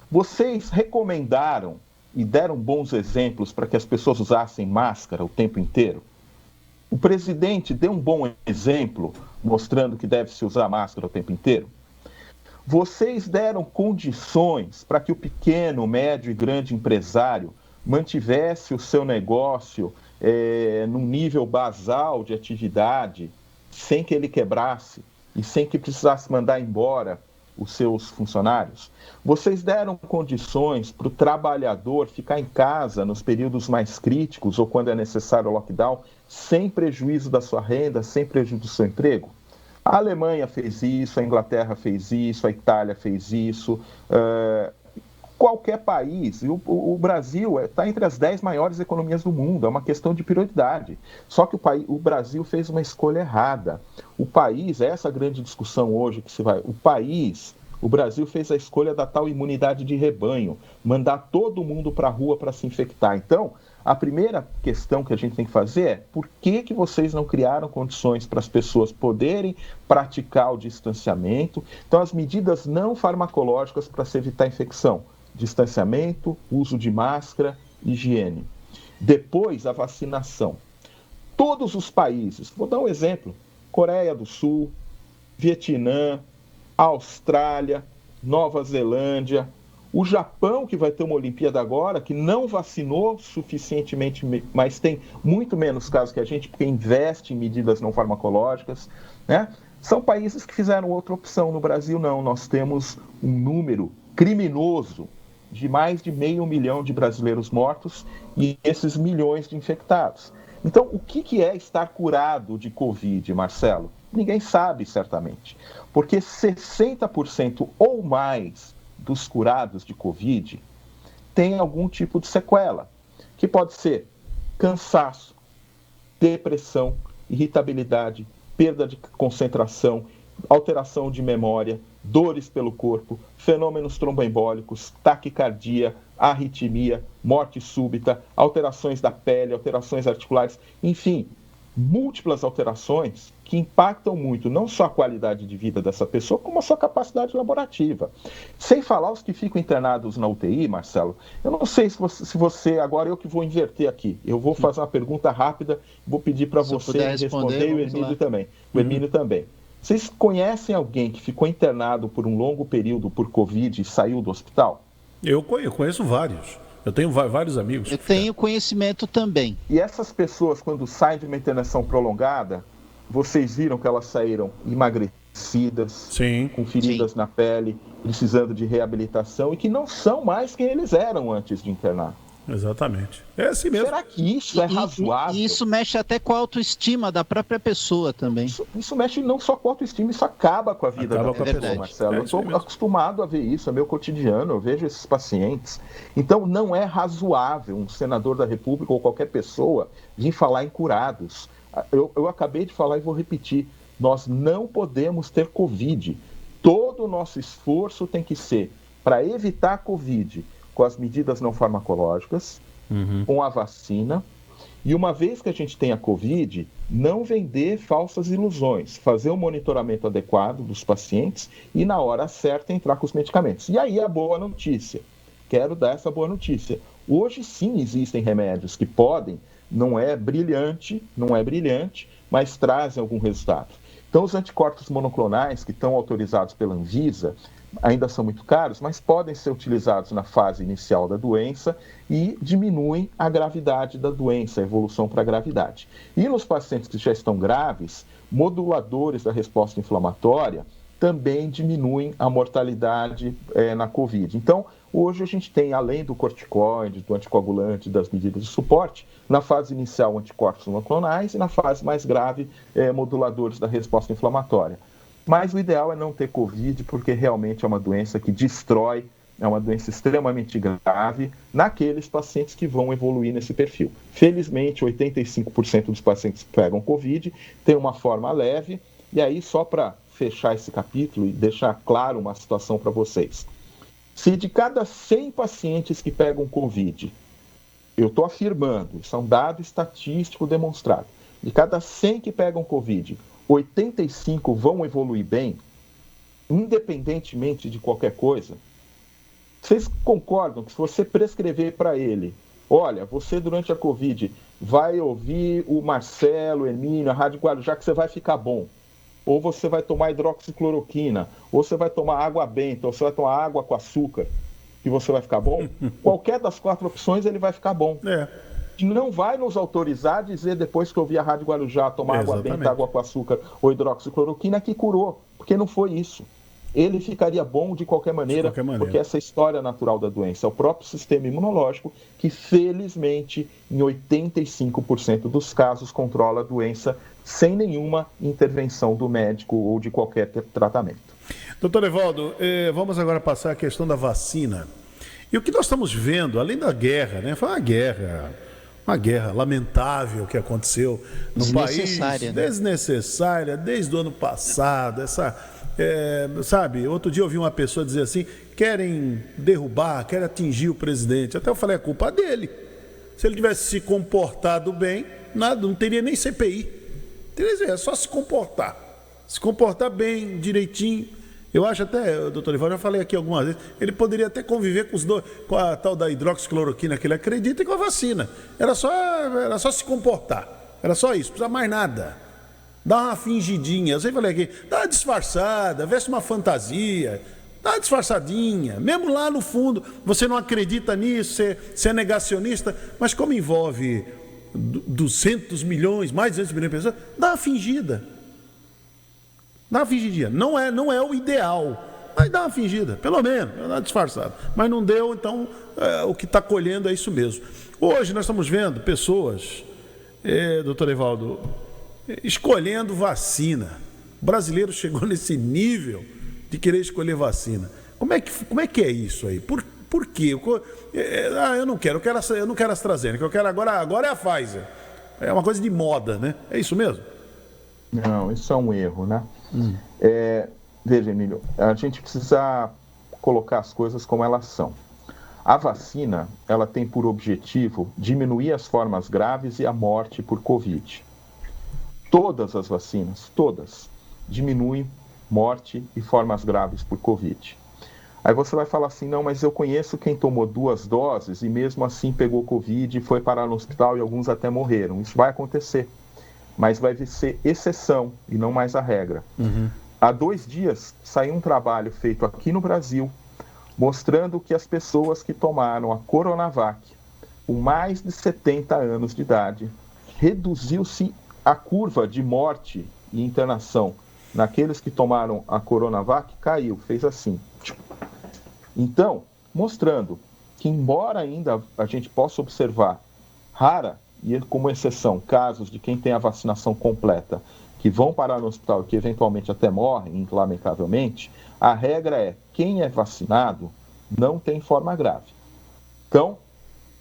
Vocês recomendaram e deram bons exemplos para que as pessoas usassem máscara o tempo inteiro? O presidente deu um bom exemplo mostrando que deve-se usar máscara o tempo inteiro? Vocês deram condições para que o pequeno, médio e grande empresário mantivesse o seu negócio num nível basal de atividade, sem que ele quebrasse e sem que precisasse mandar embora os seus funcionários? Vocês deram condições para o trabalhador ficar em casa nos períodos mais críticos ou quando é necessário o lockdown, sem prejuízo da sua renda, sem prejuízo do seu emprego? A Alemanha fez isso, a Inglaterra fez isso, a Itália fez isso, qualquer país. O Brasil está entre as 10 maiores economias do mundo, é uma questão de prioridade. Só que o Brasil fez uma escolha errada. O país, essa grande discussão hoje que se vai, o Brasil fez a escolha da tal imunidade de rebanho, mandar todo mundo para a rua para se infectar. Então, a primeira questão que a gente tem que fazer é: por que vocês não criaram condições para as pessoas poderem praticar o distanciamento? Então, as medidas não farmacológicas para se evitar a infecção: distanciamento, uso de máscara, higiene. Depois, a vacinação. Todos os países, vou dar um exemplo: Coreia do Sul, Vietnã, Austrália, Nova Zelândia, o Japão, que vai ter uma Olimpíada agora, que não vacinou suficientemente, mas tem muito menos casos que a gente, porque investe em medidas não farmacológicas, né? São países que fizeram outra opção. No Brasil, não. Nós temos um número criminoso de mais de 500 mil de brasileiros mortos e esses milhões de infectados. Então, o que é estar curado de Covid, Marcelo? Ninguém sabe, certamente. Porque 60% ou mais dos curados de Covid têm algum tipo de sequela, que pode ser cansaço, depressão, irritabilidade, perda de concentração, alteração de memória, dores pelo corpo, fenômenos tromboembólicos, taquicardia, arritmia, morte súbita, alterações da pele, alterações articulares, enfim, múltiplas alterações que impactam muito não só a qualidade de vida dessa pessoa, como a sua capacidade laborativa. Sem falar os que ficam internados na UTI, Marcelo. Eu não sei se você agora eu que vou inverter aqui. Eu vou fazer uma pergunta rápida, vou pedir para você responder e o Hermínio também. O Hermínio também. Vocês conhecem alguém que ficou internado por um longo período por Covid e saiu do hospital? Eu conheço vários. Eu tenho vários amigos. Eu tenho conhecimento também. E essas pessoas, quando saem de uma internação prolongada, vocês viram que elas saíram emagrecidas, sim, com feridas na pele, precisando de reabilitação e que não são mais quem eles eram antes de internar. Exatamente. É assim mesmo. Será que isso é razoável? E isso mexe até com a autoestima da própria pessoa também. Isso mexe não só com a autoestima, isso acaba com a vida da pessoa, Marcelo. Eu estou acostumado a ver isso, é meu cotidiano, eu vejo esses pacientes. Então, não é razoável um senador da República ou qualquer pessoa vir falar em curados. Eu acabei de falar e vou repetir. Nós não podemos ter Covid. Todo o nosso esforço tem que ser para evitar a Covid, com as medidas não farmacológicas, com a vacina, e uma vez que a gente tem a Covid, não vender falsas ilusões, fazer um monitoramento adequado dos pacientes e, na hora certa, entrar com os medicamentos. E aí a boa notícia, quero dar essa boa notícia. Hoje sim existem remédios que podem, não é brilhante, mas trazem algum resultado. Então os anticorpos monoclonais que estão autorizados pela Anvisa, ainda são muito caros, mas podem ser utilizados na fase inicial da doença e diminuem a gravidade da doença, a evolução para a gravidade. E nos pacientes que já estão graves, moduladores da resposta inflamatória também diminuem a mortalidade na Covid. Então, hoje a gente tem, além do corticoide, do anticoagulante, das medidas de suporte, na fase inicial anticorpos monoclonais e na fase mais grave, moduladores da resposta inflamatória. Mas o ideal é não ter Covid, porque realmente é uma doença que destrói, é uma doença extremamente grave naqueles pacientes que vão evoluir nesse perfil. Felizmente, 85% dos pacientes que pegam Covid têm uma forma leve, e aí só para fechar esse capítulo e deixar claro uma situação para vocês. Se de cada 100 pacientes que pegam Covid, eu estou afirmando, isso é um dado estatístico demonstrado, de cada 100 que pegam Covid, 85 vão evoluir bem, independentemente de qualquer coisa, vocês concordam que se você prescrever para ele, olha, você durante a Covid vai ouvir o Marcelo, o Hermínio, a Rádio Guarujá, que você vai ficar bom? Ou você vai tomar hidroxicloroquina, ou você vai tomar água benta, ou você vai tomar água com açúcar, e você vai ficar bom? Qualquer das 4 opções ele vai ficar bom. Não vai nos autorizar a dizer, depois que eu vi a Rádio Guarujá, tomar água benta, água com açúcar ou hidroxicloroquina, que curou, porque não foi isso. Ele ficaria bom de qualquer maneira, porque essa é a história natural da doença. É o próprio sistema imunológico que, felizmente, em 85% dos casos, controla a doença sem nenhuma intervenção do médico ou de qualquer tratamento. Doutor Evaldo, vamos agora passar a questão da vacina. E o que nós estamos vendo, além da guerra, né? Foi uma guerra lamentável que aconteceu no país, desnecessária, desde o ano passado, sabe, outro dia eu ouvi uma pessoa dizer assim, querem derrubar, querem atingir o presidente. Até eu falei, é culpa dele. Se ele tivesse se comportado bem, nada, não teria nem CPI. É só se comportar bem, direitinho. Eu acho até, doutor Ivaldo, já falei aqui algumas vezes, ele poderia até conviver com os dois, com a tal da hidroxicloroquina que ele acredita e com a vacina. Era só se comportar. Era só isso, não precisa mais nada. Dá uma fingidinha, eu sempre falei aqui, dá uma disfarçada, veste uma fantasia, dá uma disfarçadinha. Mesmo lá no fundo, você não acredita nisso, você é negacionista, mas como envolve 200 milhões, mais de 200 milhões de pessoas, dá uma fingida. Dá uma fingidinha. Não é o ideal, mas dá uma fingida, pelo menos, dá uma disfarçada. Mas não deu, então o que está colhendo é isso mesmo. Hoje nós estamos vendo pessoas, doutor Evaldo, escolhendo vacina. O brasileiro chegou nesse nível de querer escolher vacina. Como é que é isso aí? Por quê? Eu não quero a AstraZeneca, eu quero agora é a Pfizer. É uma coisa de moda, né? É isso mesmo? Não, isso é um erro, né? Veja, Emílio, a gente precisa colocar as coisas como elas são. A vacina, ela tem por objetivo diminuir as formas graves e a morte por Covid. Todas as vacinas, todas, diminuem morte e formas graves por Covid. Aí você vai falar assim, não, mas eu conheço quem tomou 2 doses e mesmo assim pegou Covid e foi parar no hospital e alguns até morreram. Isso vai acontecer, mas vai ser exceção e não mais a regra. Há 2 dias saiu um trabalho feito aqui no Brasil mostrando que as pessoas que tomaram a Coronavac com mais de 70 anos de idade, reduziu-se a curva de morte e internação naqueles que tomaram a Coronavac, caiu, fez assim. Então, mostrando que embora ainda a gente possa observar rara, e como exceção, casos de quem tem a vacinação completa, que vão parar no hospital e que eventualmente até morrem, lamentavelmente, a regra é, quem é vacinado não tem forma grave. Então,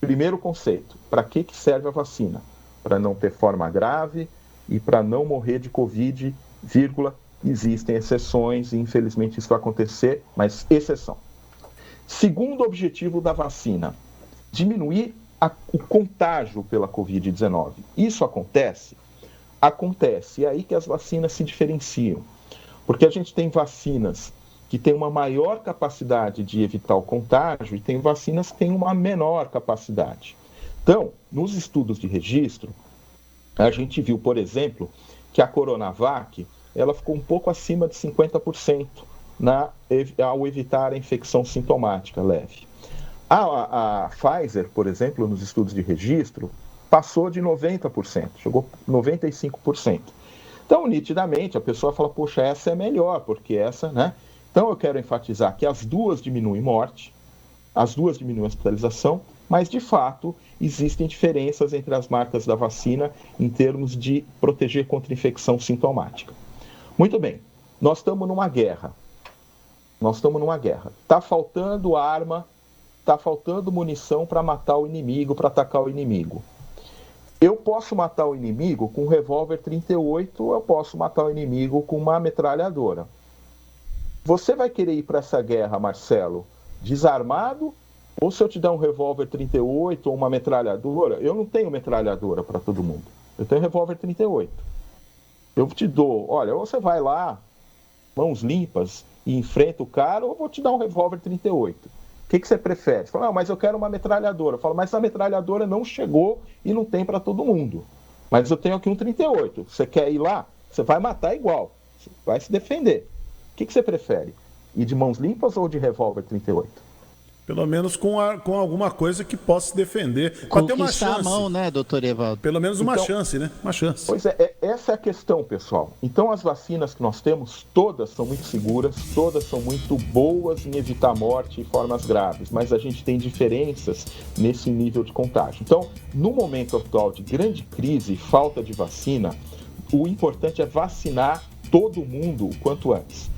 primeiro conceito, para que serve a vacina? Para não ter forma grave e para não morrer de Covid, vírgula, existem exceções e infelizmente isso vai acontecer, mas exceção. Segundo objetivo da vacina, diminuir o contágio pela Covid-19. Isso acontece? Acontece, e é aí que as vacinas se diferenciam. Porque a gente tem vacinas que têm uma maior capacidade de evitar o contágio e tem vacinas que têm uma menor capacidade. Então, nos estudos de registro, a gente viu, por exemplo, que a Coronavac ela ficou um pouco acima de 50% ao evitar a infecção sintomática leve. A Pfizer, por exemplo, nos estudos de registro, passou de 90%, chegou a 95%. Então, nitidamente, a pessoa fala, poxa, essa é melhor, porque essa, né? Então, eu quero enfatizar que as duas diminuem morte, as duas diminuem hospitalização, mas, de fato, existem diferenças entre as marcas da vacina em termos de proteger contra infecção sintomática. Muito bem, nós estamos numa guerra. Está faltando arma, está faltando munição para matar o inimigo, para atacar o inimigo. Eu posso matar o inimigo com um revólver 38, ou eu posso matar o inimigo com uma metralhadora. Você vai querer ir para essa guerra, Marcelo, desarmado? Ou se eu te dar um revólver 38 ou uma metralhadora? Eu não tenho metralhadora para todo mundo. Eu tenho revólver 38. Eu te dou, olha, ou você vai lá, mãos limpas, e enfrenta o cara, ou eu vou te dar um revólver 38. O que você prefere? Você fala, mas eu quero uma metralhadora. Eu falo, mas a metralhadora não chegou e não tem para todo mundo. Mas eu tenho aqui um 38. Você quer ir lá? Você vai matar igual. Você vai se defender. O que você prefere? Ir de mãos limpas ou de revólver 38? Pelo menos com alguma coisa que possa se defender. Para ter uma chance. A mão, né, doutor Evaldo? Pelo menos uma chance, né? Uma chance. Pois é, essa é a questão, pessoal. Então, as vacinas que nós temos, todas são muito seguras, todas são muito boas em evitar morte e formas graves, mas a gente tem diferenças nesse nível de contágio. Então, no momento atual de grande crise e falta de vacina, o importante é vacinar todo mundo o quanto antes.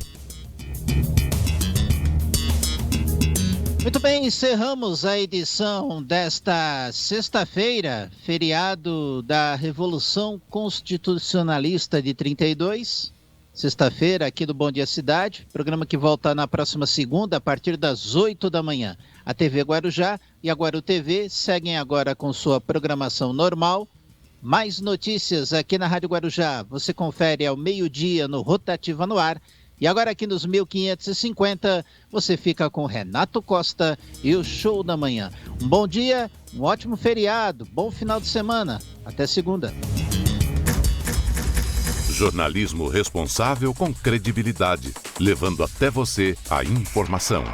Muito bem, encerramos a edição desta sexta-feira, feriado da Revolução Constitucionalista de 32. Sexta-feira, aqui do Bom Dia Cidade, programa que volta na próxima segunda, a partir das 8 da manhã. A TV Guarujá e a Guaru TV seguem agora com sua programação normal. Mais notícias aqui na Rádio Guarujá. Você confere ao meio-dia no Rotativa no Ar. E agora aqui nos 1550, você fica com Renato Costa e o Show da Manhã. Um bom dia, um ótimo feriado, bom final de semana. Até segunda. Jornalismo responsável com credibilidade, levando até você a informação.